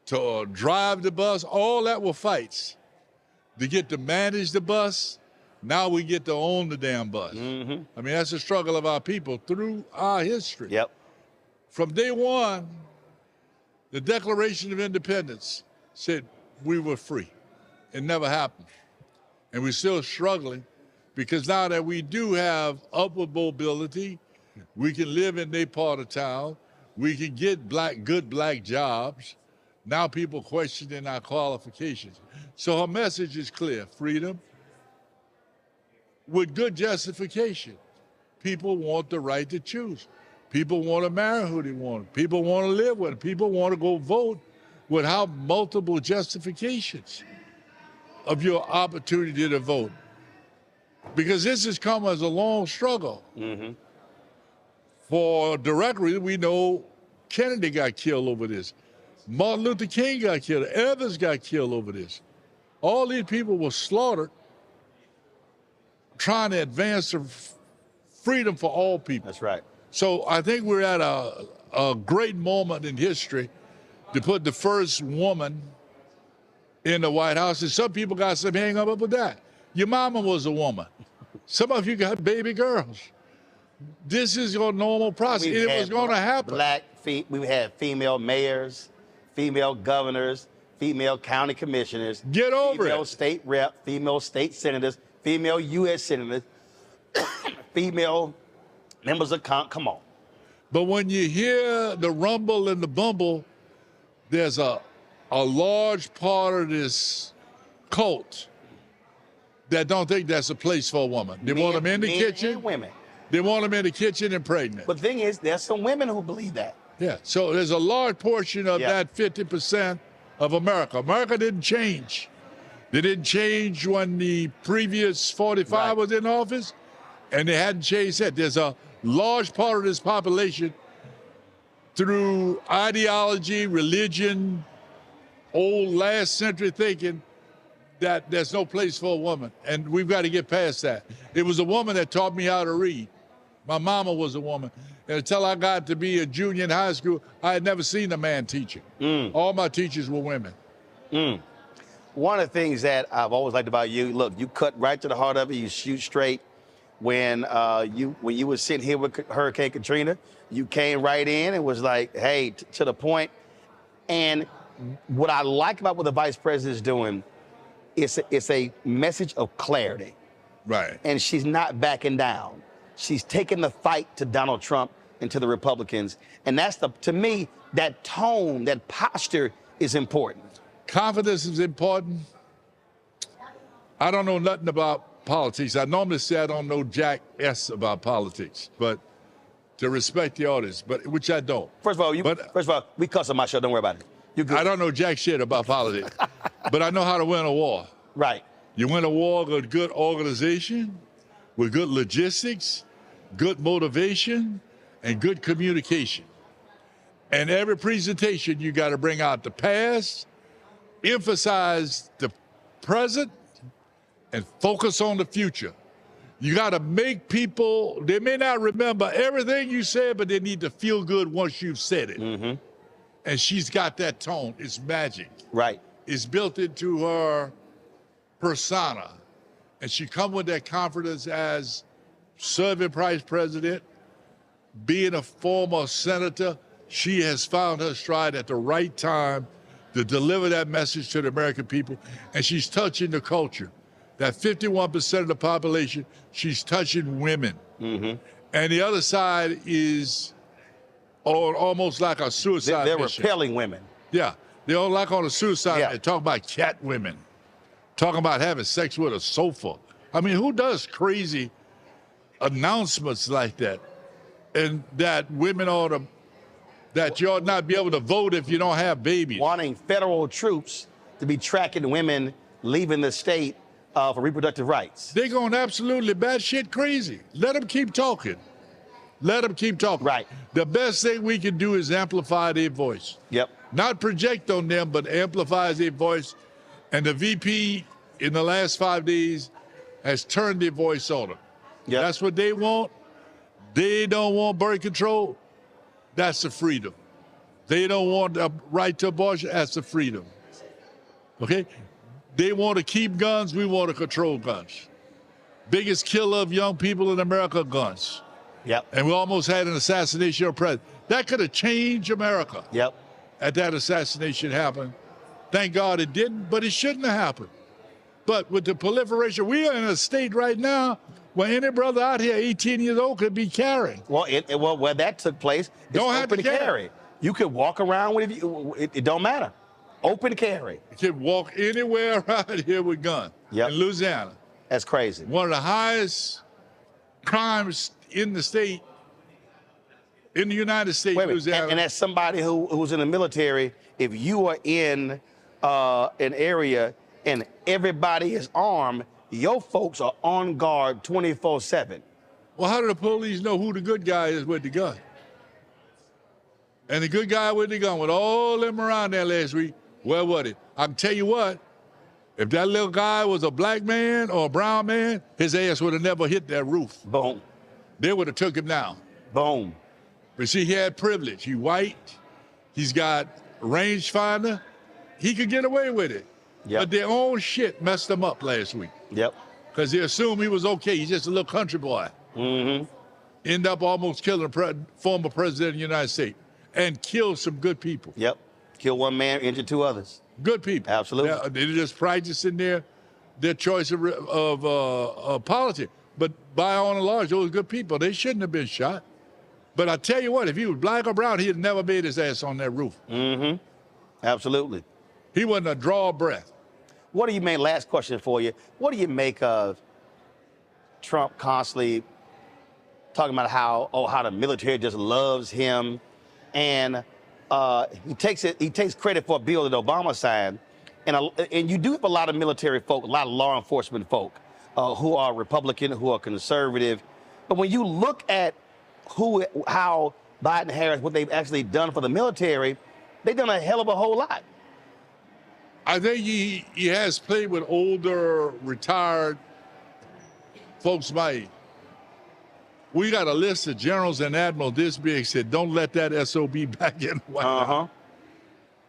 S23: to drive the bus. All that were fights. To get to manage the bus, now we get to own the damn bus.
S1: Mm-hmm.
S23: I mean, that's the struggle of our people through our history.
S1: Yep.
S23: From day one, the Declaration of Independence said we were free. It never happened. And we're still struggling because now that we do have upward mobility, we can live in their part of town, we can get good black jobs. Now people questioning our qualifications. So her message is clear, freedom, with good justification. People want the right to choose. People want to marry who they want. People want to live with it. People want to go vote without multiple justifications of your opportunity to vote. Because this has come as a long struggle.
S1: Mm-hmm.
S23: For direct reason, we know Kennedy got killed over this. Martin Luther King got killed. Evans got killed over this. All these people were slaughtered trying to advance the freedom for all people.
S1: That's right.
S23: So I think we're at a great moment in history to put the first woman in the White House, and some people got some hang up with that. Your mama was a woman. Some of you got baby girls. This is your normal process. It was going to happen.
S1: We had female mayors, female governors, female county commissioners.
S23: Get over
S1: female state rep, female state senators, female U.S. senators, female members of Congress. Come on.
S23: But when you hear the rumble and the bumble, there's a large part of this cult that don't think that's a place for a woman. They want them in the kitchen.
S1: And women.
S23: They want them in the kitchen and pregnant.
S1: But the thing is, there's some women who believe that.
S23: Yeah, so there's a large portion of that 50% of America. America didn't change. They didn't change when the previous 45 was in office, and they hadn't changed yet. There's a large part of this population through ideology, religion, old last century thinking that there's no place for a woman, and we've got to get past that. It was a woman that taught me how to read. My mama was a woman, and until I got to be a junior in high school, I had never seen a man teaching. All my teachers were women.
S1: One of the things that I've always liked about you, look, you cut right to the heart of it, you shoot straight. When you were sitting here with Hurricane Katrina, you came right in and was like, hey, to the point. And what I like about what the vice president is doing, it's a message of clarity.
S23: Right.
S1: And she's not backing down. She's taking the fight to Donald Trump and to the Republicans. And that's to me, that tone, that posture is important.
S23: Confidence is important. I don't know nothing about politics. I normally say I don't know jack S about politics, but to respect the audience, but which I don't.
S1: First of all, we cuss on my show. Don't worry about it. You good.
S23: I don't know jack shit about politics, but I know how to win a war.
S1: Right.
S23: You win a war with good organization, with good logistics, good motivation, and good communication. And every presentation, you got to bring out the past, emphasize the present, and focus on the future. You got to make people, they may not remember everything you said, but they need to feel good once you've said it. And she's got that tone. It's magic.
S1: Right.
S23: It's built into her persona. And she come with that confidence as serving vice president, being a former senator. She has found her stride at the right time to deliver that message to the American people. And she's touching the culture. That 51% of the population, she's touching women. And the other side is almost like a suicide
S1: They're
S23: mission.
S1: repelling women.
S23: Yeah, they're all like on a suicide. They talk about cat women, talking about having sex with a sofa. I mean, who does crazy announcements like that? And that women ought to, that you ought not be able to vote if you don't have babies.
S1: Wanting federal troops to be tracking women leaving the state for reproductive rights.
S23: They're going absolutely batshit crazy. Let them keep talking. Let them keep talking.
S1: Right.
S23: The best thing we can do is amplify their voice.
S1: Yep.
S23: Not project on them, but amplify their voice. And the VP in the last 5 days has turned their voice on them.
S1: Yep.
S23: That's what they want. They don't want birth control. That's the freedom. They don't want a right to abortion. That's the freedom. Okay? They want to keep guns. We want to control guns. Biggest killer of young people in America, guns.
S1: Yep.
S23: And we almost had an assassination of president. That could have changed America.
S1: Yep.
S23: Had that assassination happened. Thank God it didn't, but it shouldn't have happened. But with the proliferation, we are in a state right now where any brother out here 18 years old could be carrying.
S1: Well, where that took place, it's
S23: don't have
S1: open
S23: to
S1: carry. You could walk around with it don't matter. Open carry.
S23: You can walk anywhere around here with guns.
S1: Yep.
S23: In Louisiana.
S1: That's crazy.
S23: One of the highest crimes in the state, in the United States, Louisiana.
S1: And as somebody who's in the military, if you are in an area and everybody is armed, your folks are on guard 24/7.
S23: Well, how do the police know who the good guy is with the gun? And the good guy with the gun, with all them around there last week, where was it? I can tell you what, if that little guy was a black man or a brown man, his ass would have never hit that roof.
S1: Boom.
S23: They would have took him down.
S1: Boom.
S23: But see, he had privilege. He white. He's got rangefinder. He could get away with it.
S1: Yep.
S23: But their own shit messed them up last week.
S1: Yep.
S23: Because they assumed he was okay. He's just a little country boy.
S1: Mm-hmm.
S23: End up almost killing a former president of the United States and killed some good people.
S1: Yep. Kill one man, injure two others.
S23: Good people.
S1: Absolutely.
S23: They're just practicing their choice of politics. But by all and large, those good people, they shouldn't have been shot. But I tell you what, if he was black or brown, he'd never made his ass on that roof.
S1: Mm-hmm. Absolutely.
S23: He wasn't a draw of breath.
S1: What do you make, last question for you, what do you make of Trump constantly talking about how the military just loves him, and he takes credit for a bill that Obama signed, and you do have a lot of military folk, a lot of law enforcement folk who are Republican, who are conservative, but when you look at how Biden and Harris, what they've actually done for the military, they've done a hell of a whole lot.
S23: I think he has played with older, retired folks my age. We got a list of generals and admirals this big said, don't let that SOB back in the White House.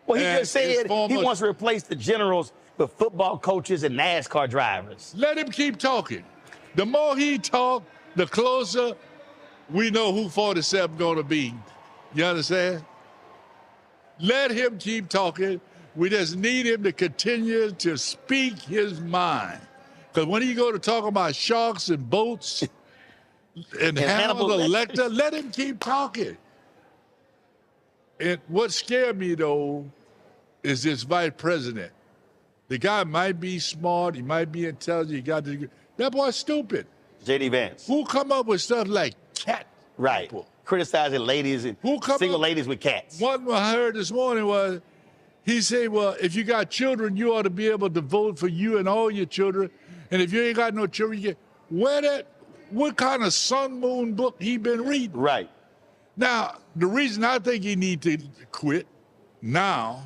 S1: Well, he just said he wants to replace the generals with football coaches and NASCAR drivers.
S23: Let him keep talking. The more he talk, the closer we know who 47 going to be. You understand? Let him keep talking. We just need him to continue to speak his mind. Because when he go to talk about sharks and boats and Hannibal Lecter, let him keep talking. And what scared me, though, is this vice president. The guy might be smart, he might be intelligent, he got the... That boy's stupid.
S1: J.D. Vance.
S23: Who come up with stuff like cat people?
S1: Criticizing ladies and single ladies with cats.
S23: One I heard this morning was, he said, well, if you got children, you ought to be able to vote for you and all your children. And if you ain't got no children, you get... What kind of sun, moon book he been reading?
S1: Right.
S23: Now, the reason I think he need to quit now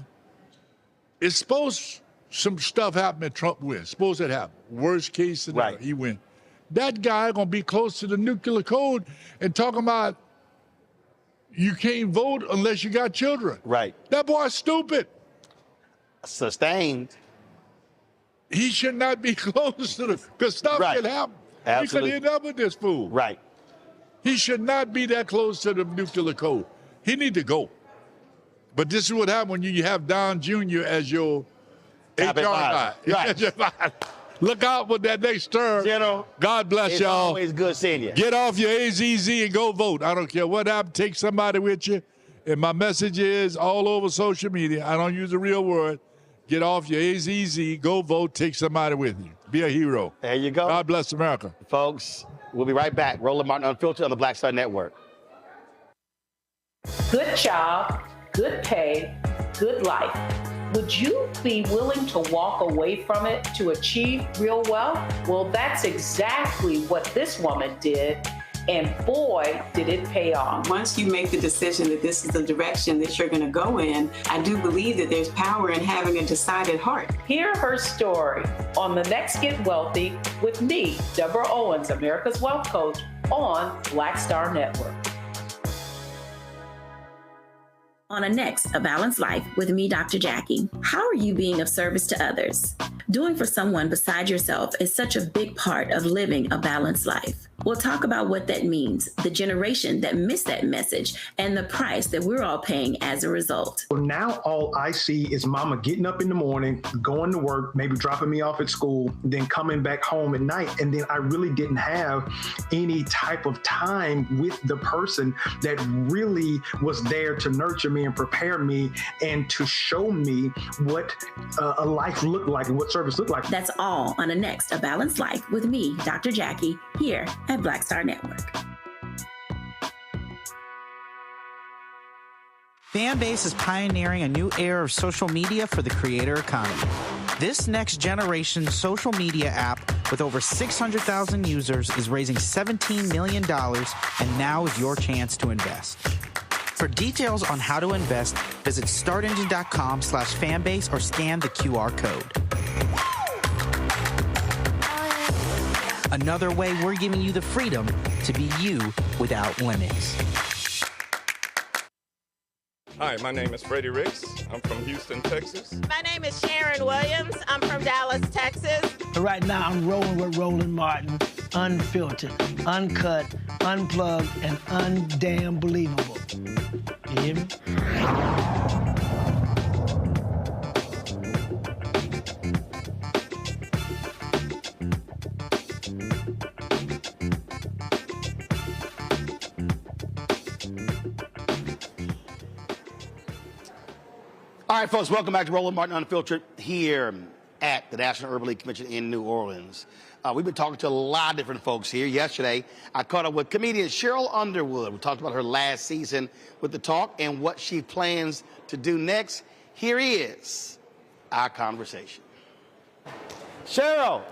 S23: is suppose some stuff happened and Trump wins. Suppose that happened. Worst case scenario, he wins. That guy gonna be close to the nuclear code and talking about you can't vote unless you got children.
S1: Right.
S23: That boy's stupid.
S1: Sustained.
S23: He should not be close to because stuff can happen.
S1: Absolutely.
S23: He could end up with this fool.
S1: Right.
S23: He should not be that close to the nuclear code. He need to go. But this is what happens when you have Don Jr. as your HR guy.
S1: Right.
S23: Look out with that next term.
S1: General,
S23: God bless
S1: it's
S23: y'all.
S1: Always good seeing you.
S23: Get off your AZZ and go vote. I don't care what happened. Take somebody with you. And my message is all over social media. I don't use a real word. Get off your AZZ, go vote, take somebody with you. Be a hero.
S1: There you go.
S23: God bless America.
S1: Folks, we'll be right back. Roland Martin Unfiltered on the Black Star Network.
S2: Good job, good pay, good life. Would you be willing to walk away from it to achieve real wealth? Well, that's exactly what this woman did. And boy, did it pay off.
S6: Once you make the decision that this is the direction that you're going to go in, I do believe that there's power in having a decided heart.
S2: Hear her story on The Next Get Wealthy with me, Deborah Owens, America's Wealth Coach, on Black Star Network.
S7: On a Next, A Balanced Life with me, Dr. Jackie. How are you being of service to others? Doing for someone beside yourself is such a big part of living a balanced life. We'll talk about what that means, the generation that missed that message, and the price that we're all paying as a result.
S24: Well, now all I see is mama getting up in the morning, going to work, maybe dropping me off at school, then coming back home at night. And then I really didn't have any type of time with the person that really was there to nurture me and prepare me and to show me what a life looked like and what service looked like.
S7: That's all on a Next, A Balanced Life with me, Dr. Jackie, here at Black Star Network.
S16: Fanbase is pioneering a new era of social media for the creator economy. This next generation social media app with over 600,000 users is raising $17 million, and now is your chance to invest. For details on how to invest, visit startengine.com/fanbase or scan the QR code. Another way we're giving you the freedom to be you without limits.
S8: Hi, my name is Freddie Ricks. I'm from Houston, Texas.
S9: My name is Sharon Williams. I'm from Dallas, Texas.
S12: Right now, I'm rolling with Roland Martin, unfiltered, uncut, unplugged, and undamn believable. You hear me?
S1: All right, folks, welcome back to Roland Martin Unfiltered here at the National Urban League Convention in New Orleans. We've been talking to a lot of different folks here. Yesterday, I caught up with comedian Cheryl Underwood. We talked about her last season with The Talk and what she plans to do next. Here is our conversation. Cheryl,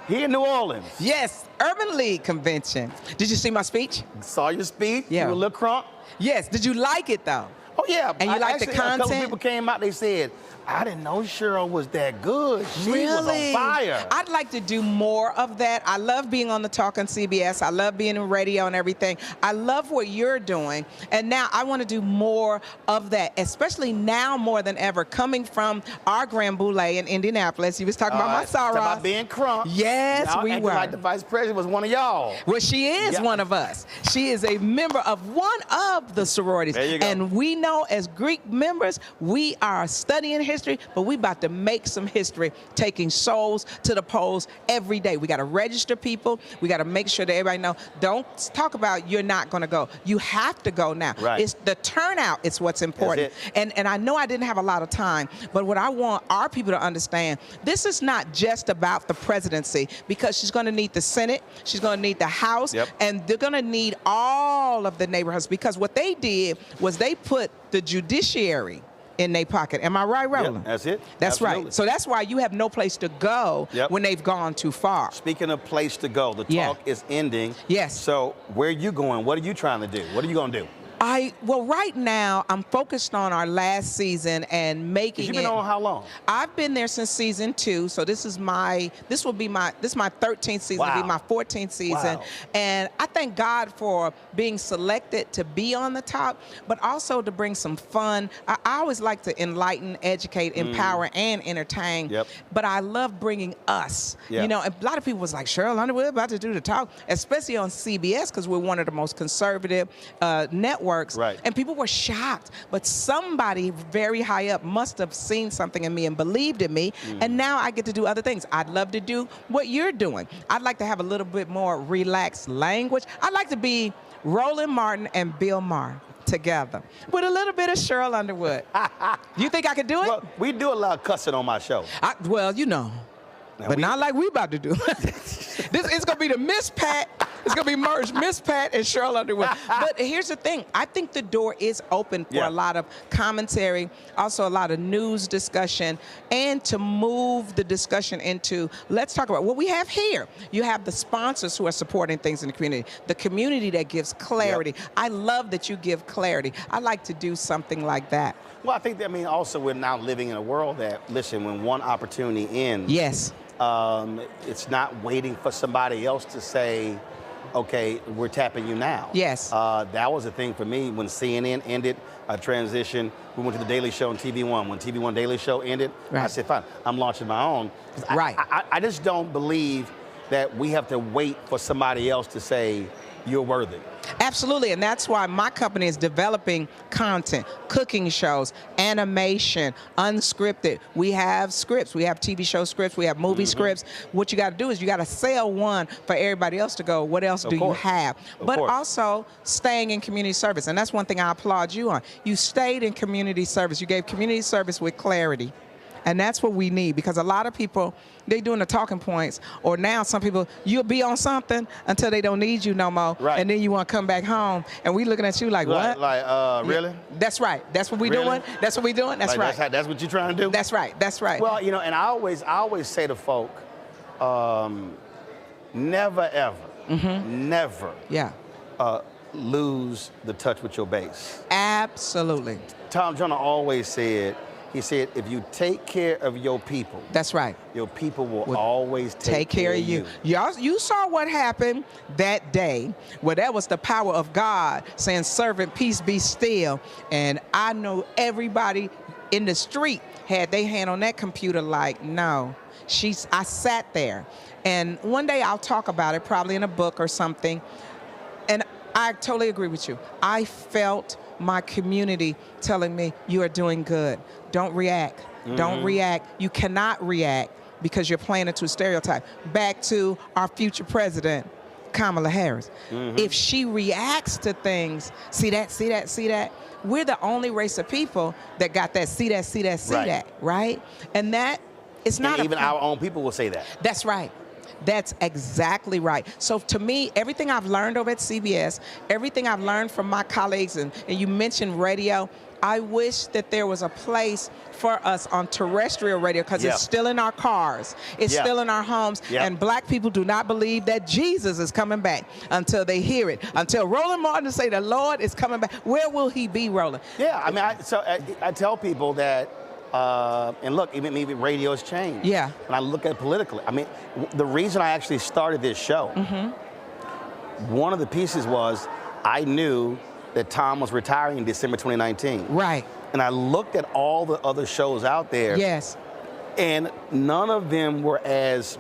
S1: here in New Orleans.
S13: Yes, Urban League Convention. Did you see my speech?
S1: Saw your speech.
S13: Yeah.
S1: You were a little crunk.
S13: Yes. Did you like it, though?
S1: Oh, yeah.
S13: And you like the content?
S1: A couple people came out, they said, I didn't know Cheryl was that good. She was on fire.
S13: I'd like to do more of that. I love being on The Talk on CBS. I love being in radio and everything. I love what you're doing. And now I want to do more of that, especially now more than ever, coming from our Grand Boulay in Indianapolis. You was talking about my sorrow.
S1: About being crunk.
S13: Yes, we were.
S1: Like the vice president was one of y'all.
S13: Well, she is one of us. She is a member of one of the sororities.
S1: There you go.
S13: And we know as Greek members, we are studying history, but we about to make some history, taking souls to the polls every day. We got to register people. We got to make sure that everybody know. Don't talk about you're not going to go. You have to go now.
S1: Right.
S13: It's the turnout is what's important. And I know I didn't have a lot of time, but what I want our people to understand, this is not just about the presidency, because she's going to need the Senate, she's going to need the House, and they're going to need all of the neighborhoods, because what they did was they put the judiciary in their pocket. Am I right, Roland?
S1: Yep, that's it.
S13: That's
S1: Absolutely.
S13: right. So that's why you have no place to go when they've gone too far.
S1: Speaking of place to go, the talk is ending.
S13: Yes.
S1: So where are you going? What are you trying to do? What are you going to do?
S13: Well, right now, I'm focused on our last season and making it.
S1: You've been on how long?
S13: I've been there since season 2, so this is my 13th season,
S1: Wow.
S13: it'll be my 14th season.
S1: Wow.
S13: And I thank God for being selected to be on the top, but also to bring some fun. I always like to enlighten, educate, empower, and entertain.
S1: Yep.
S13: But I love bringing us.
S1: Yeah.
S13: You know, a lot of people was like, Cheryl Underwood about to do the talk, especially on CBS, because we're one of the most conservative networks.
S1: Right.
S13: And people were shocked, but somebody very high up must have seen something in me and believed in me, and now I get to do other things. I'd love to do what you're doing. I'd like to have a little bit more relaxed language. I'd like to be Roland Martin and Bill Maher together with a little bit of Cheryl Underwood. You think I could do it?
S1: Well, we do a lot of cussing on my show.
S13: Well, you know. But not like we about to do. It's going to be the Miss Pat. It's going to be merged, Miss Pat and Cheryl Underwood. But here's the thing. I think the door is open for a lot of commentary, also a lot of news discussion, and to move the discussion into, let's talk about what we have here. You have the sponsors who are supporting things in the community that gives clarity. I love that you give clarity. I like to do something like that.
S1: Well, I think that, also we're now living in a world that, listen, when one opportunity ends, it's not waiting for somebody else to say, okay, we're tapping you now.
S13: Yes.
S1: That was a thing for me when CNN ended a transition. We went to the Daily Show on TV1. When TV1 Daily Show ended, I said, fine, I'm launching my own. I just don't believe that we have to wait for somebody else to say you're worthy.
S13: Absolutely, and that's why my company is developing content, cooking shows, animation, unscripted. We have scripts, we have TV show scripts, we have movie scripts. What you got to do is you got to sell one for everybody else to go, what else do you have? But also staying in community service, and that's one thing I applaud you on. You stayed in community service. You gave community service with clarity. And that's what we need, because a lot of people, they doing the talking points, or now some people, you'll be on something until they don't need you no more, and then you want to come back home, and we looking at you like, what?
S1: Really?
S13: That's right. That's what we doing. That's what we doing. That's right.
S1: That's what you're trying to do?
S13: That's right. That's right.
S1: Well, and I always say to folk, never ever, never lose the touch with your base.
S13: Absolutely.
S1: Tom Joyner always said, He said, if you take care of your people.
S13: That's right.
S1: Your people will always take care of you.
S13: You saw what happened that day, where that was the power of God saying, servant, peace be still. And I know everybody in the street had their hand on that computer like, no. I sat there. And one day I'll talk about it, probably in a book or something. And I totally agree with you. I felt my community telling me, you are doing good. Don't react. Don't react. You cannot react because you're playing into a stereotype. Back to our future president, Kamala Harris. If she reacts to things, see that, see that, see that, we're the only race of people that got that, see that, see that, see that, right? And that is not
S1: even our own people will say that.
S13: That's right. That's exactly right. So to me, everything I've learned over at CBS, everything I've learned from my colleagues, and you mentioned radio, I wish that there was a place for us on terrestrial radio, because it's still in our cars. It's still in our homes. And black people do not believe that Jesus is coming back until they hear it. Until Roland Martin say the Lord is coming back. Where will he be, Roland?
S1: Yeah, I mean, I tell people that, and look, even maybe radio has changed.
S13: Yeah.
S1: When I look at it politically, I mean, the reason I actually started this show, one of the pieces was I knew that Tom was retiring in December 2019.
S13: Right.
S1: And I looked at all the other shows out there.
S13: Yes.
S1: And none of them were as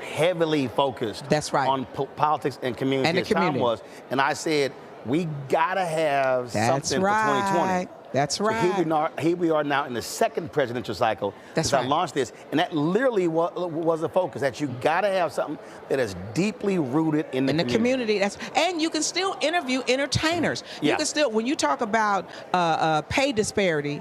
S1: heavily focused on politics and community as Tom was. And I said, we gotta have something for 2020.
S13: That's right.
S1: So here we are now in the second presidential cycle.
S13: That's
S1: I launched this, and that literally was a focus, that you gotta have something that is deeply rooted in the community.
S13: And you can still interview entertainers. You can still, when you talk about pay disparity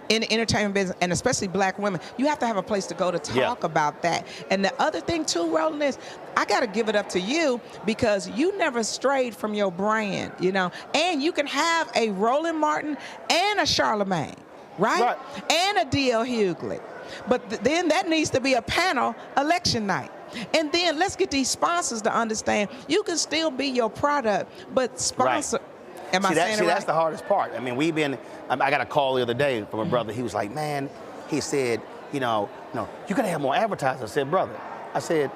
S13: in the entertainment business, and especially black women, you have to have a place to go to talk about that. And the other thing too, Roland, is I got to give it up to you, because you never strayed from your brand, you know. And you can have a Roland Martin and a Charlemagne, right? And a D.L. Hughley. But then that needs to be a panel election night. And then let's get these sponsors to understand you can still be your product, but sponsor. Am I saying it right?
S1: That's the hardest part. I mean, I got a call the other day from a brother. He was like, man, he said, you know, you gotta have more advertisers. I said, brother, I said,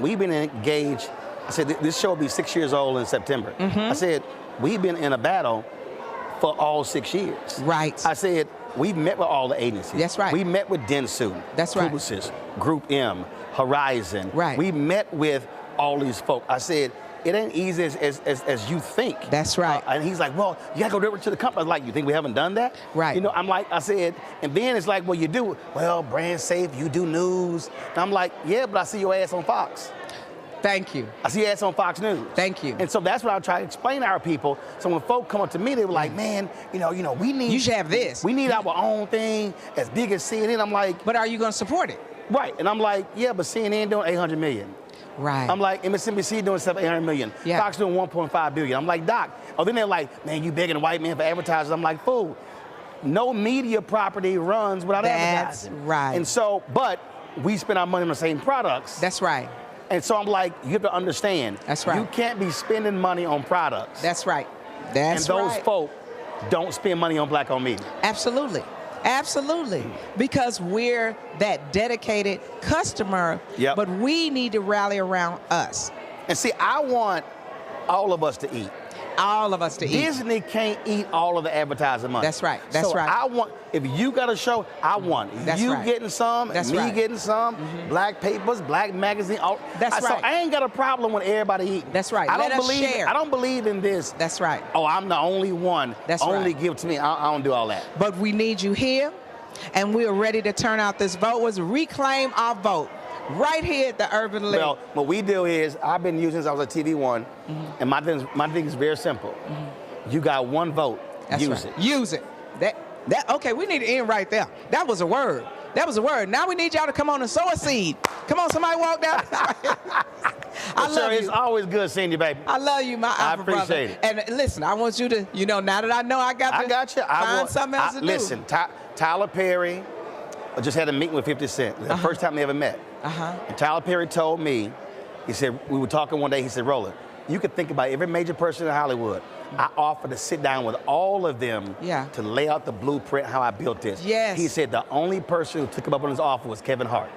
S1: we've been engaged. I said, this show will be 6 years old in September. I said, we've been in a battle for all 6 years.
S13: Right.
S1: I said, we've met with all the agencies.
S13: That's right.
S1: We met with Dentsu.
S13: That's right.
S1: Publicis, Group M, Horizon.
S13: Right.
S1: We met with all these folk. I said, it ain't easy as you think.
S13: That's right.
S1: And he's like, well, you gotta go directly to the company. I was like, you think we haven't done that?
S13: Right.
S1: You know, I'm like, I said, and then it's like, well, you do, well, brand safe, you do news. And I'm like, yeah, but I see your ass on Fox.
S13: Thank you.
S1: I see your ass on Fox News.
S13: Thank you.
S1: And so that's what I try to explain to our people. So when folk come up to me, they were like, man, you know, we need.
S13: You should have this.
S1: We need our own thing as big as CNN. I'm like.
S13: But are you gonna support it?
S1: Right. And I'm like, yeah, but CNN doing 800 million.
S13: Right.
S1: I'm like, MSNBC doing 800 million.
S13: Yeah.
S1: Fox doing 1.5 billion. I'm like, Doc. Oh, then they're like, man, you begging the white man for advertisers. I'm like, fool. No media property runs without advertising.
S13: That's right.
S1: And so, but we spend our money on the same products.
S13: That's right.
S1: And so I'm like, you have to understand.
S13: That's right.
S1: You can't be spending money on products.
S13: That's right. That's right.
S1: And those folk don't spend money on black-owned media.
S13: Absolutely. Absolutely. Because we're that dedicated customer, but we need to rally around us.
S1: And see, I want all of us to eat.
S13: All of us to eat.
S1: Disney can't eat all of the advertising money.
S13: That's right. That's right.
S1: I want, if you got a show, I want it.
S13: That's
S1: you
S13: right.
S1: getting some,
S13: That's
S1: me
S13: right.
S1: getting some, black papers, black magazine. All,
S13: That's right.
S1: So I ain't got a problem with everybody eating.
S13: That's right.
S1: I
S13: Let
S1: don't
S13: us
S1: believe.
S13: share.
S1: I don't believe in this.
S13: That's right.
S1: Oh, I'm the only one.
S13: That's
S1: only
S13: right.
S1: give it to me. I don't do all that.
S13: But we need you here, and we are ready to turn out this vote. Was reclaim our vote right here at the Urban League.
S1: Well, what we do is I've been using since I was at TV One, and my thing is very simple. You got one vote.
S13: That's
S1: use
S13: right.
S1: it.
S13: Use it. Okay, we need to end right there. That was a word. That was a word. Now we need y'all to come on and sow a seed. Come on, somebody walk down. I love you.
S1: It's always good seeing you, baby.
S13: I love you, my alpha brother.
S1: I appreciate it.
S13: And listen, I want you to, now that I know I got you. Find something else to do.
S1: Listen, Tyler Perry just had a meeting with 50 Cent. The first time they ever met. And Tyler Perry told me, he said, we were talking one day, he said, Roland, You could think about every major person in Hollywood. I offered to sit down with all of them to lay out the blueprint how I built this.
S13: Yes.
S1: He said the only person who took him up on his offer was Kevin Hart.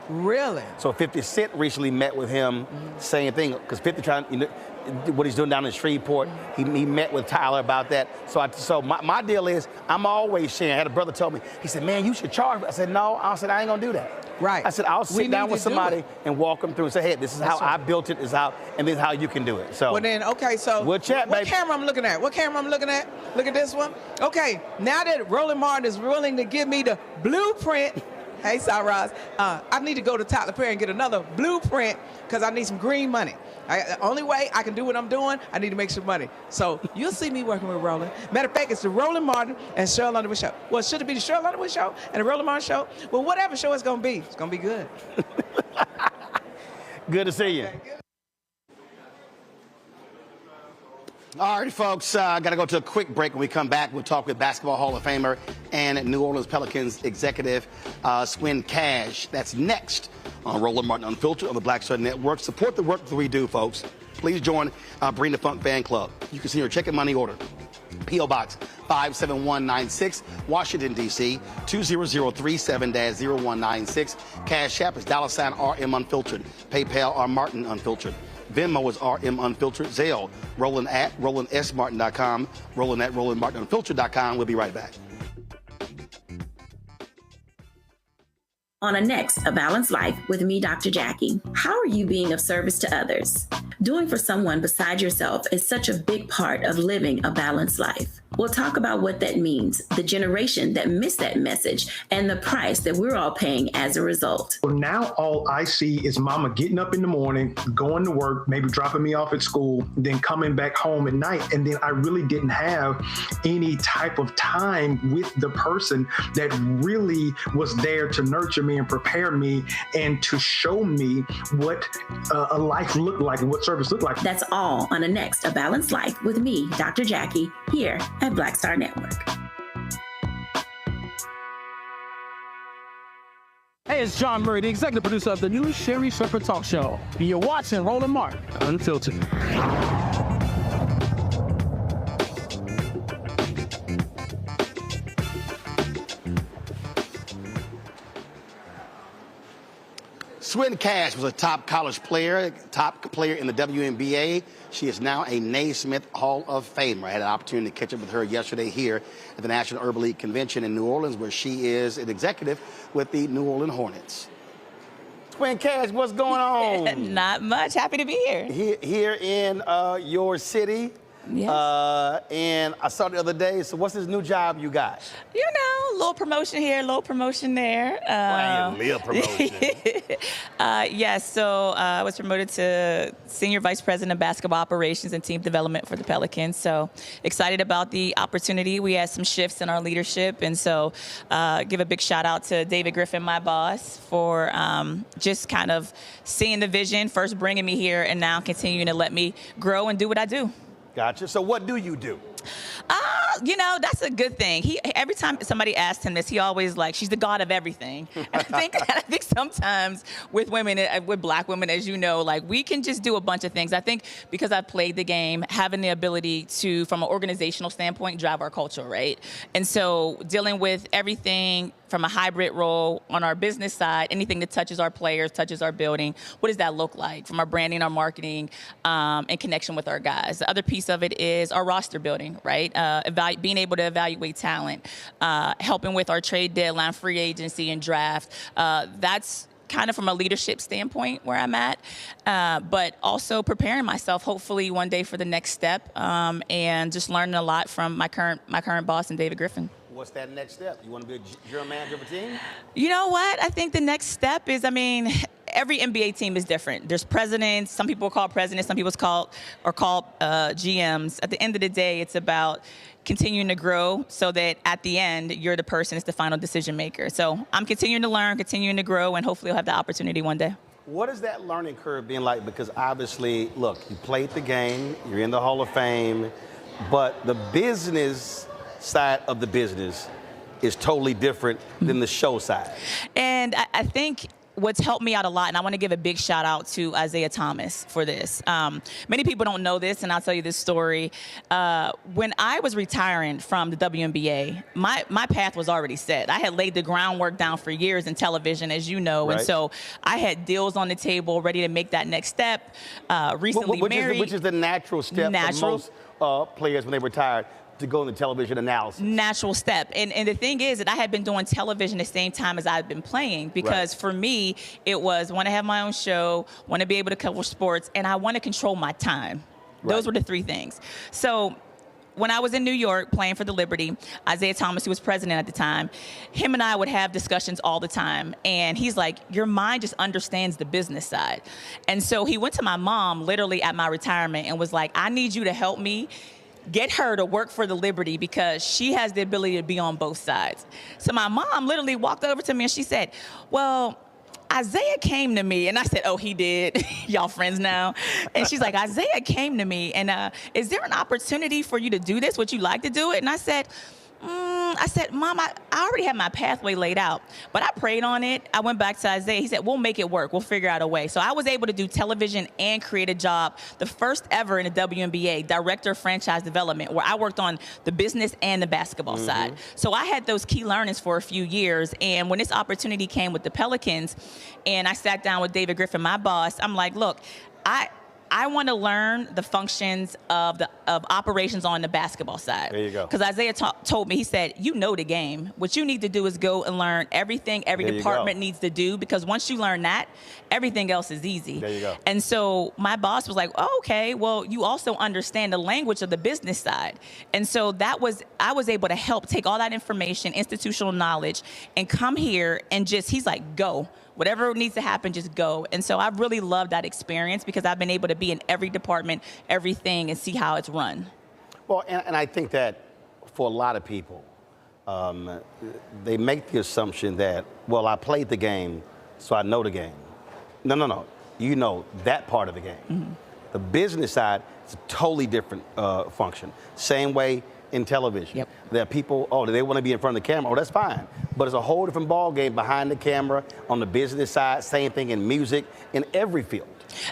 S13: Really?
S1: So 50 Cent recently met with him, same thing, because 50 trying, you know, what he's doing down in Shreveport, he met with Tyler about that. So my deal is, I'm always sharing. I had a brother tell me, he said, man, you should charge me. I said, no. I said, I ain't gonna do that.
S13: Right.
S1: I said, I'll sit down with somebody and walk them through and say, hey, this is how I built it, and this is how you can do it. So.
S13: Well then, okay, so
S1: we'll chat,
S13: what
S1: baby.
S13: camera I'm looking at? What camera I'm looking at? Look at this one. Okay, now that Roland Martin is willing to give me the blueprint, hey, Cyrus, I need to go to Tyler Perry and get another blueprint because I need some green money. The only way I can do what I'm doing, I need to make some money. So you'll see me working with Roland. Matter of fact, it's the Roland Martin and Cheryl Underwood show. Well, should it be the Cheryl Underwood show and the Roland Martin show? Well, whatever show it's going to be, it's going to be good.
S1: Good to see you. All right, folks, got to go to a quick break. When we come back, we'll talk with Basketball Hall of Famer and New Orleans Pelicans executive Swin Cash. That's next on Roland Martin Unfiltered on the Black Star Network. Support the work that we do, folks. Please join Bring the Funk fan club. You can see your check and money order. P.O. Box 57196, Washington, D.C. 20037-0196. Cash App is $RM Unfiltered. PayPal R Martin Unfiltered. Venmo is RM Unfiltered. Zelle, Roland at RolandSMartin.com. Roland at RolandMartinUnfiltered.com. We'll be right back.
S7: On a next, A Balanced Life with me, Dr. Jackie. How are you being of service to others? Doing for someone beside yourself is such a big part of living a balanced life. We'll talk about what that means, the generation that missed that message, and the price that we're all paying as a result.
S24: Well, now all I see is mama getting up in the morning, going to work, maybe dropping me off at school, then coming back home at night. And then I really didn't have any type of time with the person that really was there to nurture me and prepare me and to show me what a life looked like and what service looked like.
S7: That's all on a next, A Balanced Life with me, Dr. Jackie, here at Black Star Network.
S3: Hey, it's John Murray, the executive producer of the new Sherry Shepherd Talk Show. And you're watching Roland Martin Unfiltered.
S1: Swin Cash was a top college player, top player in the WNBA. She is now a Naismith Hall of Famer. I had an opportunity to catch up with her yesterday here at the National Urban League Convention in New Orleans, where she is an executive with the New Orleans Hornets. Swin Cash, what's going on?
S15: Not much. Happy to be here.
S1: Here in your city.
S15: Yes.
S1: And I saw the other day, so what's this new job you got?
S15: You know, a little promotion here, a little promotion there.
S1: Little promotion.
S15: Yes, so I was promoted to Senior Vice President of Basketball Operations and Team Development for the Pelicans. So excited about the opportunity. We had some shifts in our leadership, and so give a big shout out to David Griffin, my boss, for just kind of seeing the vision, first bringing me here, and now continuing to let me grow and do what I do.
S1: Gotcha. So what do you do?
S15: You know, that's a good thing. Every time somebody asks him this, he always she's the god of everything. And I think sometimes with women, with black women, as you know, we can just do a bunch of things. I think because I've played the game, having the ability to, from an organizational standpoint, drive our culture, right? And so dealing with everything from a hybrid role on our business side, anything that touches our players, touches our building, what does that look like from our branding, our marketing, and connection with our guys? The other piece of it is our roster building, right? Being able to evaluate talent, helping with our trade deadline, free agency, and draft. That's kind of from a leadership standpoint where I'm at, but also preparing myself hopefully one day for the next step, and just learning a lot from my current boss and David Griffin.
S1: What's that next step? You want to be a general manager of a team?
S15: You know what? I think the next step is, every NBA team is different. There's presidents. Some people call presidents. Some people call GMs. At the end of the day, it's about continuing to grow so that at the end, you're the person that's the final decision maker. So I'm continuing to learn, continuing to grow, and hopefully I'll have the opportunity one day.
S1: What is that learning curve been like? Because obviously, look, you played the game, you're in the Hall of Fame, but the business side of the business is totally different than the show side.
S15: And I think what's helped me out a lot, and I want to give a big shout out to Isaiah Thomas for this. Many people don't know this, and I'll tell you this story. When I was retiring from the WNBA, my path was already set. I had laid the groundwork down for years in television, as you know, and so I had deals on the table ready to make that next step. Recently married.
S1: Which is the natural step for most players when they retire, to go into television analysis.
S15: Natural step. And the thing is that I had been doing television the same time as I've been playing, because for me, it was want to have my own show, want to be able to cover sports, and I want to control my time. Those were the three things. So when I was in New York playing for the Liberty, Isaiah Thomas, who was president at the time, him and I would have discussions all the time. And he's like, your mind just understands the business side. And so he went to my mom literally at my retirement and was like, I need you to help me get her to work for the Liberty, because she has the ability to be on both sides. So my mom literally walked over to me and she said, well, Isaiah came to me. And I said, oh, he did. Y'all friends now. And she's like, Isaiah came to me. And is there an opportunity for you to do this? Would you like to do it? And I said, Mom, I already had my pathway laid out, but I prayed on it. I went back to Isaiah. He said, we'll make it work. We'll figure out a way. So I was able to do television and create a job, the first ever in the WNBA, Director of Franchise Development, where I worked on the business and the basketball side. So I had those key learnings for a few years. And when this opportunity came with the Pelicans, and I sat down with David Griffin, my boss, I'm like, look, I want to learn the functions of operations on the basketball side. There
S1: you go.
S15: Because Isaiah told me, he said, you know the game. What you need to do is go and learn everything every department needs to do, because once you learn that, everything else is easy.
S1: There you go.
S15: And so my boss was like, oh, okay, well, you also understand the language of the business side. And so I was able to help take all that information, institutional knowledge, and come here and he's like, go. Whatever needs to happen, just go. And so I've really loved that experience, because I've been able to be in every department, everything, and see how it's run.
S1: Well, and I think that for a lot of people, they make the assumption that, well, I played the game, so I know the game. No. You know that part of the game. The business side is a totally different function. Same way in television. There are people, they want to be in front of the camera. Oh, that's fine. But it's a whole different ball game behind the camera, on the business side, same thing in music, in every field.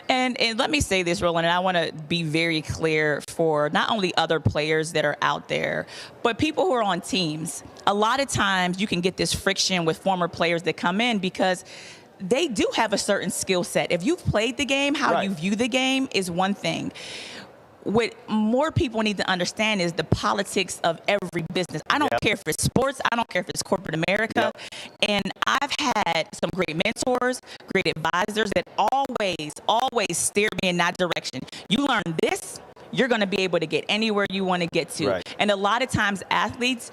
S15: And let me say this, Roland, and I want to be very clear for not only other players that are out there, but people who are on teams. A lot of times you can get this friction with former players that come in, because they do have a certain skill set. If you've played the game, how you view the game is one thing. What more people need to understand is the politics of every business. I don't care if it's sports. I don't care if it's corporate America. And I've had some great mentors, great advisors that always steered me in that direction. You learn this, you're going to be able to get anywhere you want to get to. And a lot of times athletes,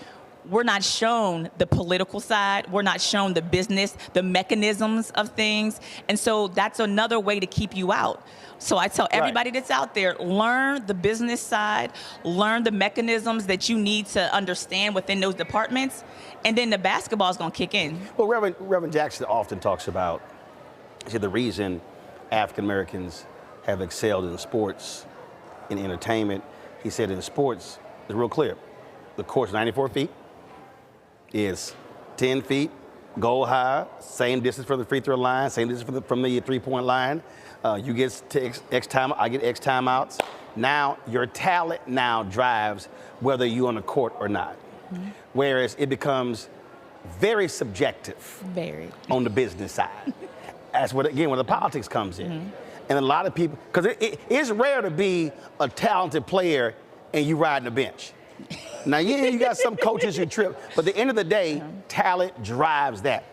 S15: we're not shown the political side. We're not shown the business, the mechanisms of things. And so that's another way to keep you out. So I tell everybody that's out there, learn the business side, learn the mechanisms that you need to understand within those departments, and then the basketball is going to kick in.
S1: Well, Reverend Jackson often talks about, he said, the reason African Americans have excelled in sports, in entertainment. He said in sports, it's real clear. The court's 94 feet, is 10 feet, goal high, same distance from the free throw line, same distance from the three-point line. You get to X time, I get X timeouts. Now, your talent now drives whether you're on the court or not. Whereas it becomes very subjective on the business side. That's where the politics comes in. And a lot of people, because it's rare to be a talented player and you riding the bench. Now, you got some coaches who trip, but at the end of the day, talent drives that.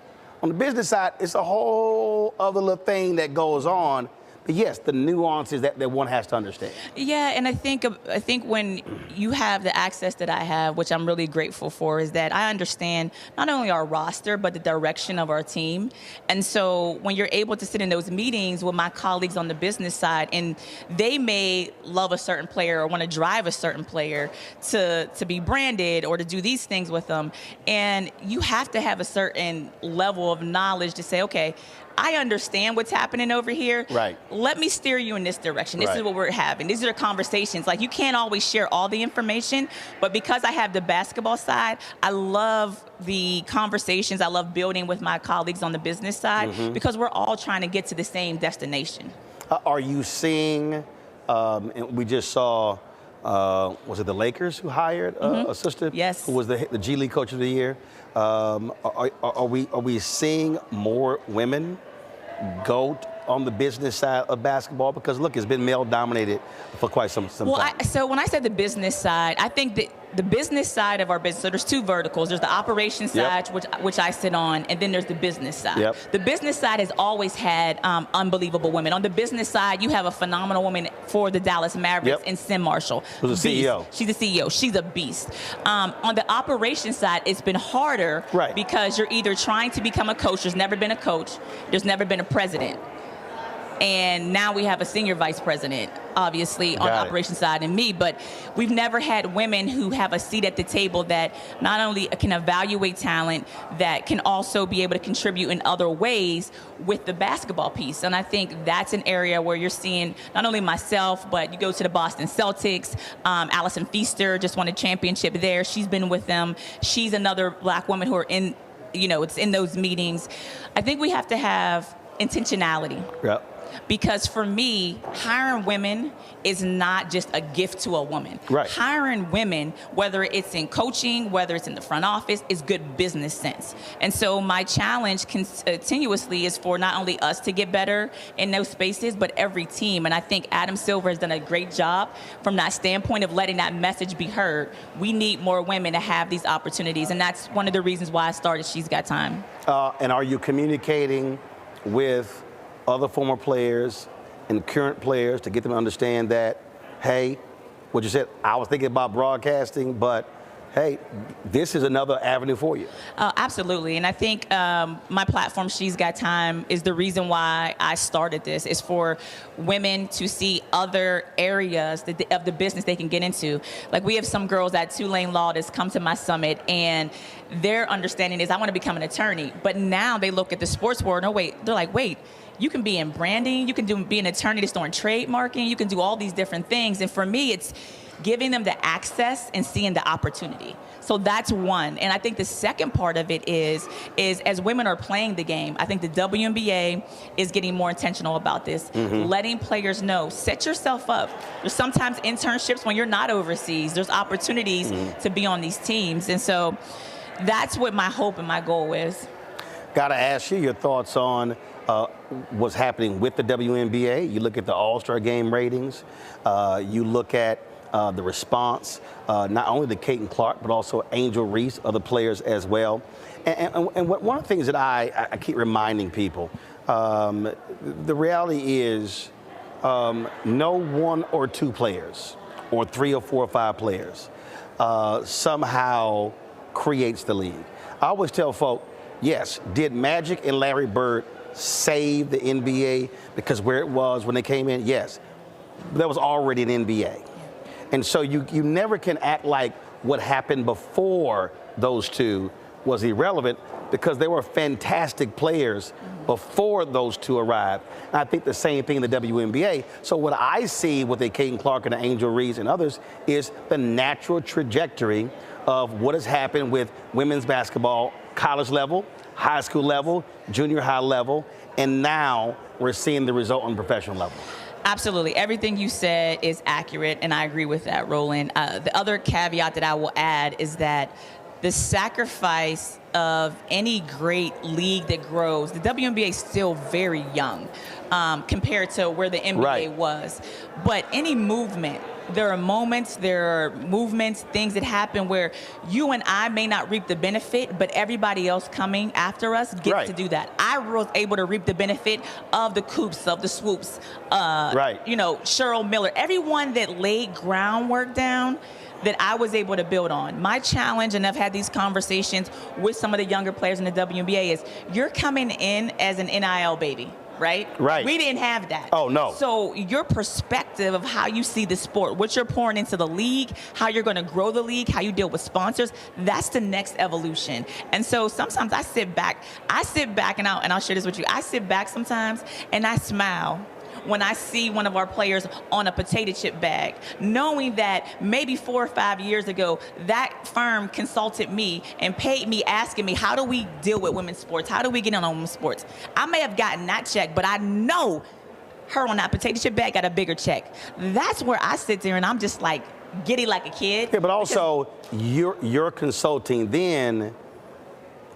S1: On the business side, it's a whole other little thing that goes on. But yes, the nuances that one has to understand.
S15: Yeah, and I think when you have the access that I have, which I'm really grateful for, is that I understand not only our roster, but the direction of our team. And so when you're able to sit in those meetings with my colleagues on the business side, and they may love a certain player or want to drive a certain player to be branded or to do these things with them, and you have to have a certain level of knowledge to say, okay, I understand what's happening over here. let me steer you in this direction. This is what we're having. These are the conversations. Like, you can't always share all the information, but because I have the basketball side, I love the conversations. I love building with my colleagues on the business side because we're all trying to get to the same destination.
S1: Are you seeing, and we just saw, was it the Lakers who hired a sister?
S15: Yes.
S1: Who was the G League Coach of the Year? Are we seeing more women go on the business side of basketball? Because look, it's been male dominated for quite some time.
S15: So when I said the business side, I think that the business side of our business, so there's two verticals. There's the operations side, which I sit on, and then there's the business side. The business side has always had unbelievable women. On the business side, you have a phenomenal woman for the Dallas Mavericks in Sim Marshall.
S1: Who's the CEO.
S15: She's the CEO. She's a beast. On the operations side, it's been harder because you're either trying to become a coach. There's never been a coach. There's never been a president. And now we have a senior vice president, obviously, on the operations side, and me. But we've never had women who have a seat at the table that not only can evaluate talent, that can also be able to contribute in other ways with the basketball piece. And I think that's an area where you're seeing not only myself, but you go to the Boston Celtics. Allison Feaster just won a championship there. She's been with them. She's another black woman who are in, it's in those meetings. I think we have to have intentionality. Because for me, hiring women is not just a gift to a woman. Hiring women, whether it's in coaching, whether it's in the front office, is good business sense. And so my challenge continuously is for not only us to get better in those spaces, but every team. And I think Adam Silver has done a great job from that standpoint of letting that message be heard. We need more women to have these opportunities. And that's one of the reasons why I started She's Got Time.
S1: And are you communicating with other former players and current players to get them to understand that, hey, what you said, I was thinking about broadcasting, but hey, this is another avenue for you?
S15: Absolutely. And I think my platform, She's Got Time, is the reason why I started this, is for women to see other areas of the business they can get into. Like, we have some girls at Tulane Law that's come to my summit, and their understanding is, I want to become an attorney. But now they look at the sports world, they're like, wait, you can be in branding, you can be an attorney that's doing trademarking, you can do all these different things. And for me, it's giving them the access and seeing the opportunity. So that's one. And I think the second part of it is as women are playing the game, I think the WNBA is getting more intentional about this, letting players know, set yourself up. There's sometimes internships when you're not overseas. There's opportunities to be on these teams. And so that's what my hope and my goal is.
S1: Got to ask you your thoughts on what's happening with the WNBA. You look at the All-Star Game ratings. You look at the response, not only to Caitlin Clark, but also Angel Reese, other players as well. And one of the things that I keep reminding people, the reality is no one or two players, or 3 or 4 or 5 players, somehow creates the league. I always tell folk, yes, did Magic and Larry Bird save the NBA because where it was when they came in? Yes. There was already an NBA. And so you never can act like what happened before those two was irrelevant, because they were fantastic players before those two arrived. And I think the same thing in the WNBA. So what I see with a Caitlin Clark and an Angel Reese and others is the natural trajectory of what has happened with women's basketball, college level, high school level, junior high level, and now we're seeing the result on professional level.
S15: Absolutely. Everything you said is accurate, and I agree with that, Roland. The other caveat that I will add is that the sacrifice of any great league that grows, the WNBA is still very young compared to where the NBA was. But any movement, there are moments, there are movements, things that happen where you and I may not reap the benefit, but everybody else coming after us gets to do that. I was able to reap the benefit of the Coops, of the Swoops, Cheryl Miller, everyone that laid groundwork down that I was able to build on. My challenge, and I've had these conversations with some of the younger players in the WNBA, is you're coming in as an NIL baby. Right? We didn't have that.
S1: Oh, no.
S15: So your perspective of how you see the sport, what you're pouring into the league, how you're going to grow the league, how you deal with sponsors, that's the next evolution. And so sometimes I sit back and I'll share this with you. I sit back sometimes and I smile when I see one of our players on a potato chip bag, knowing that maybe 4 or 5 years ago, that firm consulted me and paid me, asking me, how do we deal with women's sports? How do we get in on women's sports? I may have gotten that check, but I know her on that potato chip bag got a bigger check. That's where I sit there and I'm just like giddy like a kid.
S1: Yeah, but also your consulting then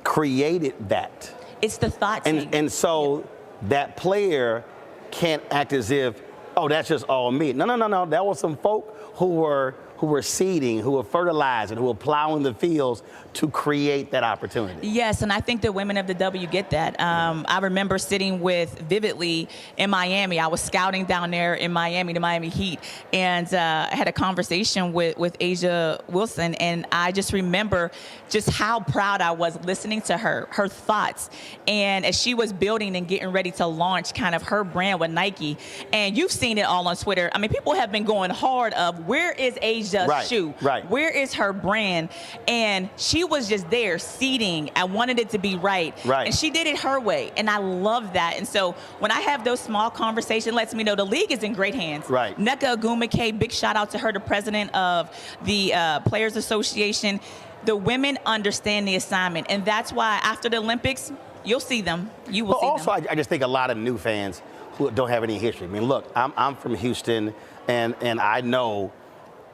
S1: created that.
S15: It's the thought team.
S1: And so that player can't act as if, oh, that's just all me. No. There was some folk who were seeding, who were fertilizing, who were plowing the fields to create that opportunity.
S15: Yes, and I think the women of the W get that. I remember sitting with Vividly in Miami. I was scouting down there in Miami, the Miami Heat, and I had a conversation with Asia Wilson, and I just remember just how proud I was listening to her thoughts. And as she was building and getting ready to launch kind of her brand with Nike, and you've seen it all on Twitter. I mean, people have been going hard of where is Asia's shoe?
S1: Right.
S15: Where is her brand? And she was just there seeding. I wanted it to be right. And she did it her way. And I love that. And so when I have those small conversations, it lets me know the league is in great hands.
S1: Right.
S15: Nneka Ogwumike, big shout out to her, the president of the Players Association. The women understand the assignment. And that's why after the Olympics, you'll see them. You will see
S1: also,
S15: them.
S1: I just think a lot of new fans who don't have any history. I mean, look, I'm from Houston, and I know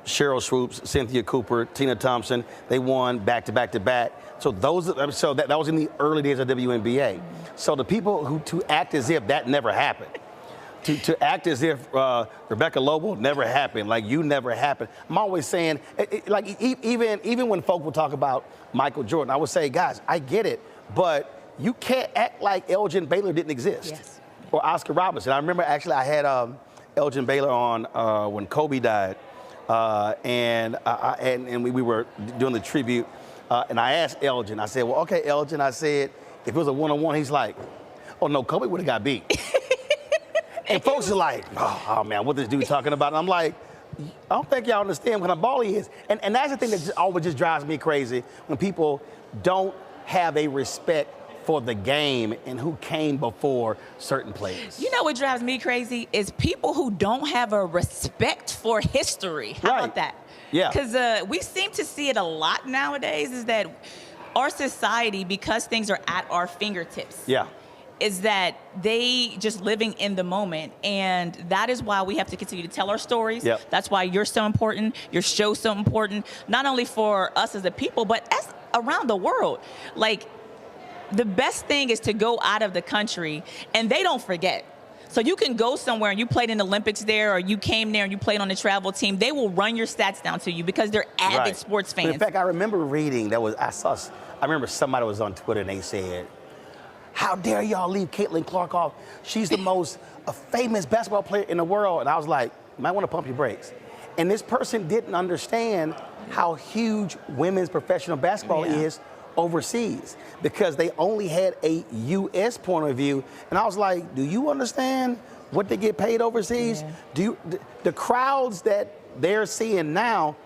S1: Cheryl Swoops, Cynthia Cooper, Tina Thompson, they won back-to-back-to-back. So that was in the early days of WNBA. So the people who to act as if that never happened, to act as if Rebecca Lobo never happened, like you never happened. I'm always saying, like even when folk will talk about Michael Jordan, I would say, guys, I get it, but you can't act like Elgin Baylor didn't exist.
S15: Yes.
S1: Or Oscar Robertson. I remember actually I had Elgin Baylor on when Kobe died. And we were doing the tribute, and I asked Elgin, I said, well, okay, Elgin, I said, if it was a one-on-one, he's like, oh, no, Kobe would have got beat. And folks are like, oh, man, what this dude talking about? And I'm like, I don't think y'all understand what kind of ball he is. And that's the thing that always just drives me crazy, when people don't have a respect for the game and who came before certain players.
S15: You know what drives me crazy is people who don't have a respect for history. How about that?
S1: Yeah.
S15: Because we seem to see it a lot nowadays, is that our society, because things are at our fingertips, is that they just living in the moment. And that is why we have to continue to tell our stories. That's why you're so important. Your show's so important, not only for us as a people, but as around the world. Like, the best thing is to go out of the country and they don't forget. So you can go somewhere and you played in the Olympics there, or you came there and you played on the travel team. They will run your stats down to you because they're avid sports fans.
S1: In fact, I remember reading I remember somebody was on Twitter and they said, how dare y'all leave Caitlin Clark off? She's the most famous basketball player in the world. And I was like, you might want to pump your brakes. And this person didn't understand how huge women's professional basketball is overseas, because they only had a U.S. point of view. And I was like, do you understand what they get paid overseas? The crowds that they're seeing now,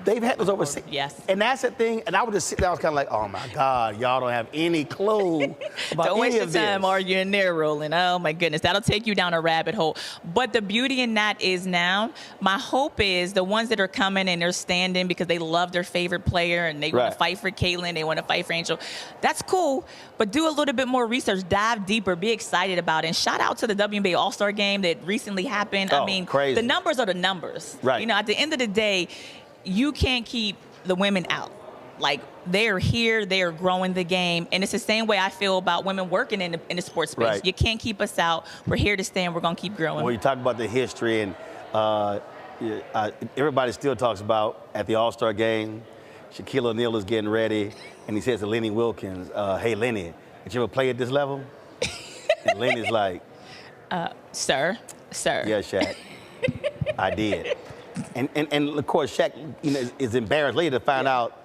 S1: they've had those overseas.
S15: Yes.
S1: And that's the thing. And I would just sit there, I was kind of like, oh my God, y'all don't have any clue about
S15: Don't waste
S1: any
S15: your
S1: of
S15: time
S1: this.
S15: arguing there, Roland. Oh my goodness, that'll take you down a rabbit hole. But the beauty in that is now, my hope is the ones that are coming and they're standing because they love their favorite player and they want to fight for Caitlin, they want to fight for Angel. That's cool, but do a little bit more research, dive deeper, be excited about it. And shout out to the WNBA All-Star Game that recently happened. I mean,
S1: crazy.
S15: The numbers are the numbers.
S1: Right.
S15: You know, at the end of the day, you can't keep the women out. Like, they're here, they're growing the game. And it's the same way I feel about women working in the sports space. You can't keep us out. We're here to stay and we're going to keep growing.
S1: Well, you talk about the history, and everybody still talks about at the All-Star game, Shaquille O'Neal is getting ready, and he says to Lenny Wilkins, hey, Lenny, did you ever play at this level? And Lenny's like,
S15: sir.
S1: Yeah, Shaq, I did. And of course, Shaq is embarrassed later to find out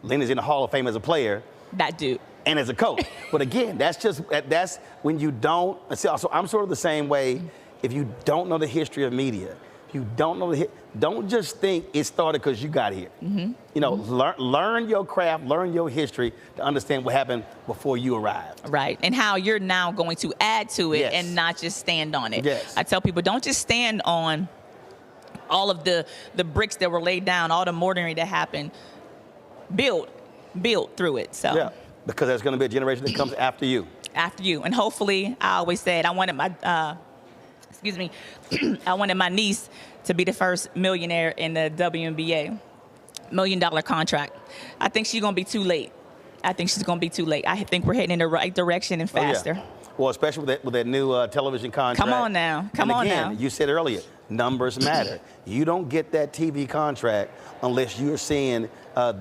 S1: Lenny's in the Hall of Fame as a player.
S15: That dude.
S1: And as a coach. But again, that's when you don't. So I'm sort of the same way. If you don't know the history of media, You don't know the hit. Don't just think it started because you got here. You know, learn your craft, learn your history to understand what happened before you arrived.
S15: Right, and how you're now going to add to it and not just stand on it. I tell people, don't just stand on all of the bricks that were laid down, all the mortaring that happened. Build through it. So
S1: yeah, because there's going to be a generation that comes after you.
S15: After you, and hopefully, I always said I wanted my, excuse me, I wanted my niece to be the first millionaire in the WNBA, $1 million contract. I think she's going to be too late. I think we're heading in the right direction and faster.
S1: Well, especially with that new television contract.
S15: Come on now. Come on now.
S1: You said earlier, numbers matter. You don't get that TV contract unless you're seeing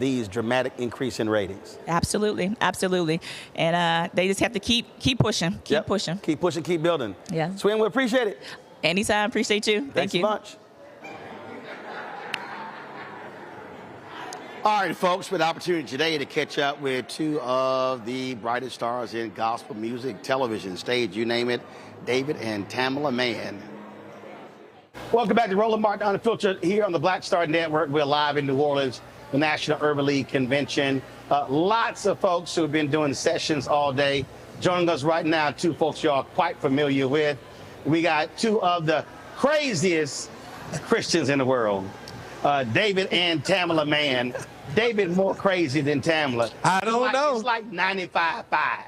S1: these dramatic increase in ratings.
S15: Absolutely, absolutely. And they just have to keep pushing, keep pushing.
S1: Keep pushing, keep building.
S15: Yeah.
S1: Swin, we appreciate it.
S15: Anytime, appreciate you.
S1: Thanks
S15: Thank you.
S1: so much. All right, folks, with the opportunity today to catch up with two of the brightest stars in gospel music, television, stage, you name it, David and Tamala Mann. Welcome back to Roland Martin Unfiltered here on the Black Star Network. We're live in New Orleans, the National Urban League Convention. Lots of folks who have been doing sessions all day. Joining us right now, two folks you're quite familiar with. We got two of the craziest Christians in the world, David and Tamala Mann. David more crazy than Tamala.
S10: I don't know.
S1: It's like 95.5.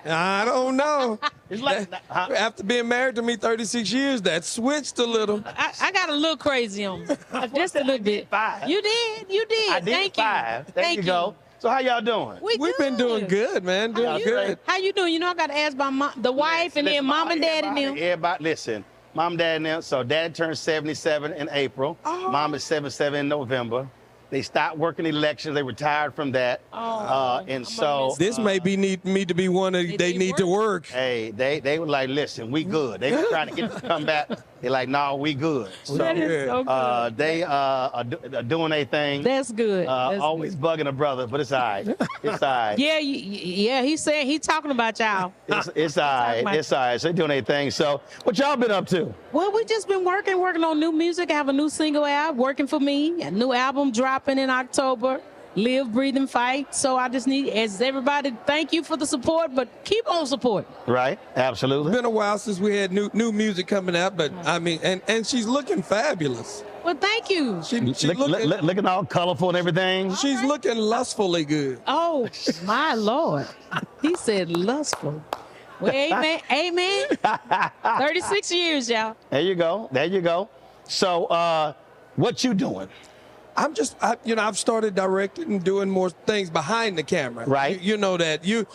S10: I don't know.
S1: It's like
S10: after being married to me 36 years, that switched a little.
S18: I got a little crazy on me. Just a little bit.
S1: 5.
S18: You did.
S1: I did.
S18: Thank
S1: 5.
S18: you.
S1: There
S18: Thank
S1: you go. So how y'all doing?
S10: We've been doing good, man. Doing good.
S18: How you doing? You know I got to ask about the wife and then mom and dad and them.
S1: Everybody, listen. Mom, dad, and them. So dad turned 77 in April. Mom is 77 in November. They stopped working elections. They retired from that. And so
S10: this may be need me to be one of they need to work.
S1: Hey, they were like, listen, we good. They were trying to get to come back. They're like, no, we good. So,
S18: that is so good.
S1: they are doing their thing.
S18: That's good. That's
S1: always
S18: good.
S1: bugging a brother, but it's all right. It's all right.
S18: Yeah, he said he talking about y'all.
S1: It's all right. It's all right. So they're doing their thing. So what y'all been up to?
S18: Well, we just been working on new music. I have a new single out, Working For Me, a new album dropping in October, Live, Breathe, and Fight. So I just need, as everybody, thank you for the support, but keep on supporting.
S1: Right, absolutely.
S10: It's been a while since we had new music coming out, but I mean, and she's looking fabulous.
S18: Well, thank you.
S1: Looking all colorful and everything.
S10: She's looking lustfully good.
S18: Oh, my Lord. He said lustful. Well, amen. Amen. 36 years, y'all.
S1: There you go. There you go. So what you doing?
S10: I've started directing and doing more things behind the camera.
S1: Right.
S10: You know that. You're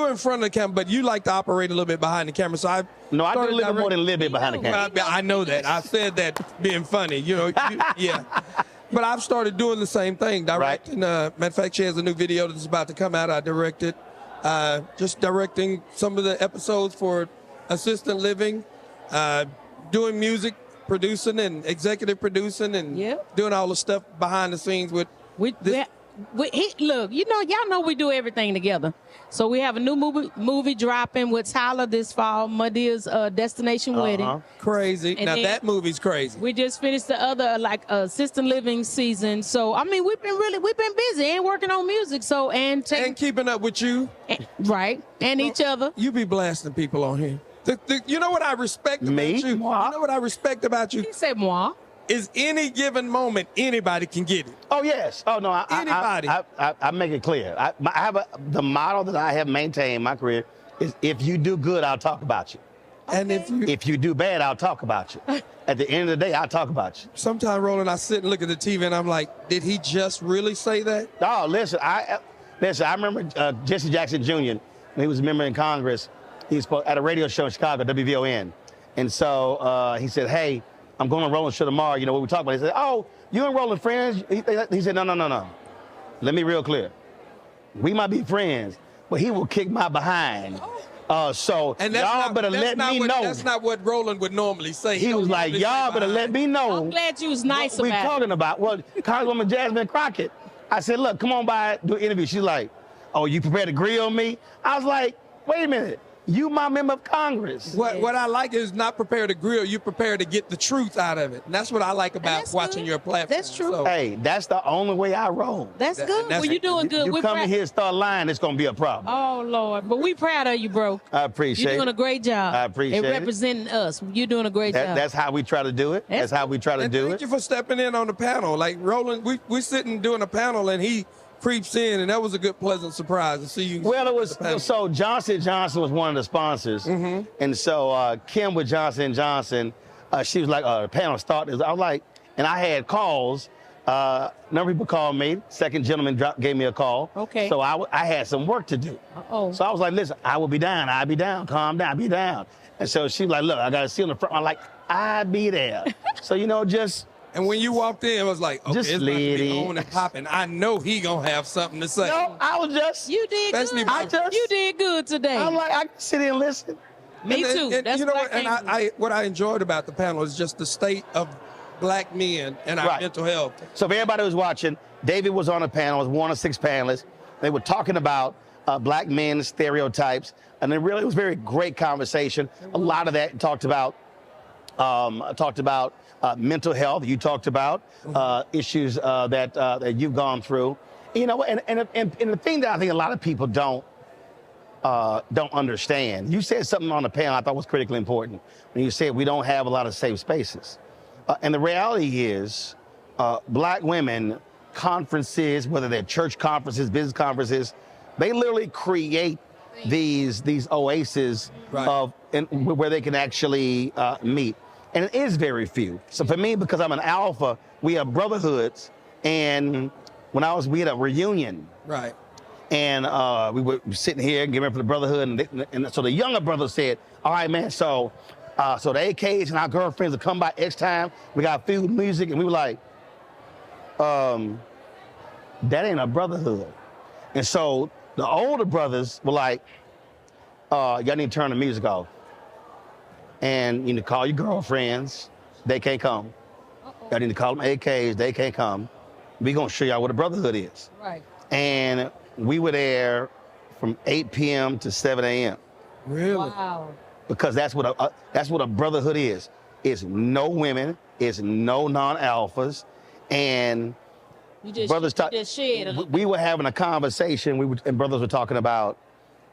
S10: in front of the camera, but you like to operate a little bit behind the camera. So I
S1: do a little more than a little bit behind the camera.
S10: I know that. I said that being funny. Yeah. But I've started doing the same thing, directing. Matter of fact, she has a new video that's about to come out. I directed. Just directing some of the episodes for assistant living, doing music, producing and executive producing, and doing all the stuff behind the scenes with.
S18: Look, y'all know we do everything together. So we have a new movie dropping with Tyler this fall, Madia's Destination Wedding.
S10: Crazy.
S18: And
S10: now
S18: then
S10: that movie's crazy.
S18: We just finished the other assistant living season. So I mean, we've been busy and working on music. So and
S10: keeping up with you,
S18: right? And each other.
S10: You be blasting people on here. You know what I respect about you?
S1: Moi?
S10: You know what I respect about you?
S18: He said moi.
S10: Is any given moment anybody can get it.
S1: Oh yes. Oh no.
S10: Anybody.
S1: I make it clear. I have the model that I have maintained in my career is if you do good, I'll talk about you.
S10: Okay. And
S1: if you do bad, I'll talk about you. At the end of the day, I'll talk about you.
S10: Sometimes, Roland, I sit and look at the TV and I'm like, did he just really say that?
S1: Oh, listen. I remember Jesse Jackson Jr. when he was a member in Congress. He was at a radio show in Chicago, WVON, and so he said, "Hey, I'm going to Roland's show tomorrow. You know what we talk about?" He said, "Oh, you and Roland friends?" He said, No. Let me be real clear. We might be friends, but he will kick my behind. So y'all better let me know.
S10: That's not what Roland would normally say.
S1: He was like, y'all better let me know.
S18: I'm glad you was nice
S1: what
S18: about
S1: we talking about. Well, Congresswoman Jasmine Crocket. I said, look, come on by, do an interview. She's like, oh, you prepared to grill me? I was like, wait a minute. You my member of Congress.
S10: What I like is not prepared to grill. You prepared to get the truth out of it. And that's what I like about watching your platform.
S18: That's true.
S10: So,
S1: Hey, that's the only way I roll.
S18: That's good. Well, you're doing good.
S1: You
S18: We're
S1: come in here and start lying, it's going to be a problem.
S18: Oh, Lord. But we proud of you, bro.
S1: I appreciate it.
S18: You're doing a great job.
S1: I appreciate
S18: and
S1: it.
S18: representing us. You're doing a great job.
S1: That's how we try to do it. That's how we try to do
S10: Thank
S1: it.
S10: you for stepping in on the panel. Like, Roland, we sitting doing a panel, and he creeps in, and that was a good, pleasant surprise to see you.
S1: Well, it was, so Johnson & Johnson was one of the sponsors. And so Kim with Johnson & Johnson, she was like, the panel started. I was like, and I had calls. A number of people called me. Second gentleman gave me a call.
S18: Okay.
S1: So I had some work to do.
S18: Oh.
S1: So I was like, listen, I will be down. I'll be down. Calm down. Be down. And so she was like, look, I got to see on the front. I'm like, I'll be there. So, you know, just.
S10: And when you walked in, it was like, okay,
S1: just
S10: it's about to be on and popping. I know he going to have something to say.
S1: No, I was just.
S18: You did good. You did good today.
S1: I'm like, I can sit here and listen.
S18: Me too.
S10: And
S18: That's
S10: you know
S18: what
S10: what I enjoyed about the panel is just the state of black men and our mental health.
S1: So for everybody who's watching, David was on a panel, was one of 6 panelists. They were talking about black men stereotypes, and it really was a very great conversation. A lot of that talked about mental health. You talked about issues that you've gone through. You know, and the thing that I think a lot of people don't understand. You said something on the panel I thought was critically important when you said we don't have a lot of safe spaces. And the reality is, black women conferences, whether they're church conferences, business conferences, they literally create these oases of where they can actually meet. And it is very few. So for me, because I'm an alpha, we have brotherhoods. And when we had a reunion.
S10: Right.
S1: And we were sitting here getting ready for the brotherhood. And so the younger brother said, all right, man, so the AKs and our girlfriends will come by X time. We got food, music. And we were like, that ain't a brotherhood. And so the older brothers were like, y'all need to turn the music off. And you need to call your girlfriends. They can't come. Y'all need to call them AKs. They can't come. We're going to show y'all what a brotherhood is.
S18: Right.
S1: And we were there from 8 p.m. to 7 a.m.
S10: Really?
S18: Wow.
S1: Because that's what a brotherhood is. It's no women. It's no non-alphas. And brothers talk. We were having a conversation. And brothers were talking about.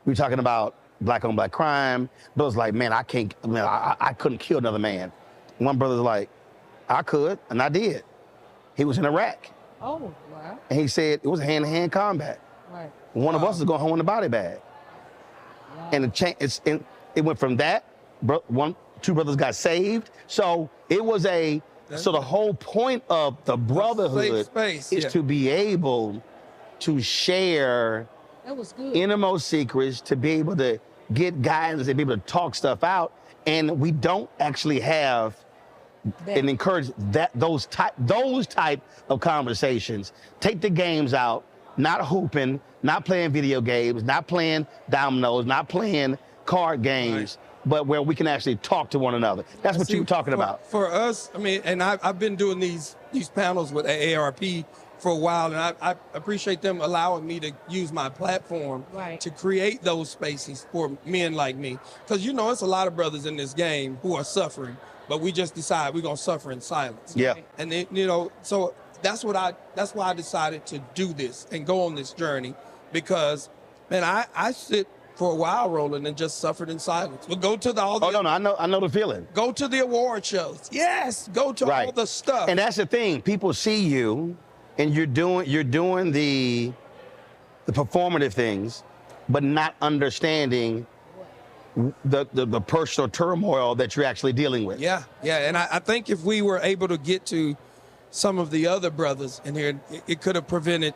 S1: We were talking about black on black crime. Brothers like, man, I couldn't kill another man. One brother's like, I could, and I did. He was in Iraq.
S18: Oh, wow.
S1: And he said it was hand-to-hand combat.
S18: Right.
S1: One of us is going home in the body bag. Wow. And it went from that. 2 brothers got saved. So it was so the whole point of the brotherhood is to be able to share innermost secrets, to be able to get guidance and be able to talk stuff out. And we don't actually have and encourage those type of conversations. Take the games out, not hooping, not playing video games, not playing dominoes, not playing card games, but where we can actually talk to one another. That's what you were talking about.
S10: For us, I mean, and I've been doing these panels with AARP for a while, and I appreciate them allowing me to use my platform to create those spaces for men like me. Because, you know, it's a lot of brothers in this game who are suffering, but we just decide we're going to suffer in silence.
S1: Yeah.
S10: And, you know, so that's why I decided to do this and go on this journey, because, man, I sit for a while, Roland, and just suffered in silence. We'll go to
S1: I know the feeling.
S10: Go to the award shows. Yes, go to all the stuff.
S1: And that's the thing. People see you, and you're doing the performative things, but not understanding the personal turmoil that you're actually dealing with.
S10: Yeah, and I think if we were able to get to some of the other brothers in here, it could have prevented.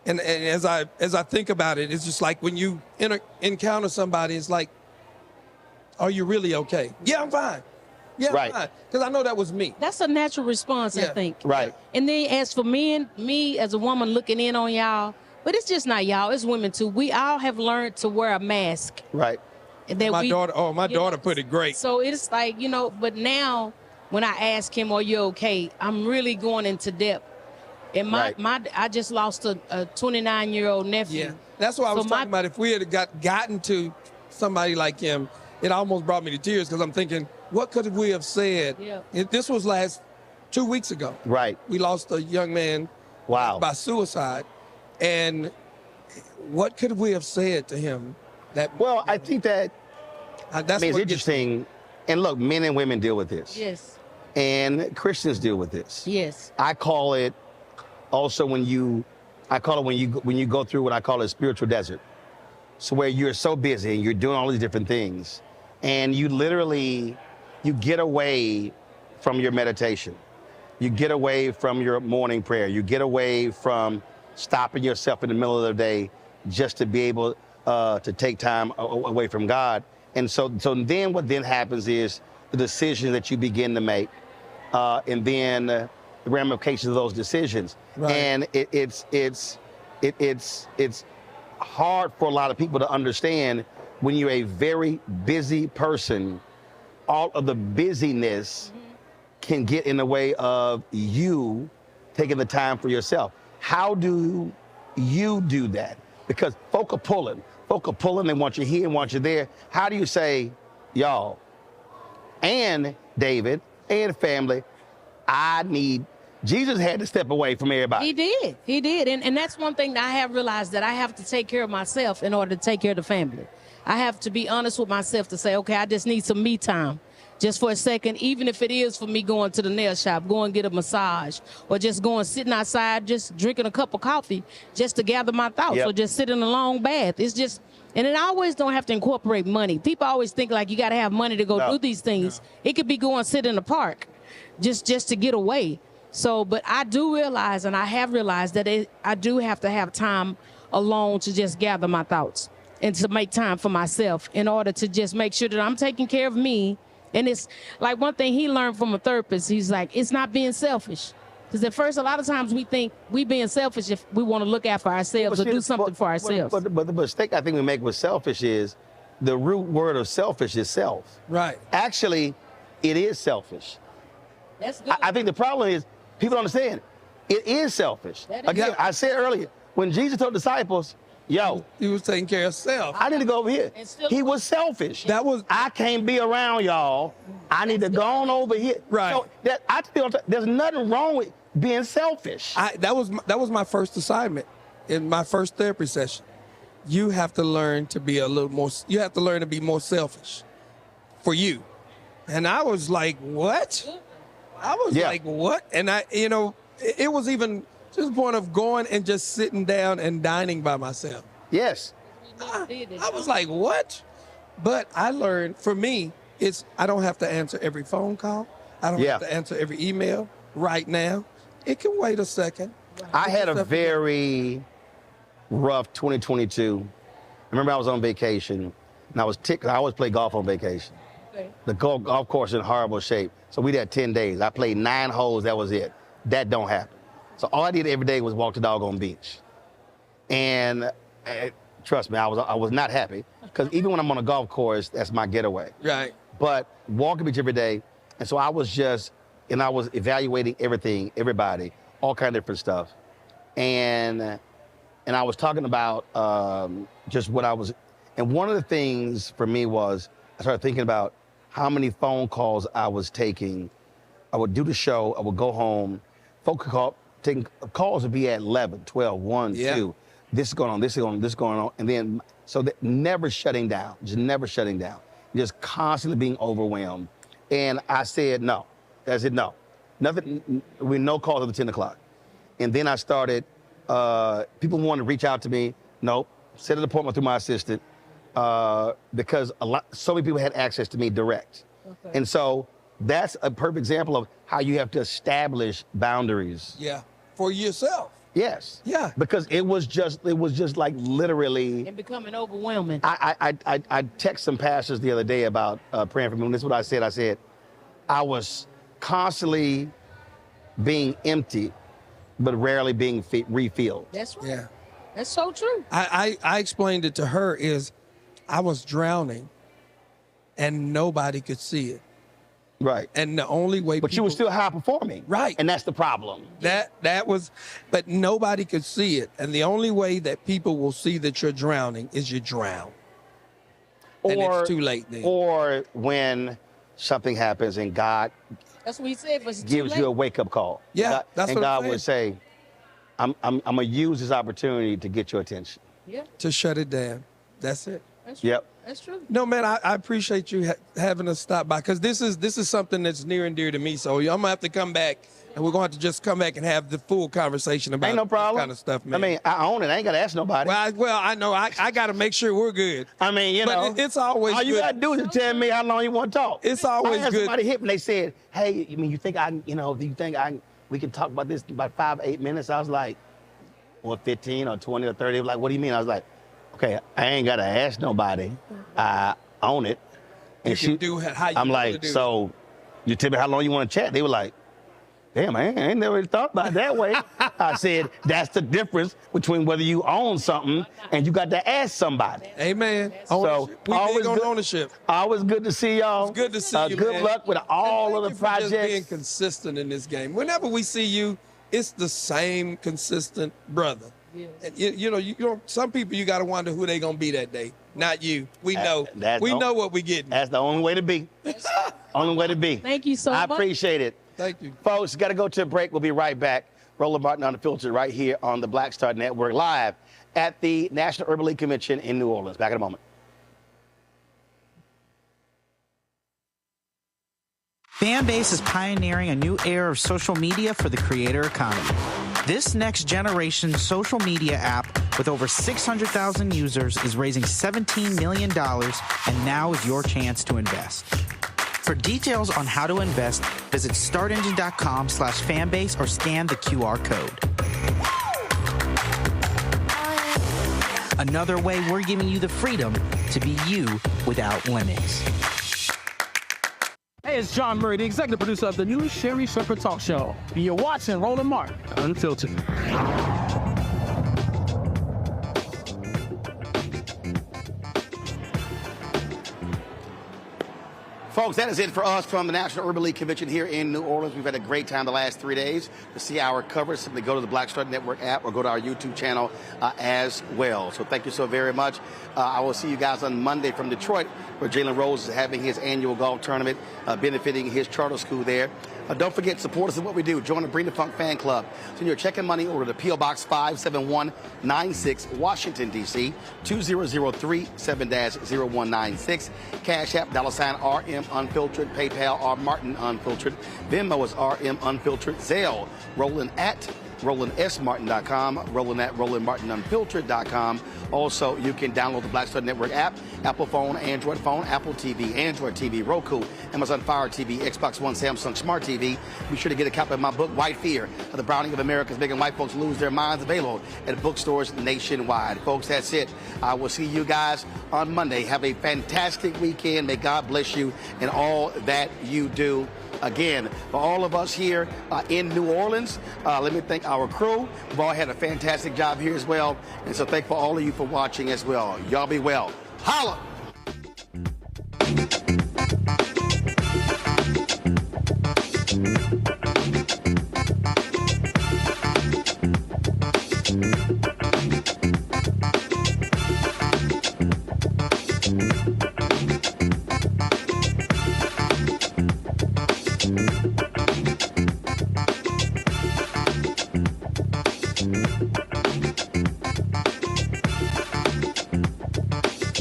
S10: And as I think about it, it's just like when you encounter somebody, it's like, are you really okay? Yeah, I'm fine. Yeah, I'm fine. Because I know that was me.
S18: That's a natural response, I think.
S1: Right.
S18: And then as for men, me as a woman looking in on y'all, but it's just not y'all, it's women too. We all have learned to wear a mask.
S1: Right.
S18: And then
S10: my daughter put it great.
S18: So it's like, you know, but now when I ask him, are you okay? I'm really going into depth. And I just lost a 29-year-old nephew.
S10: Yeah, that's what I was talking about. If we had gotten to somebody like him, it almost brought me to tears because I'm thinking, what could we have said?
S18: Yeah.
S10: This was 2 weeks ago.
S1: Right.
S10: We lost a young man by suicide. And what could we have said to him?
S1: Well, I think that
S10: that's
S1: it's interesting. And look, men and women deal with this.
S18: Yes.
S1: And Christians deal with this.
S18: Yes.
S1: I call it also when you go through what I call a spiritual desert. So where you're so busy and you're doing all these different things, and you literally, you get away from your meditation. You get away from your morning prayer. You get away from stopping yourself in the middle of the day just to be able to take time away from God. And so then what then happens is the decisions that you begin to make, and then the ramifications of those decisions. Right. And it's hard for a lot of people to understand when you're a very busy person, all of the busyness can get in the way of you taking the time for yourself. How do you do that? Because folk are pulling, they want you here and want you there. How do you say, y'all, and David, and family, Jesus had to step away from everybody.
S18: He did. And that's one thing that I have realized, that I have to take care of myself in order to take care of the family. I have to be honest with myself to say, okay, I just need some me time. Just for a second, even if it is for me going to the nail shop, going get a massage, or just going sitting outside, just drinking a cup of coffee, just to gather my thoughts, or just sit in a long bath. It's just, and it always don't have to incorporate money. People always think like you got to have money to go do these things. It could be going sit in the park, just to get away. So, but I do realize, and I have realized that I do have to have time alone to just gather my thoughts and to make time for myself in order to just make sure that I'm taking care of me. And it's like one thing he learned from a therapist, he's like, it's not being selfish. Because at first, a lot of times we think we being selfish if we want to look out for ourselves or do something for ourselves.
S1: But the mistake I think we make with selfish is the root word of selfish is self.
S10: Right.
S1: Actually, it is selfish.
S18: That's good.
S1: I think the problem is people don't understand. It is selfish. Again, I said earlier, when Jesus told disciples, yo,
S10: he was taking care of self.
S1: I need to go over here. He was selfish. I can't be around y'all. I need to go on over here.
S10: Right.
S1: So there's nothing wrong with being selfish.
S10: That was my first assignment in my first therapy session. You have to learn to be a little more. You have to learn to be more selfish for you. And I was like, what? I was like, what? And it was even to the point of going and just sitting down and dining by myself.
S1: Yes.
S10: I was like, what? But I learned, for me, I don't have to answer every phone call. I don't have to answer every email right now. It can wait a second.
S1: I had a very rough 2022. I remember I was on vacation, and I was ticked. I always play golf on vacation. Okay. The golf course in horrible shape. So we had 10 days. I played 9 holes. That was it. That don't happen. So all I did every day was walk the doggone beach. And trust me, I was not happy, because even when I'm on a golf course, that's my getaway.
S10: Right.
S1: But walk the beach every day. And so I was evaluating everything, everybody, all kind of different stuff. And I was talking about just what I was, and one of the things for me was, I started thinking about how many phone calls I was taking. I would do the show, I would go home, folks taking calls would be at 11, 12, 1, 2. This is going on, this is going on, this is going on. And then, so never shutting down, just never shutting down. Just constantly being overwhelmed. And I said, no. I said, no. Nothing, no calls until 10 o'clock. And then I started, people wanted to reach out to me. Nope, set an appointment through my assistant, because so many people had access to me direct. Okay. And so that's a perfect example of how you have to establish boundaries.
S10: Yeah, for yourself.
S1: Yes.
S10: Yeah.
S1: Because it was just like literally.
S18: And becoming overwhelming.
S1: I text some pastors the other day about praying for me. And this is what I said. I said, I was constantly being empty, but rarely being refilled.
S18: That's right.
S10: Yeah.
S18: That's so true.
S10: I explained it to her is I was drowning and nobody could see it.
S1: Right.
S10: And the only way
S1: But you were still high performing.
S10: Right.
S1: And that's the problem.
S10: That was, but nobody could see it. And the only way that people will see that you're drowning is you drown. and it's too late then.
S1: Or when something happens and God
S18: That's what he said. But
S1: gives you a wake-up call.
S10: Yeah,
S1: God,
S10: that's
S1: and
S10: what I'm
S1: God would say, I'm going to use this opportunity to get your attention.
S18: Yeah.
S10: To shut it down. That's it.
S18: That's
S1: Yep.
S18: That's true.
S10: No, man, I appreciate you having us stop by, because this is something that's near and dear to me. So I'm going to have to come back, and we're going to have to just come back and have the full conversation about
S1: Ain't no problem.
S10: this kind of stuff, man.
S1: I mean, I own it. I ain't got to ask nobody.
S10: Well, I know. I got to make sure we're good.
S1: I mean, you know.
S10: But it's always
S1: all you
S10: good.
S1: got to do is tell me how long you want to talk.
S10: It's always
S1: I had
S10: good.
S1: somebody hit me. They said, hey, I mean, you think we can talk about this in about 5 or 8 minutes? I was like, or 15 or 20 or 30. Like, what do you mean? I was like, okay, I ain't got to ask nobody. I own it. And
S10: You can do how you
S1: I'm
S10: wanna
S1: like,
S10: do it.
S1: so you tell me how long you want to chat? They were like, damn, I ain't never really thought about it that way. I said, that's the difference between whether you own something and you got to ask somebody.
S10: Amen.
S1: So
S10: Ownership. We big on
S1: good,
S10: ownership.
S1: always good to see y'all.
S10: It's good to see you,
S1: Good
S10: man.
S1: luck with all of the
S10: Thank you for just being
S1: projects.
S10: consistent in this game. Whenever we see you, it's the same consistent brother.
S18: Yes.
S10: And you know, some people you got to wonder who they gonna be that day. Not you. We know. We know what we getting.
S1: That's the only way to be. Only way to be.
S18: Thank you so
S1: I
S18: much.
S1: appreciate it.
S10: Thank you.
S1: Folks, got to go to a break. We'll be right back. Roland Martin Unfiltered right here on the Black Star Network, live at the National Urban League Convention in New Orleans. Back in a moment.
S16: Fanbase is pioneering a new era of social media for the creator economy. This next generation social media app with over 600,000 users is raising $17 million, and now is your chance to invest. For details on how to invest, visit startengine.com/fanbase or scan the QR code. Another way we're giving you the freedom to be you without limits.
S3: Hey, it's John Murray, the executive producer of the new Sherry Shepherd Talk Show. You're watching Roland Martin Unfiltered.
S1: Folks, that is it for us from the National Urban League Convention here in New Orleans. We've had a great time the last 3 days. To see our coverage, simply go to the Black Star Network app or go to our YouTube channel as well. So thank you so very much. I will see you guys on Monday from Detroit, where Jalen Rose is having his annual golf tournament, benefiting his charter school there. Don't forget, support us in what we do. Join the Bring the Funk fan club. Send your check and money order to P.O. Box 57196, Washington, D.C., 20037 7-0196. Cash App, $RM Unfiltered. PayPal, R Martin Unfiltered. Venmo is RM Unfiltered. Zelle, Roland at RolandSMartin.com, Roland at RolandMartinUnfiltered.com. Also, you can download the Black Star Network app, Apple phone, Android phone, Apple TV, Android TV, Roku, Amazon Fire TV, Xbox One, Samsung Smart TV. Be sure to get a copy of my book, White Fear, The Browning of America's Making White Folks Lose Their Minds, available at bookstores nationwide. Folks, that's it. I will see you guys on Monday. Have a fantastic weekend. May God bless you in all that you do. Again, for all of us here in New Orleans, let me thank our crew. We've all had a fantastic job here as well. And so thank for all of you for watching as well. Y'all be well. Holla!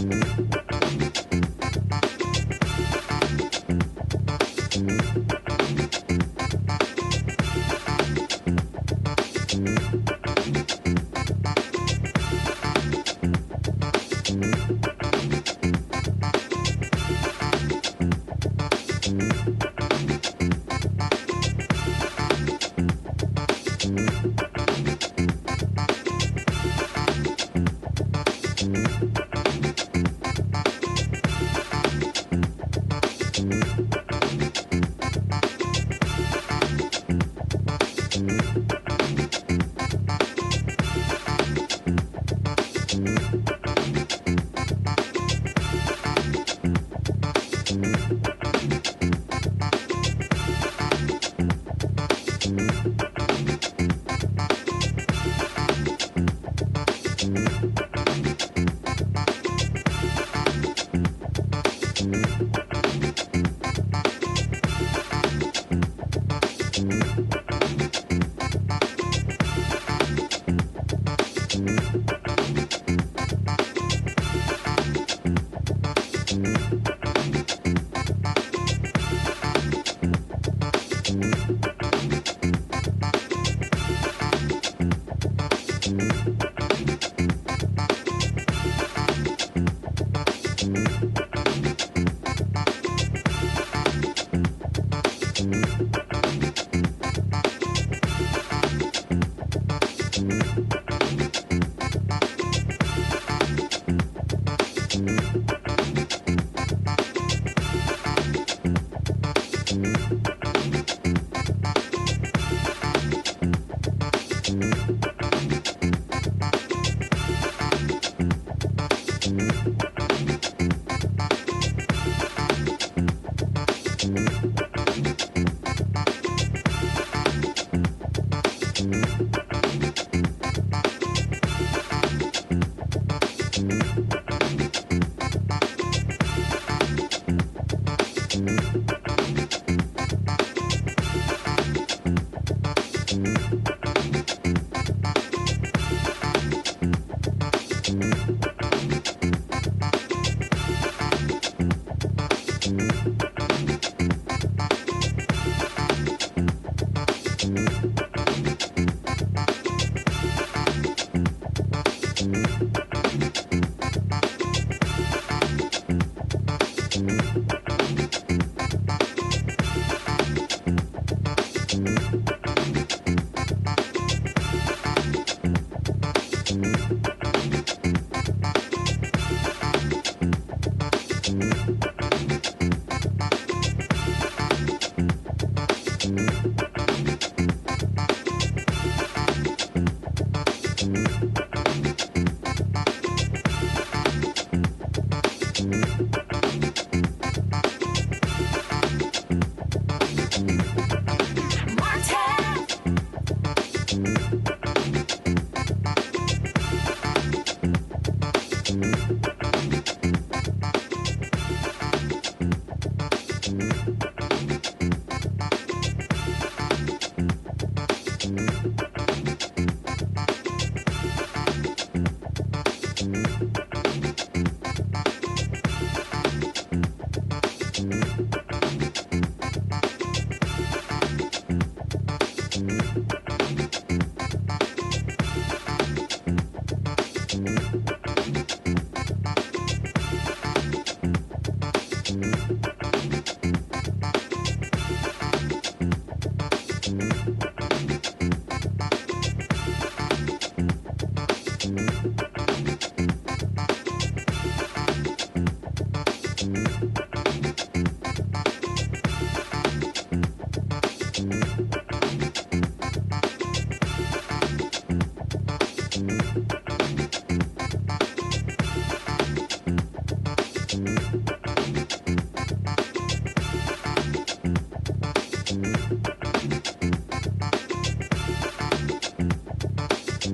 S11: Thank you.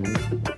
S1: Right.